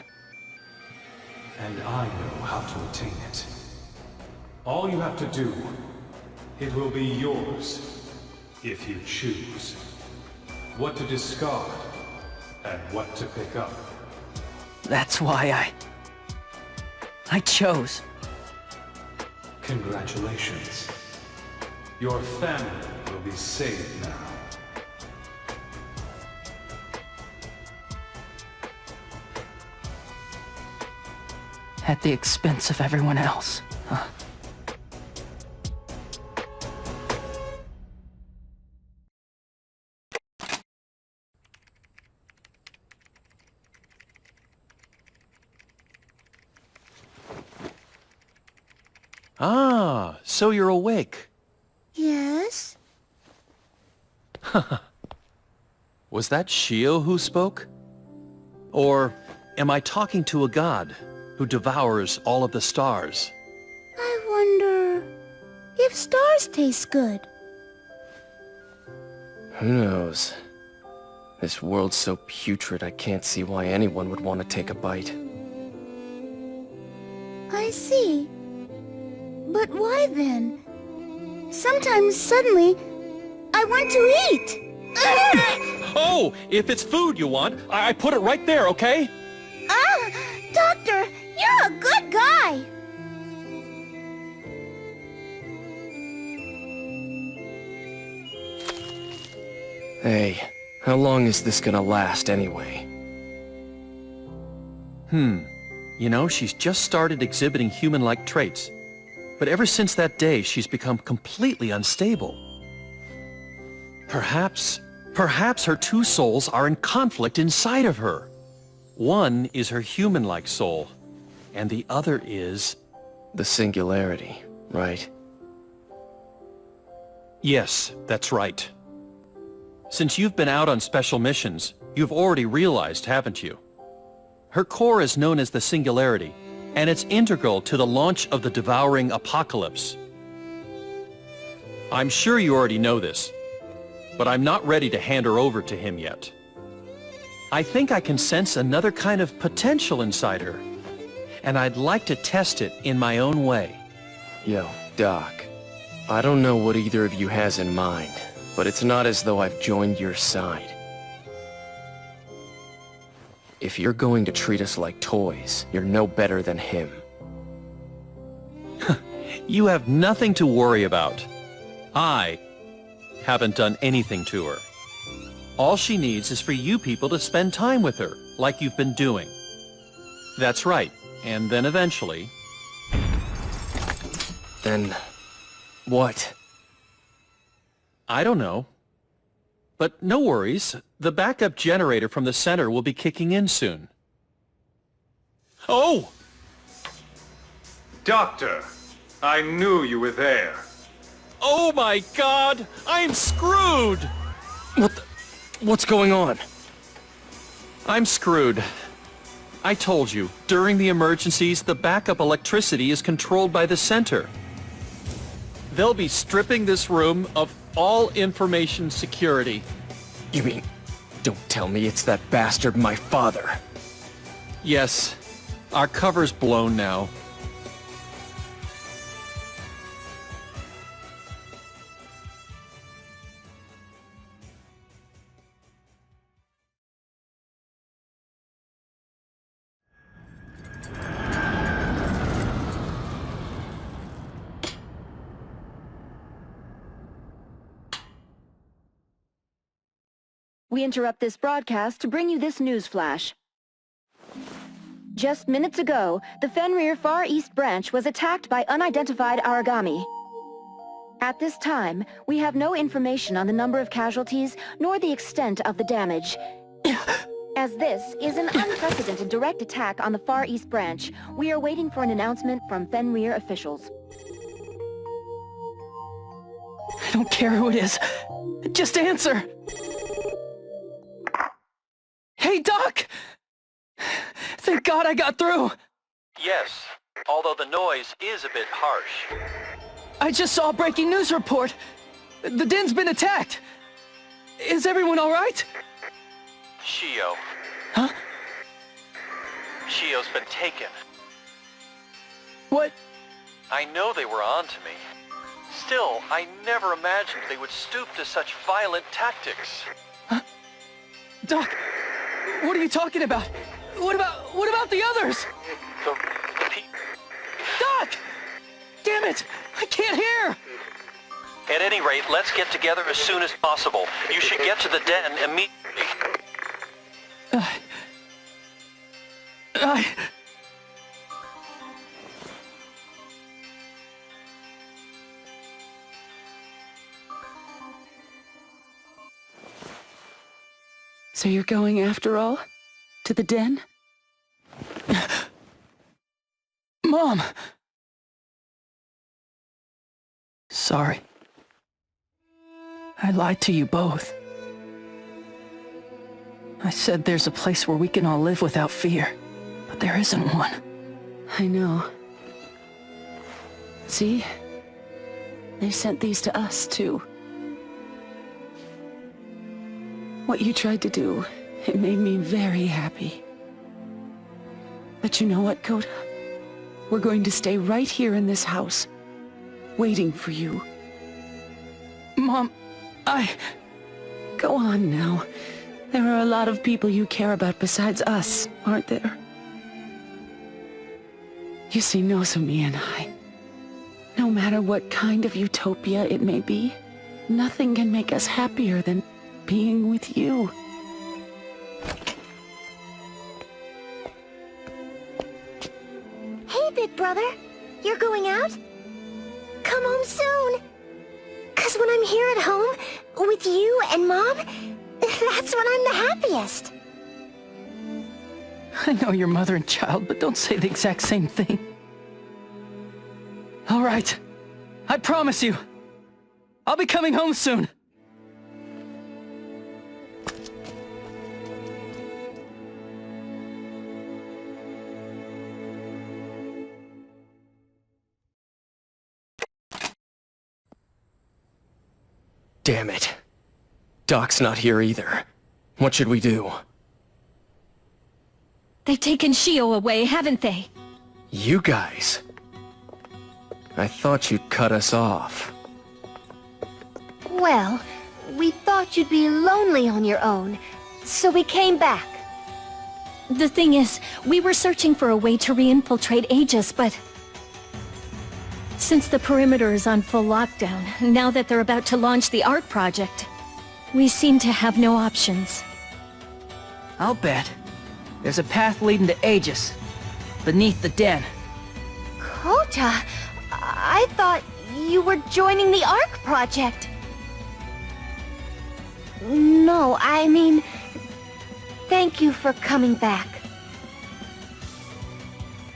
And I know how to attain it. All you have to do, it will be yours, if you choose. What to discard, and what to pick up. That's why I chose. Congratulations. Your family will be saved now. At the expense of everyone else, huh? Ah, so you're awake. Yes? Was that Shio who spoke? Or am I talking to a god who devours all of the stars? I wonder if stars taste good. Who knows? This world's so putrid I can't see why anyone would want to take a bite. I see. But why then? Sometimes suddenly, I want to eat. Oh, if it's food you want, I put it right there, okay? Ah, Doctor, you're a good guy. Hey, how long is this gonna last anyway? You know, she's just started exhibiting human-like traits. But ever since that day, she's become completely unstable. Perhaps her two souls are in conflict inside of her. One is her human-like soul, and the other is... The singularity, right? Yes, that's right. Since you've been out on special missions, you've already realized, haven't you? Her core is known as the singularity, and it's integral to the launch of the devouring apocalypse. I'm sure you already know this, but I'm not ready to hand her over to him yet. I think I can sense another kind of potential inside her, and I'd like to test it in my own way. Yo, Doc, I don't know what either of you has in mind, but it's not as though I've joined your side. If you're going to treat us like toys, you're no better than him. You have nothing to worry about. haven't done anything to her. All she needs is for you people to spend time with her, like you've been doing. That's right. And then eventually... Then... what? I don't know. But no worries. The backup generator from the center will be kicking in soon. Oh! Doctor, I knew you were there. Oh my God! I'm screwed! What's going on? I'm screwed. I told you, during the emergencies, the backup electricity is controlled by the center. They'll be stripping this room of all information security. You mean, don't tell me it's that bastard my father. Yes, our cover's blown now. We interrupt this broadcast to bring you this news flash. Just minutes ago, the Fenrir Far East Branch was attacked by unidentified Aragami. At this time, we have no information on the number of casualties nor the extent of the damage. As this is an unprecedented direct attack on the Far East Branch, we are waiting for an announcement from Fenrir officials. I don't care who it is. Just answer! Hey, Doc! Thank God I got through! Yes, although the noise is a bit harsh. I just saw a breaking news report. The den's been attacked. Is everyone all right? Shio. Huh? Shio's been taken. What? I know they were on to me. Still, I never imagined they would stoop to such violent tactics. Huh? Doc, what are you talking about? What about the others? Doc! Damn it! I can't hear! At any rate, let's get together as soon as possible. You should get to the den immediately. So you're going after all? To the den? Mom! Sorry. I lied to you both. I said there's a place where we can all live without fear, but there isn't one. I know. See? They sent these to us, too. What you tried to do, it made me very happy. But you know what, Coda? We're going to stay right here in this house, waiting for you. Mom, Go on now. There are a lot of people you care about besides us, aren't there? You see, Nozomi and I, no matter what kind of utopia it may be, nothing can make us happier than being with you. Hey, big brother. You're going out? Come home soon. 'Cause when I'm here at home, with you and Mom, that's when I'm the happiest. I know you're mother and child, but don't say the exact same thing. All right. I promise you. I'll be coming home soon. Damn it. Doc's not here either. What should we do? They've taken Shio away, haven't they? You guys? I thought you'd cut us off. Well, we thought you'd be lonely on your own, so we came back. The thing is, we were searching for a way to re-infiltrate Aegis, but... Since the perimeter is on full lockdown, now that they're about to launch the ARC project, we seem to have no options. I'll bet. There's a path leading to Aegis, beneath the den. Kota, I thought you were joining the ARC project. No, I mean, thank you for coming back.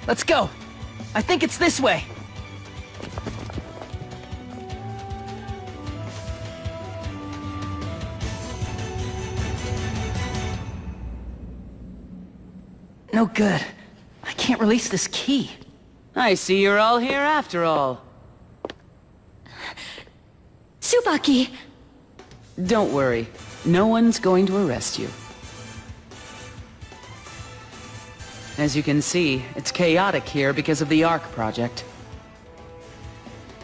Let's go. I think it's this way. No good. I can't release this key. I see you're all here after all. Tsubaki! Don't worry. No one's going to arrest you. As you can see, it's chaotic here because of the ARC project.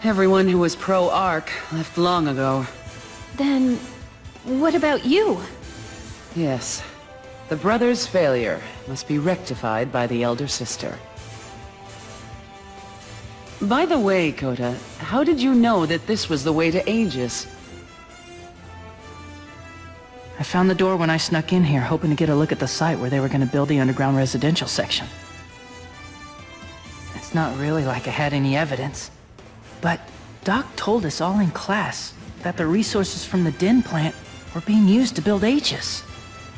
Everyone who was pro-ARC left long ago. Then, what about you? Yes. The brother's failure must be rectified by the elder sister. By the way, Kota, how did you know that this was the way to Aegis? I found the door when I snuck in here, hoping to get a look at the site where they were going to build the underground residential section. It's not really like I had any evidence. But Doc told us all in class that the resources from the Den plant were being used to build Aegis.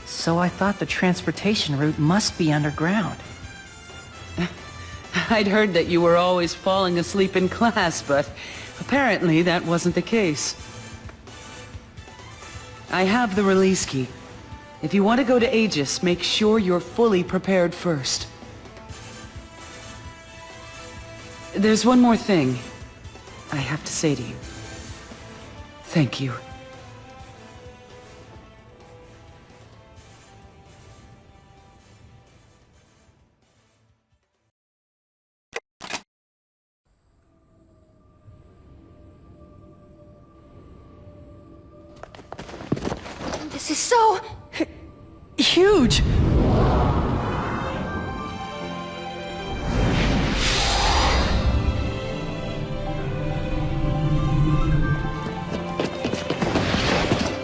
So I thought the transportation route must be underground. I'd heard that you were always falling asleep in class, but apparently that wasn't the case. I have the release key. If you want to go to Aegis, make sure you're fully prepared first. There's one more thing I have to say to you. Thank you. This is so... huge!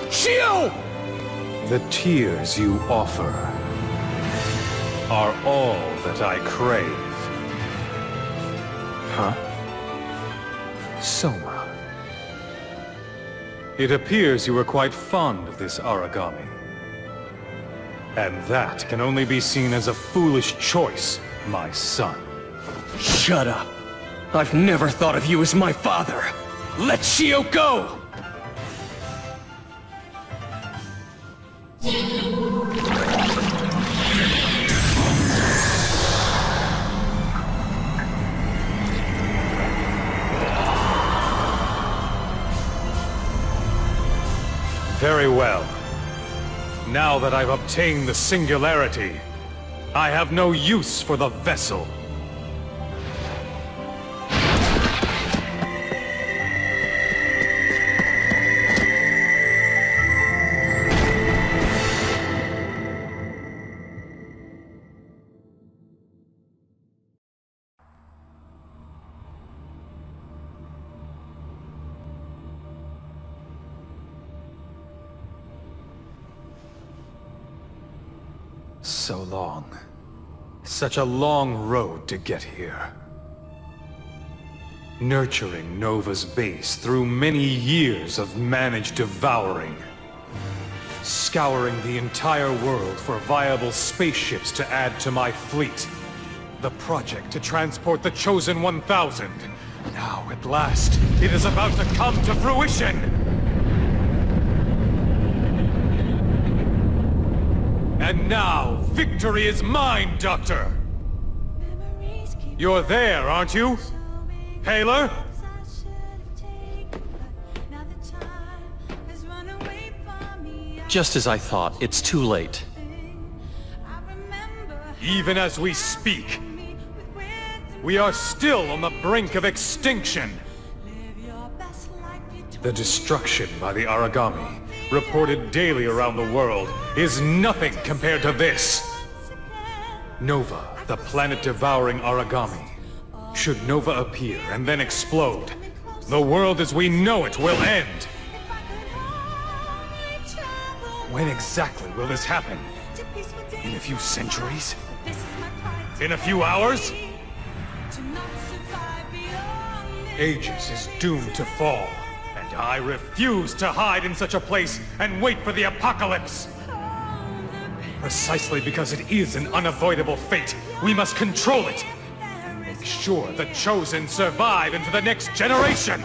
Shio! The tears you offer Are all that I crave. Huh? Soma. It appears you were quite fond of this Aragami. And that can only be seen as a foolish choice, my son. Shut up. I've never thought of you as my father. Let Shio go! Very well. Now that I've obtained the singularity, I have no use for the vessel. So long. Such a long road to get here. Nurturing Nova's base through many years of managed devouring. Scouring the entire world for viable spaceships to add to my fleet. The project to transport the Chosen 1000. Now, at last, it is about to come to fruition! And now, victory is mine, Doctor! You're there, aren't you? Paler? Just as I thought, it's too late. Even as we speak, we are still on the brink of extinction. The destruction by the Aragami, reported daily around the world, is nothing compared to this. Nova, the planet-devouring Aragami, Should Nova appear and then explode, the world as we know it will end. When exactly will this happen? In a few centuries? In a few hours? Aegis is doomed to fall, and I refuse to hide in such a place and wait for the apocalypse! Precisely because it is an unavoidable fate, we must control it! And make sure the Chosen survive into the next generation!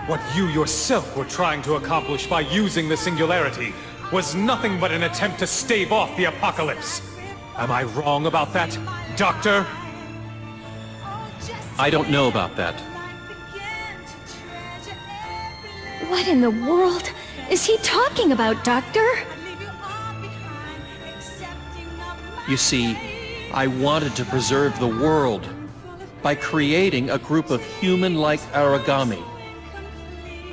What you yourself were trying to accomplish by using the Singularity was nothing but an attempt to stave off the apocalypse. Am I wrong about that, Doctor? I don't know about that. What in the world is he talking about, Doctor? You see, I wanted to preserve the world by creating a group of human-like Aragami.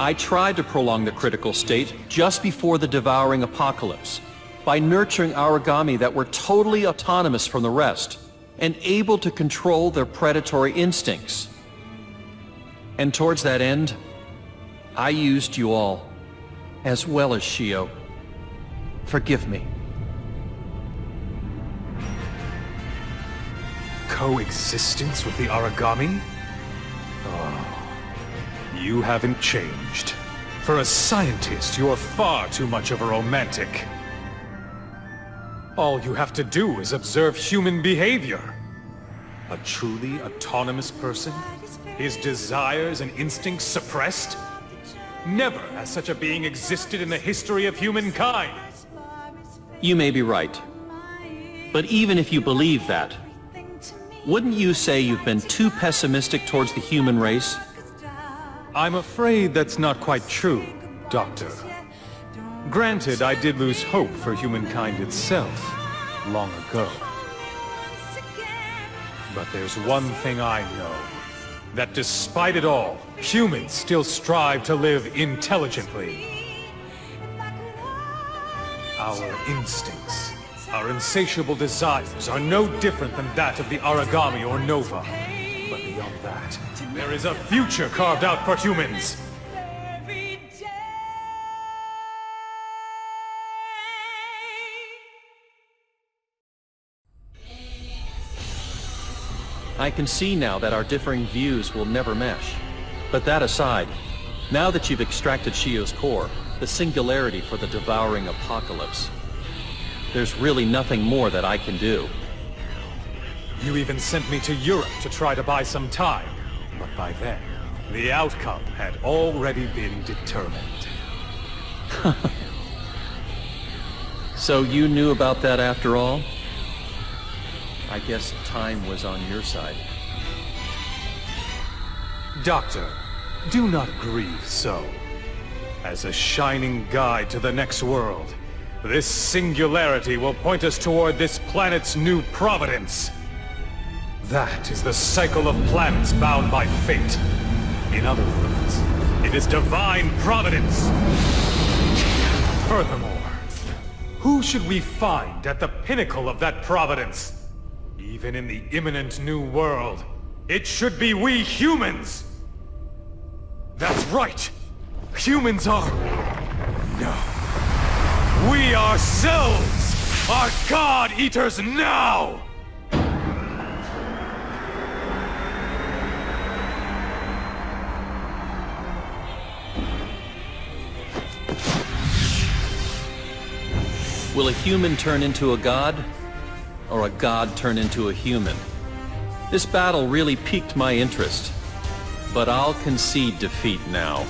I tried to prolong the critical state just before the devouring apocalypse by nurturing Aragami that were totally autonomous from the rest and able to control their predatory instincts. And towards that end, I used you all, as well as Shio. Forgive me. Coexistence with the Aragami? Oh, you haven't changed. For a scientist, you're far too much of a romantic. All you have to do is observe human behavior. A truly autonomous person? His desires and instincts suppressed? Never has such a being existed in the history of humankind. You may be right. But even if you believe that, wouldn't you say you've been too pessimistic towards the human race? I'm afraid that's not quite true, Doctor. Granted, I did lose hope for humankind itself long ago. But there's one thing I know. That despite it all, humans still strive to live intelligently. Our instincts, our insatiable desires are no different than that of the Aragami or Nova. But beyond that, there is a future carved out for humans. I can see now that our differing views will never mesh. But that aside, now that you've extracted Shio's core, the singularity for the devouring apocalypse, there's really nothing more that I can do. You even sent me to Europe to try to buy some time. But by then, the outcome had already been determined. So you knew about that after all? I guess time was on your side. Doctor, do not grieve so. As a shining guide to the next world, this singularity will point us toward this planet's new providence. That is the cycle of planets bound by fate. In other words, it is divine providence. Furthermore, who should we find at the pinnacle of that providence? Even in the imminent new world, it should be we humans! That's right! Humans are... No. We ourselves are God Eaters now! Will a human turn into a god? Or a god turn into a human? This battle really piqued my interest. But I'll concede defeat now.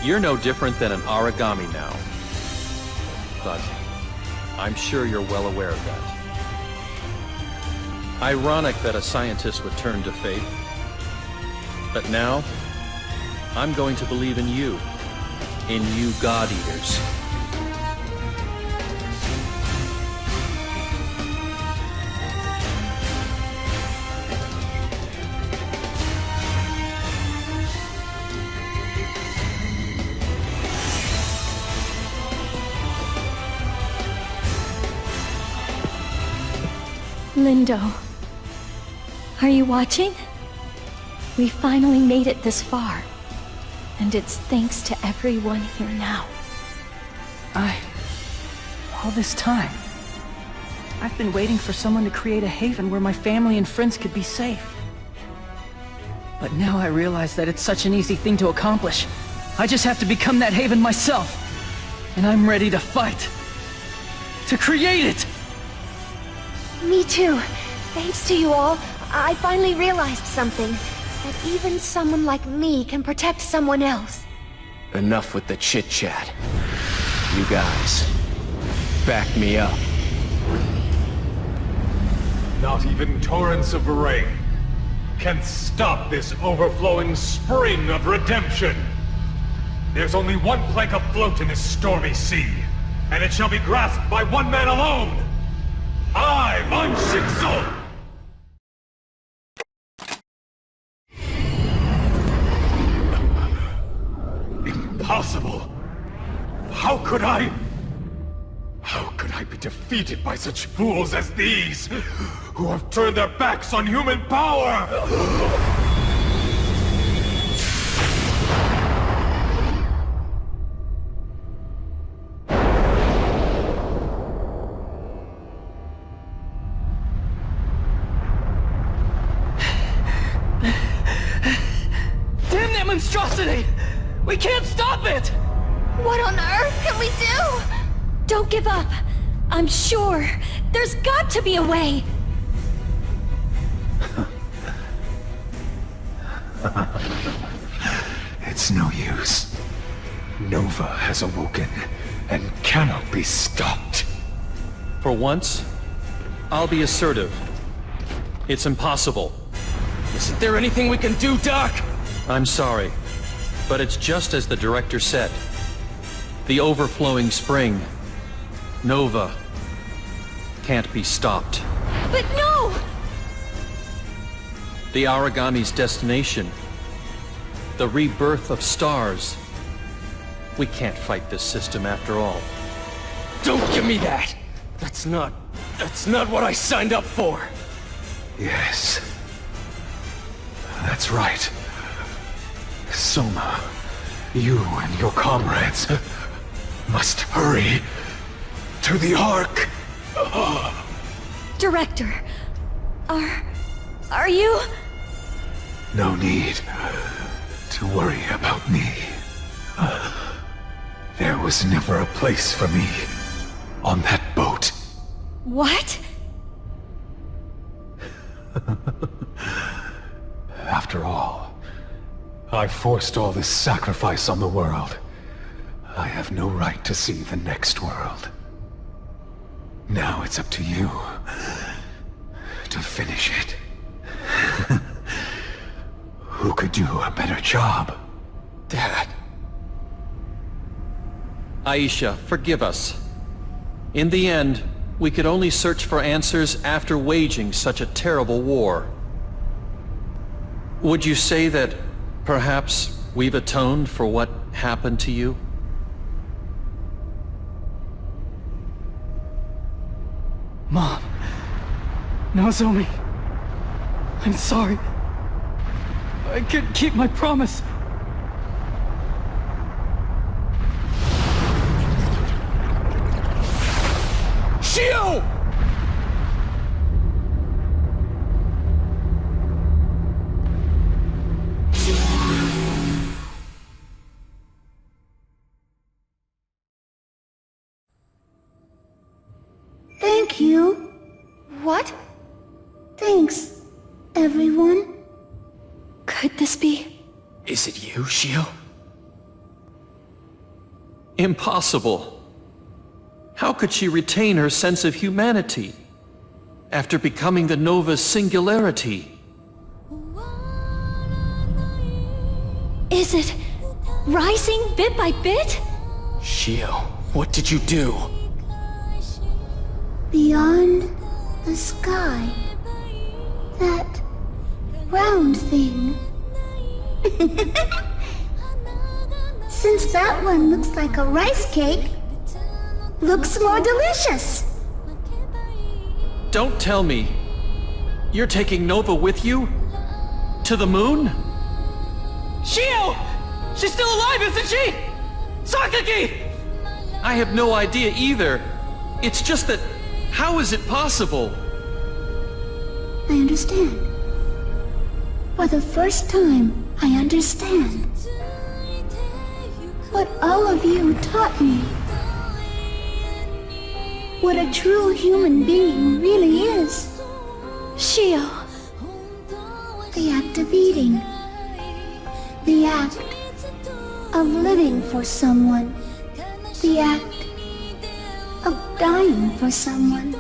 You're no different than an Aragami now. But I'm sure you're well aware of that. Ironic that a scientist would turn to faith. But now, I'm going to believe in you. In you God Eaters. Lindo. Are you watching? We finally made it this far. And it's thanks to everyone here now. All this time, I've been waiting for someone to create a haven where my family and friends could be safe. But now I realize that it's such an easy thing to accomplish. I just have to become that haven myself. And I'm ready to fight. To create it! Me too. Thanks to you all, I finally realized something. That even someone like me can protect someone else. Enough with the chit-chat. You guys, back me up. Not even torrents of rain can stop this overflowing spring of redemption. There's only one plank afloat in this stormy sea, and it shall be grasped by one man alone. I, Von Schicksal! Impossible! How could I be defeated by such fools as these, who have turned their backs on human power? Damn that monstrosity! We can't stop it! What on earth can we do? Don't give up. I'm sure. There's got to be a way. It's no use. Nova has awoken and cannot be stopped. For once, I'll be assertive. It's impossible. Isn't there anything we can do, Doc? I'm sorry, but it's just as the director said. The overflowing spring, Nova, can't be stopped. But no! The Aragami's destination, the rebirth of stars. We can't fight this system after all. Don't give me that! That's not what I signed up for! Yes. That's right. Soma, you and your comrades must hurry to the Ark. Director, are you? No need to worry about me. There was never a place for me on that boat. What? After all, I forced all this sacrifice on the world. I have no right to see the next world. Now it's up to you to finish it. Who could do a better job? Dad. Aisha, forgive us. In the end, we could only search for answers after waging such a terrible war. Would you say that perhaps we've atoned for what happened to you? Mom. Nozomi. I'm sorry. I couldn't keep my promise. Shio! Thank you. What? Thanks, everyone. Could this be? Is it you, Shio? Impossible. How could she retain her sense of humanity after becoming the Nova's singularity? Is it rising bit by bit? Shio, what did you do? Beyond the sky. That round thing. Since that one looks like a rice cake, looks more delicious. Don't tell me You're taking Nova with you? To the moon? Shio! She's still alive, isn't she? Sakaki! I have no idea either. It's just that, how is it possible? I understand. For the first time, I understand. What all of you taught me. What a true human being really is. Shio. The act of eating. The act of living for someone. The act of dying for someone.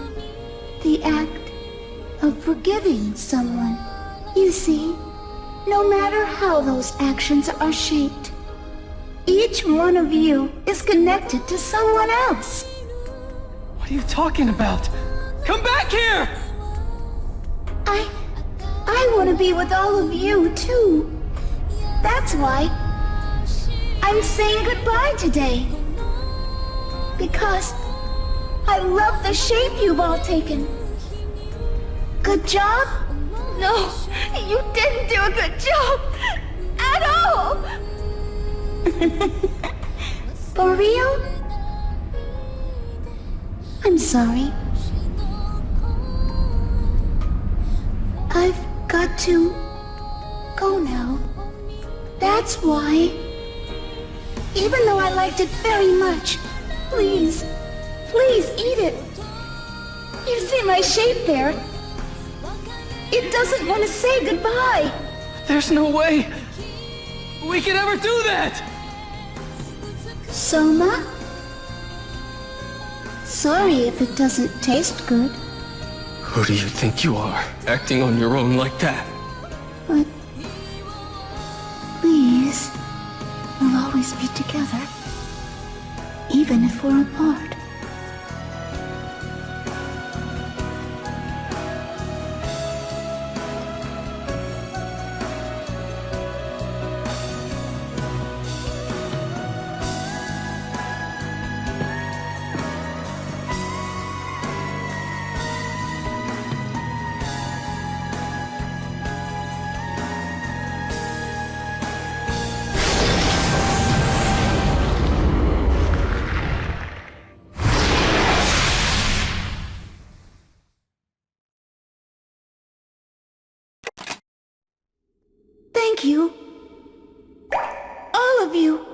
The act of forgiving someone. You see, no matter how those actions are shaped, each one of you is connected to someone else. What are you talking about? Come back here! I want to be with all of you, too. That's why I'm saying goodbye today. Because I love the shape you've all taken. Good job? No, you didn't do a good job at all. For real? I'm sorry. I've got to go now. That's why. Even though I liked it very much, please eat it. You see my shape there? It doesn't want to say goodbye. There's no way we could ever do that! Soma? Sorry if it doesn't taste good. Who do you think you are, acting on your own like that? But please, we'll always be together, even if we're apart. Thank you. All of you.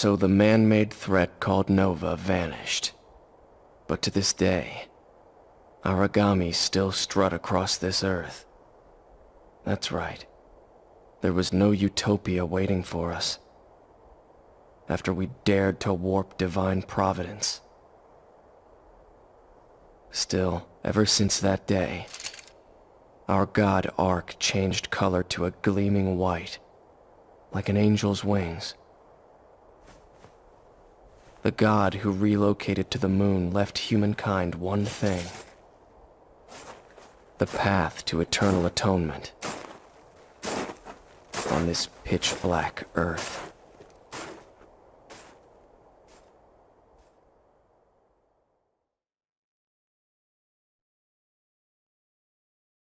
so the man-made threat called Nova vanished. But to this day, Aragami still strut across this earth. That's right. There was no utopia waiting for us. After we dared to warp divine providence. Still, ever since that day, our god Ark changed color to a gleaming white, like an angel's wings. The god who relocated to the moon left humankind one thing: the path to eternal atonement on this pitch-black earth.